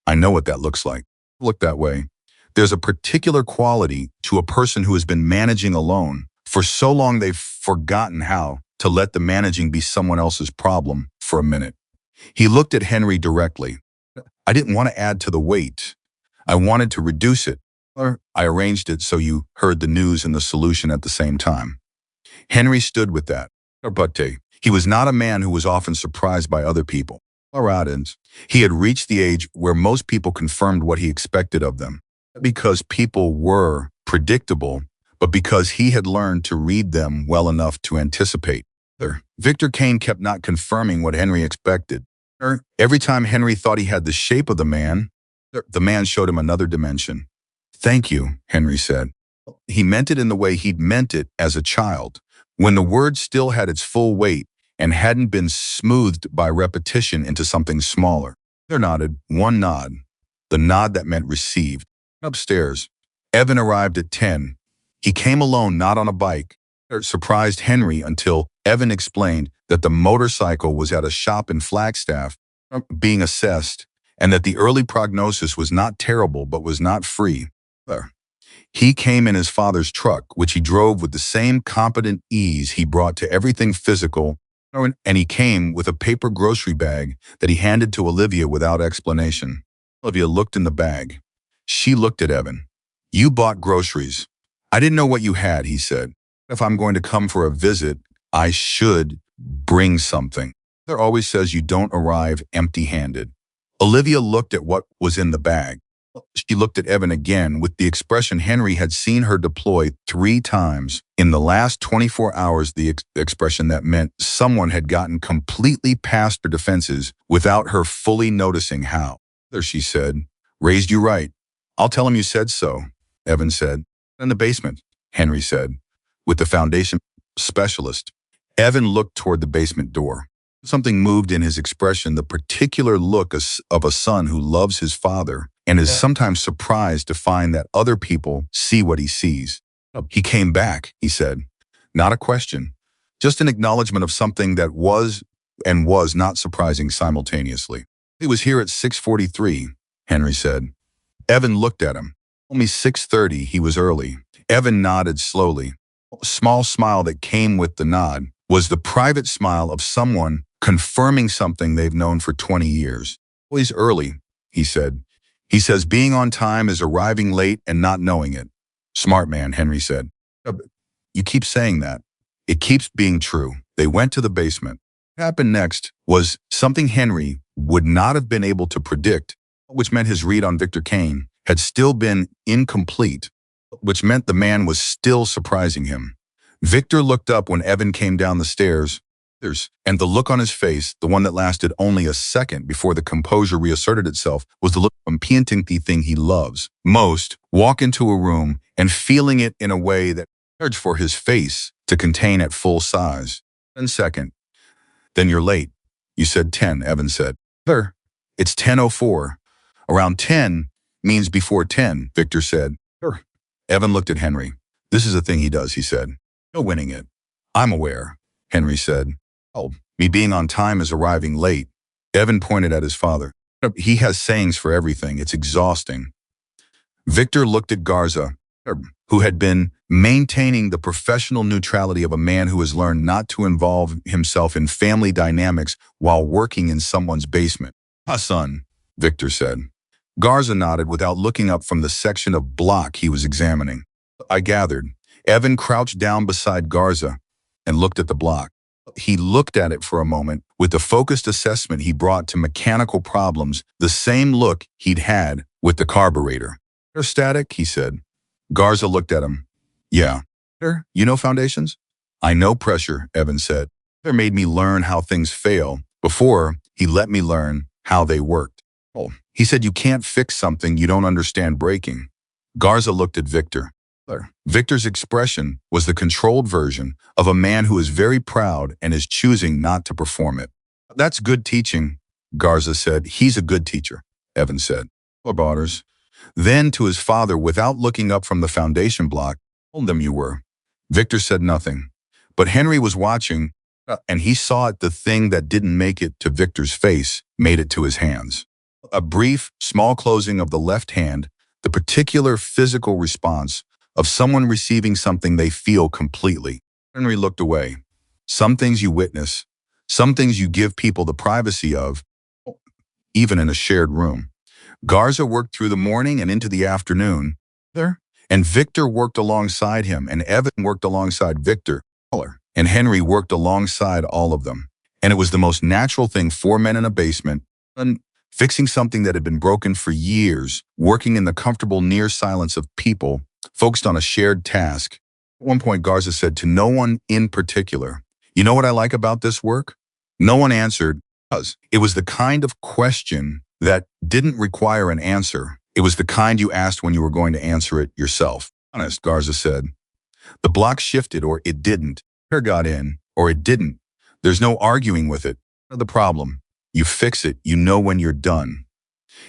I know what that looks like. Look that way. There's a particular quality to a person who has been managing alone for so long they've forgotten how to let the managing be someone else's problem for a minute. He looked at Henry directly. I didn't want to add to the weight. I wanted to reduce it. Or I arranged it so you heard the news and the solution at the same time. Henry stood with that. But he was not a man who was often surprised by other people. Coloradans. He had reached the age where most people confirmed what he expected of them. Not because people were predictable, but because he had learned to read them well enough to anticipate. Victor Kane kept not confirming what Henry expected. Every time Henry thought he had the shape of the man showed him another dimension. Thank you, Henry said. He meant it in the way he'd meant it as a child, when the word still had its full weight and hadn't been smoothed by repetition into something smaller. They nodded, one nod, the nod that meant received. Upstairs, Evan arrived at 10. He came alone, not on a bike. It surprised Henry until Evan explained that the motorcycle was at a shop in Flagstaff being assessed and that the early prognosis was not terrible but was not free. He came in his father's truck, which he drove with the same competent ease he brought to everything physical, and he came with a paper grocery bag that he handed to Olivia without explanation. Olivia looked in the bag. She looked at Evan. You bought groceries. I didn't know what you had, he said. If I'm going to come for a visit, I should bring something. Mother always says you don't arrive empty-handed. Olivia looked at what was in the bag. She looked at Evan again with the expression Henry had seen her deploy 3 times in the last 24 hours, the expression that meant someone had gotten completely past her defenses without her fully noticing how. There, she said, raised you right. I'll tell him you said so, Evan said. In the basement, Henry said, with the foundation specialist. Evan looked toward the basement door. Something moved in his expression, the particular look of a son who loves his father and is sometimes surprised to find that other people see what he sees. He came back, he said. Not a question, just an acknowledgement of something that was and was not surprising simultaneously. He was here at 6:43, Henry said. Evan looked at him. Only 6:30, he was early. Evan nodded slowly. A small smile that came with the nod was the private smile of someone confirming something they've known for 20 years. Well, he's early, he said. He says being on time is arriving late and not knowing it. Smart man, Henry said. You keep saying that. It keeps being true. They went to the basement. What happened next was something Henry would not have been able to predict, which meant his read on Victor Kane had still been incomplete, which meant the man was still surprising him. Victor looked up when Evan came down the stairs, and the look on his face, the one that lasted only a second before the composure reasserted itself, was the look of the thing he loves most, walk into a room and feeling it in a way that urged for his face to contain at full size. 1 second. Then you're late. You said 10, Evan said. Sir, it's 10:04. Around 10 means before 10, Victor said. Sure. Evan looked at Henry. This is a thing he does, he said. No winning it. I'm aware, Henry said. Oh, me being on time is arriving late. Evan pointed at his father. He has sayings for everything. It's exhausting. Victor looked at Garza, who had been maintaining the professional neutrality of a man who has learned not to involve himself in family dynamics while working in someone's basement. Son, Victor said. Garza nodded without looking up from the section of block he was examining. I gathered. Evan crouched down beside Garza and looked at the block. He looked at it for a moment with the focused assessment he brought to mechanical problems, the same look he'd had with the carburetor. They're static, he said. Garza looked at him. Yeah. You know foundations? I know pressure, Evan said. It made me learn how things fail before he let me learn how they worked. Oh, he said you can't fix something you don't understand breaking. Garza looked at Victor. Victor's expression was the controlled version of a man who is very proud and is choosing not to perform it. That's good teaching, Garza said. He's a good teacher, Evan said. Botters. Then to his father, without looking up from the foundation block, told them you were. Victor said nothing, but Henry was watching, and he saw it. The thing that didn't make it to Victor's face made it to his hands. A brief, small closing of the left hand, the particular physical response of someone receiving something they feel completely. Henry looked away. Some things you witness, some things you give people the privacy of, even in a shared room. Garza worked through the morning and into the afternoon, and Victor worked alongside him, and Evan worked alongside Victor, and Henry worked alongside all of them. And it was the most natural thing, 4 men in a basement, and fixing something that had been broken for years, working in the comfortable near silence of people, focused on a shared task. At one point, Garza said to no one in particular, you know what I like about this work? No one answered, because it was the kind of question that didn't require an answer. It was the kind you asked when you were going to answer it yourself. Honest, Garza said. The block shifted or it didn't. Hair got in or it didn't. There's no arguing with it. The problem. You fix it, you know when you're done.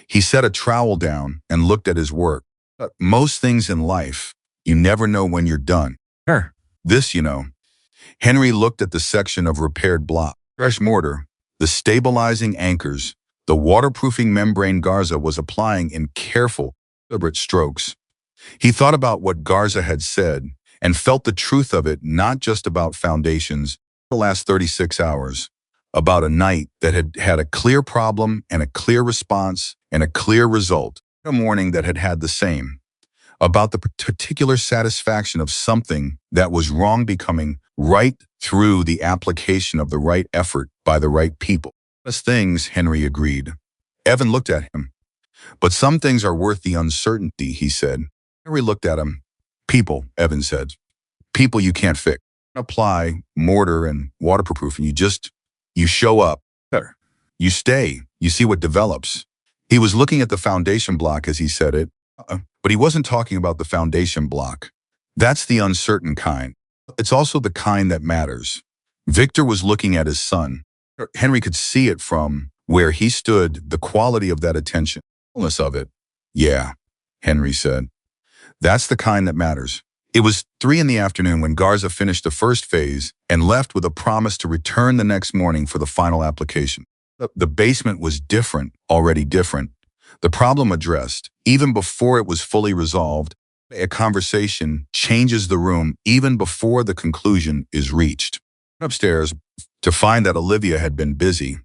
He set a trowel down and looked at his work. Most things in life, you never know when you're done. This, you know. Henry looked at the section of repaired block, fresh mortar, the stabilizing anchors, the waterproofing membrane Garza was applying in careful, deliberate strokes. He thought about what Garza had said and felt the truth of it, not just about foundations, the last 36 hours. About a night that had had a clear problem and a clear response and a clear result, a morning that had had the same, about the particular satisfaction of something that was wrong becoming right through the application of the right effort by the right people. As things, Henry agreed. Evan looked at him. But some things are worth the uncertainty, he said. Henry looked at him. People, Evan said. People you can't fix. Apply mortar and waterproofing. You show up. You stay. You see what develops. He was looking at the foundation block as he said it, but he wasn't talking about the foundation block. That's the uncertain kind. It's also the kind that matters. Victor was looking at his son. Henry could see it from where he stood, the quality of that attention, the fullness of it. Yeah, Henry said. That's the kind that matters. It was 3 in the afternoon when Garza finished the first phase and left with a promise to return the next morning for the final application. The basement was different, already different. The problem addressed, even before it was fully resolved. A conversation changes the room even before the conclusion is reached. Upstairs to find that Olivia had been busy.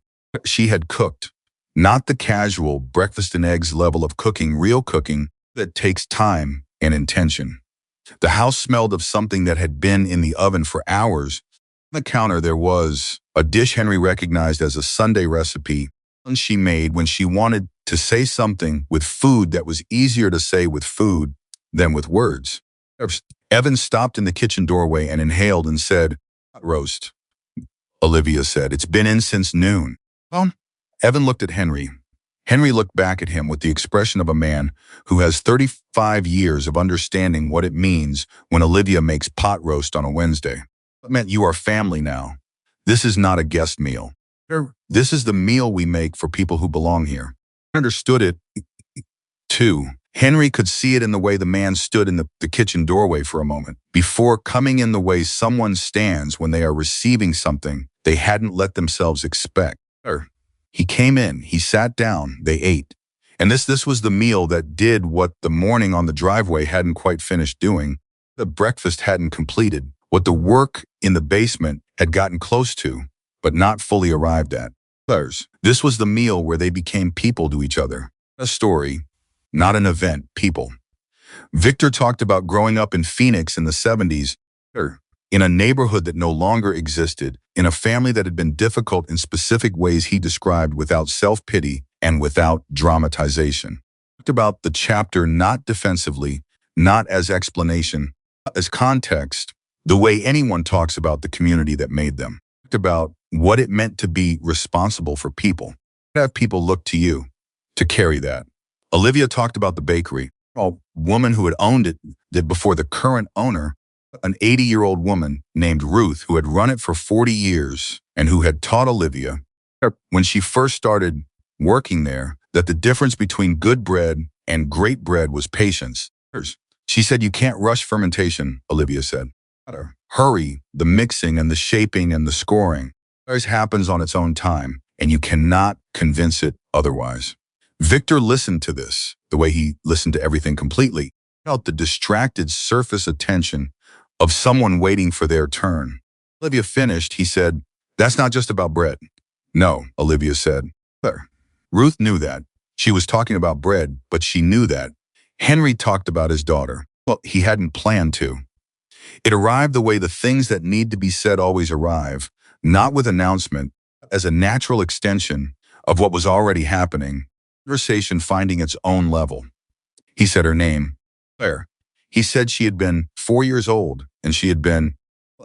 She had cooked, not the casual breakfast and eggs level of cooking, real cooking that takes time and intention. The house smelled of something that had been in the oven for hours. On the counter there was a dish Henry recognized as a Sunday recipe she made when she wanted to say something with food that was easier to say with food than with words. Evan stopped in the kitchen doorway and inhaled and said, "Pot roast." Olivia said, "It's been in since noon." Well, Evan looked at Henry. Henry looked back at him with the expression of a man who has 35 years of understanding what it means when Olivia makes pot roast on a Wednesday. It meant you are family now. This is not a guest meal. This is the meal we make for people who belong here. I understood it, too. Henry could see it in the way the man stood in the kitchen doorway for a moment, before coming in the way someone stands when they are receiving something they hadn't let themselves expect. He came in, he sat down, they ate. And this was the meal that did what the morning on the driveway hadn't quite finished doing. The breakfast hadn't completed, what the work in the basement had gotten close to, but not fully arrived at. others. This was the meal where they became people to each other. A story, not an event, people. Victor talked about growing up in Phoenix in the 70s, in a neighborhood that no longer existed, in a family that had been difficult in specific ways he described without self-pity and without dramatization. He talked about the chapter not defensively, not as explanation, as context, the way anyone talks about the community that made them. He talked about what it meant to be responsible for people, to have people look to you to carry that. Olivia talked about the bakery, a woman who had owned it before the current owner, an 80-year-old woman named Ruth who had run it for 40 years and who had taught Olivia, when she first started working there, that the difference between good bread and great bread was patience. She said, "You can't rush fermentation," Olivia said. "Hurry the mixing and the shaping and the scoring. It happens on its own time, and you cannot convince it otherwise." Victor listened to this, the way he listened to everything completely, felt the distracted surface attention of someone waiting for their turn. Olivia finished, he said, "That's not just about bread." "No," Olivia said. Ruth knew that. She was talking about bread, but she knew that. Henry talked about his daughter. Well, he hadn't planned to. It arrived the way the things that need to be said always arrive, not with announcement, as a natural extension of what was already happening, conversation finding its own level. He said her name, Claire. He said she had been 4 years old, and she had been,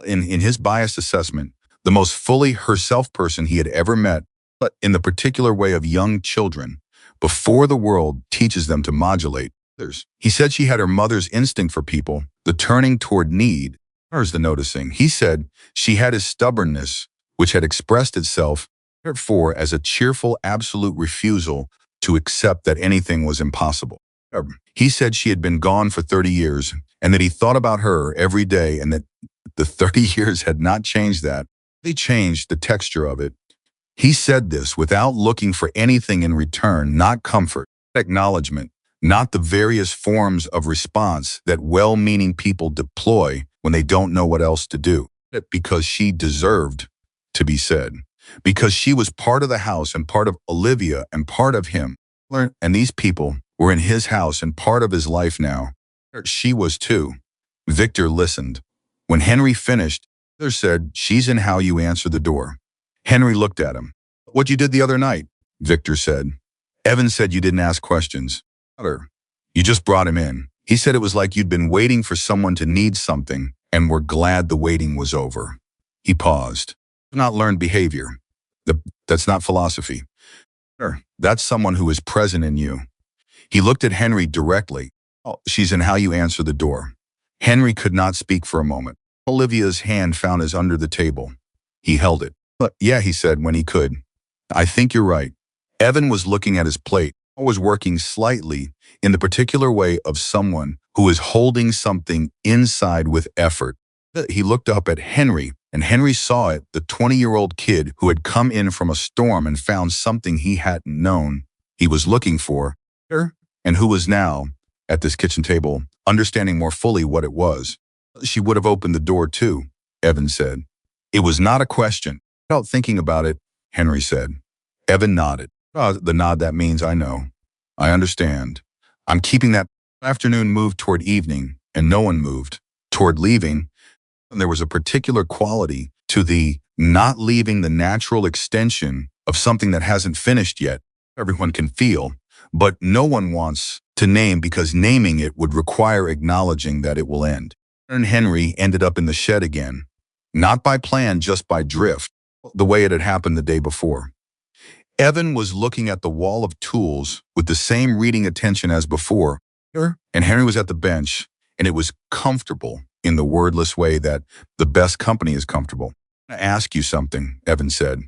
in his biased assessment, the most fully herself person he had ever met, but in the particular way of young children, before the world teaches them to modulate others. He said she had her mother's instinct for people, the turning toward need, hers the noticing. He said she had his stubbornness, which had expressed itself, therefore, as a cheerful, absolute refusal to accept that anything was impossible. He said she had been gone for 30 years and that he thought about her every day and that the 30 years had not changed that. They changed the texture of it. He said this without looking for anything in return, not comfort, acknowledgement, not the various forms of response that well-meaning people deploy when they don't know what else to do. Because she deserved to be said. Because she was part of the house and part of Olivia and part of him. And these people were in his house and part of his life now. She was too. Victor listened. When Henry finished, Victor said, "She's in how you answer the door." Henry looked at him. "What you did the other night?" Victor said. "Evan said you didn't ask questions." "You just brought him in. He said it was like you'd been waiting for someone to need something and were glad the waiting was over." He paused. "Not learned behavior. That's not philosophy. That's someone who is present in you." He looked at Henry directly. "Oh, she's in how you answer the door." Henry could not speak for a moment. Olivia's hand found his under the table. He held it. "Yeah," he said when he could. "I think you're right." Evan was looking at his plate, was working slightly in the particular way of someone who is holding something inside with effort. He looked up at Henry, and Henry saw it, the 20-year-old kid who had come in from a storm and found something he hadn't known he was looking for, and who was now, at this kitchen table, understanding more fully what it was. "She would have opened the door too," Evan said. "It was not a question." "Without thinking about it," Henry said. Evan nodded. The nod that means I know. I understand. I'm keeping that." Afternoon moved toward evening, and no one moved. Toward leaving, and there was a particular quality to the not leaving the natural extension of something that hasn't finished yet. Everyone can feel, but no one wants to name because naming it would require acknowledging that it will end. And Henry ended up in the shed again, not by plan, just by drift, the way it had happened the day before. Evan was looking at the wall of tools with the same reading attention as before, and Henry was at the bench, and it was comfortable in the wordless way that the best company is comfortable. "I want to ask you something," Evan said.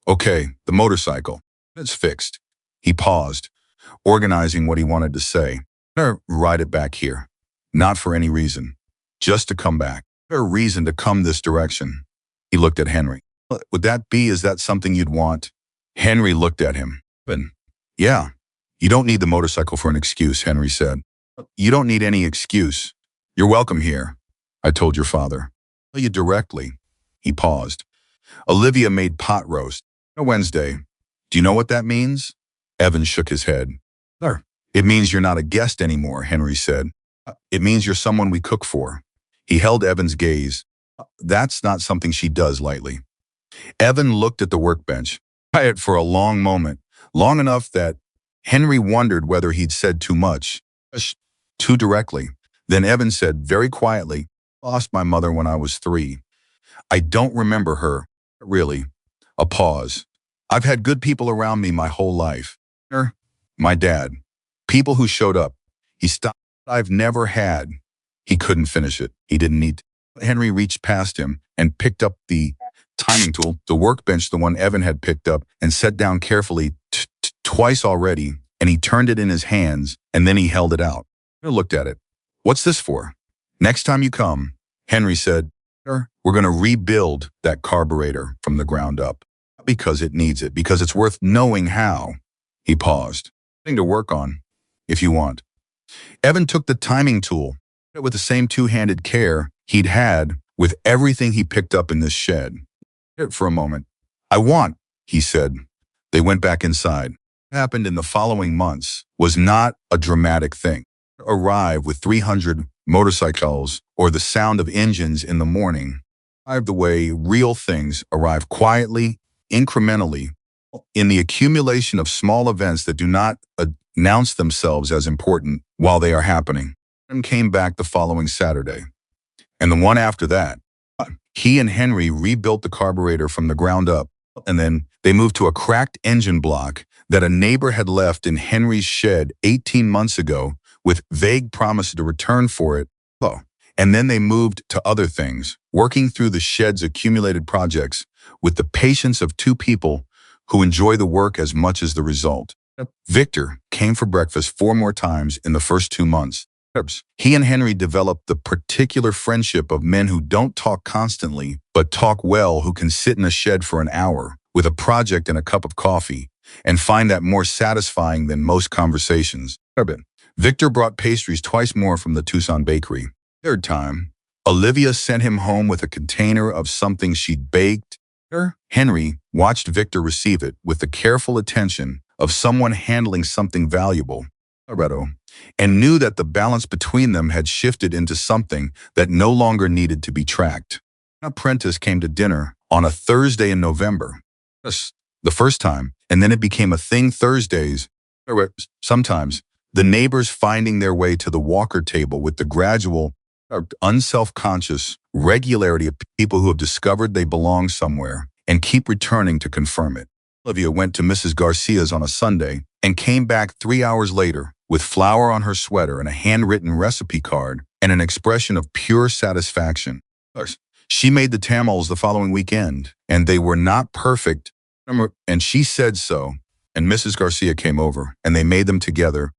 "Okay, the motorcycle. It's fixed." He paused, organizing what he wanted to say. "I'm going to ride it back here. Not for any reason. Just to come back. There's a reason to come this direction." He looked at Henry. "Would that be, is that something you'd want?" Henry looked at him. "Yeah. You don't need the motorcycle for an excuse," Henry said. "You don't need any excuse. You're welcome here. I told your father." "Tell you directly." He paused. "Olivia made pot roast. On Wednesday. Do you know what that means? Evan shook his head. Sir, it means you're not a guest anymore, Henry said. It means you're someone we cook for. He held Evan's gaze. That's not something she does lightly. Evan looked at the workbench, quiet for a long moment, long enough that Henry wondered whether he'd said too much, too directly. Then Evan said very quietly, "Lost my mother when I was 3. I don't remember her, really." A pause. "I've had good people around me my whole life. My dad. People who showed up." He stopped. "I've never had." He couldn't finish it. He didn't need to. Henry reached past him and picked up the timing tool, the workbench, the one Evan had picked up, and set down carefully twice already, and he turned it in his hands, and then he held it out. I looked at it. "What's this for?" "Next time you come," Henry said, "we're going to rebuild that carburetor from the ground up. Because it needs it, because it's worth knowing how." He paused. "Thing to work on, if you want." Evan took the timing tool with the same two-handed care he'd had with everything he picked up in this shed. For a moment. "I want," he said. They went back inside. What happened in the following months was not a dramatic thing. Arrive with 300 motorcycles or the sound of engines in the morning. Arrive the way real things arrive quietly, incrementally, in the accumulation of small events that do not announce themselves as important while they are happening. And came back the following Saturday. And the one after that. He and Henry rebuilt the carburetor from the ground up, and then they moved to a cracked engine block that a neighbor had left in Henry's shed 18 months ago with vague promises to return for it. Oh, and then they moved to other things, working through the shed's accumulated projects with the patience of two people who enjoy the work as much as the result. Victor came for breakfast 4 more times in the first 2 months. He and Henry developed the particular friendship of men who don't talk constantly, but talk well, who can sit in a shed for an hour with a project and a cup of coffee and find that more satisfying than most conversations. Victor brought pastries twice more from the Tucson bakery. Third time, Olivia sent him home with a container of something she'd baked. Henry watched Victor receive it with the careful attention of someone handling something valuable, and knew that the balance between them had shifted into something that no longer needed to be tracked. An apprentice came to dinner on a Thursday in November. The first time, and then it became a thing Thursdays. Sometimes, the neighbors finding their way to the Walker table with the gradual, unself-conscious regularity of people who have discovered they belong somewhere and keep returning to confirm it. Olivia went to Mrs. Garcia's on a Sunday and came back 3 hours later with flour on her sweater and a handwritten recipe card and an expression of pure satisfaction. She made the tamales the following weekend, and they were not perfect, and she said so. And Mrs. Garcia came over, and they made them together,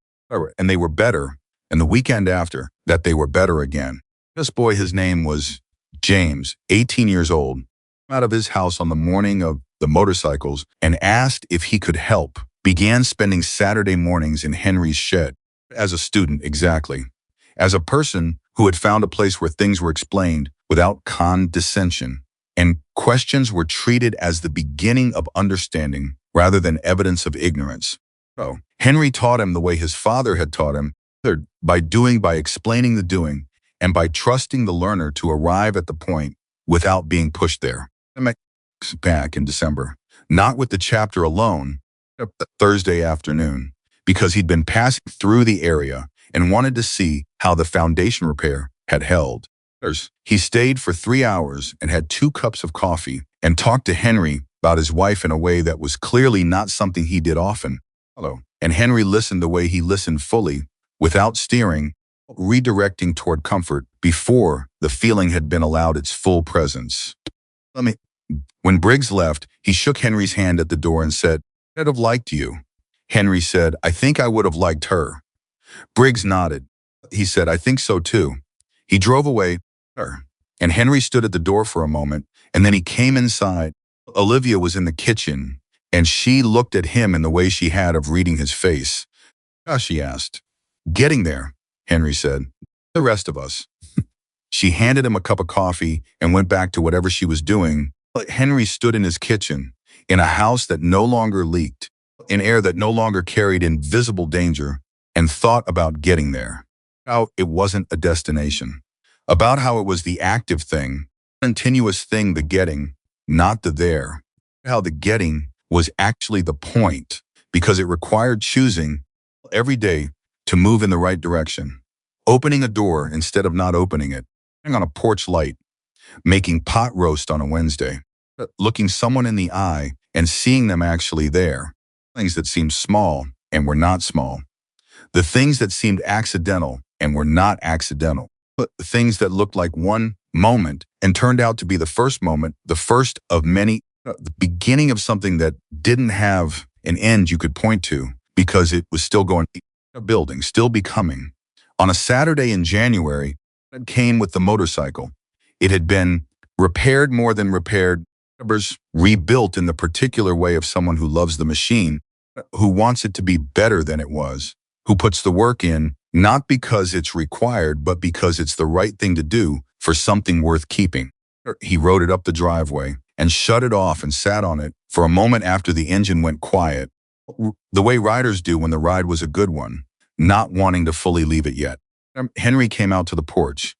and they were better, and the weekend after that they were better again. This boy, his name was James, 18 years old, out of his house on the morning of the motorcycles and asked if he could help. Began spending Saturday mornings in Henry's shed. As a student, exactly. As a person who had found a place where things were explained without condescension, and questions were treated as the beginning of understanding rather than evidence of ignorance. So, Henry taught him the way his father had taught him, by explaining the doing, and by trusting the learner to arrive at the point without being pushed there. Back in December, not with the chapter alone, Thursday afternoon, because he'd been passing through the area and wanted to see how the foundation repair had held. He stayed for 3 hours and had 2 cups of coffee and talked to Henry about his wife in a way that was clearly not something he did often. And Henry listened the way he listened fully, without steering, redirecting toward comfort before the feeling had been allowed its full presence. When Briggs left, he shook Henry's hand at the door and said, "I'd have liked you." Henry said, "I think I would have liked her." Briggs nodded. He said, "I think so too." He drove away, and Henry stood at the door for a moment, and then he came inside. Olivia was in the kitchen, and she looked at him in the way she had of reading his face. She asked. "Getting there," Henry said. "The rest of us." She handed him a cup of coffee and went back to whatever she was doing. Henry stood in his kitchen, in a house that no longer leaked, in air that no longer carried invisible danger, and thought about getting there. How it wasn't a destination. About how it was the active thing, continuous thing, the getting, not the there. How the getting was actually the point, because it required choosing every day to move in the right direction. Opening a door instead of not opening it. Turning on a porch light. Making pot roast on a Wednesday. Looking someone in the eye and seeing them actually there. Things that seemed small and were not small. The things that seemed accidental and were not accidental. But the things that looked like one moment and turned out to be the first moment, the first of many, the beginning of something that didn't have an end you could point to because it was still going, building, still becoming. On a Saturday in January, Kane with the motorcycle. It had been repaired more than repaired, rebuilt in the particular way of someone who loves the machine, who wants it to be better than it was, who puts the work in, not because it's required, but because it's the right thing to do for something worth keeping. He rode it up the driveway and shut it off and sat on it for a moment after the engine went quiet, the way riders do when the ride was a good one, not wanting to fully leave it yet. Henry came out to the porch.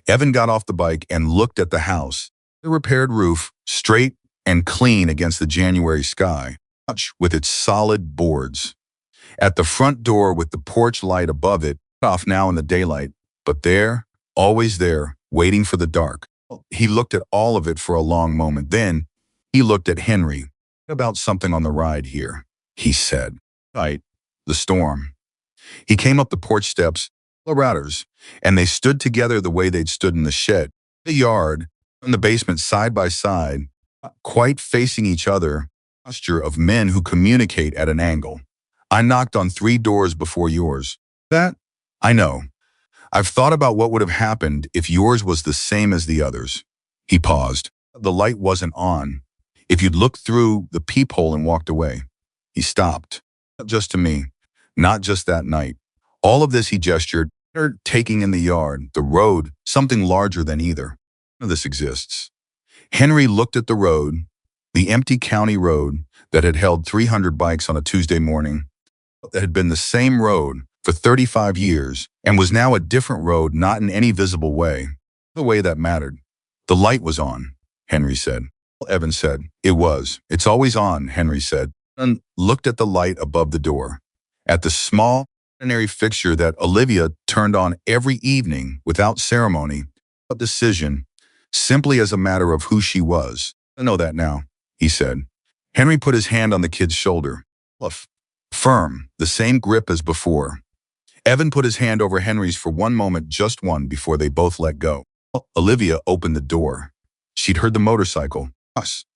Evan got off the bike and looked at the house, the repaired roof, straight and clean against the January sky, with its solid boards. At the front door with the porch light above it, off now in the daylight, but there, always there, waiting for the dark. He looked at all of it for a long moment. Then he looked at Henry. About something on the ride here, he said. Right, the storm. He came up the porch steps, the routers, and they stood together the way they'd stood in the shed, the yard, and the basement side by side, quite facing each other, posture of men who communicate at an angle. I knocked on 3 doors before yours. That? I know. I've thought about what would have happened if yours was the same as the others. He paused. The light wasn't on. If you'd looked through the peephole and walked away. He stopped. Not just to me. Not just that night. All of this, he gestured, taking in the yard, the road, something larger than either. None of this exists. Henry looked at the road, the empty county road that had held 300 bikes on a Tuesday morning, that had been the same road for 35 years and was now a different road, not in any visible way, the way that mattered. The light was on, Henry said. Evan said, it was. It's always on, Henry said, and looked at the light above the door, at the small, ordinary fixture that Olivia turned on every evening without ceremony, a decision, simply as a matter of who she was. I know that now, he said. Henry put his hand on the kid's shoulder. Firm, the same grip as before. Evan put his hand over Henry's for one moment, just one, before they both let go. Olivia opened the door. She'd heard the motorcycle.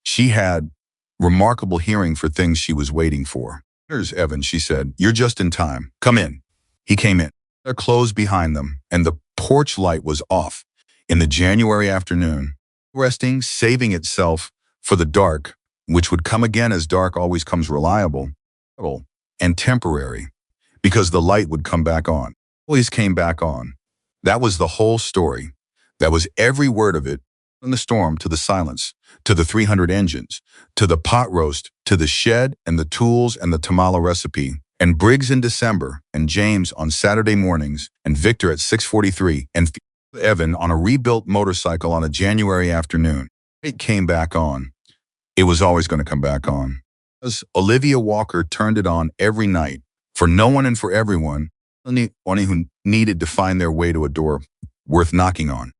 She had remarkable hearing for things she was waiting for. Here's Evan, she said. You're just in time. Come in. He came in. Their clothes behind them, and the porch light was off in the January afternoon, resting, saving itself for the dark, which would come again as dark always comes, reliable and temporary, because the light would come back on. Always came back on. That was the whole story. That was every word of it, from the storm to the silence, to the 300 engines, to the pot roast, to the shed and the tools and the tamale recipe, and Briggs in December, and James on Saturday mornings, and Victor at 6:43, and Evan on a rebuilt motorcycle on a January afternoon. It came back on. It was always going to come back on. As Olivia Walker turned it on every night, for no one and for everyone, only who needed to find their way to a door worth knocking on.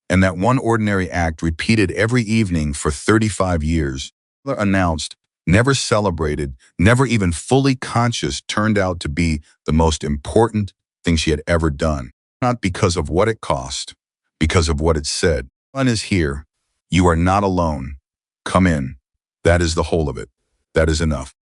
And that one ordinary act repeated every evening for 35 years, never announced, never celebrated, never even fully conscious, turned out to be the most important thing she had ever done. Not because of what it cost, because of what it said. Fun is here. You are not alone. Come in. That is the whole of it. That is enough.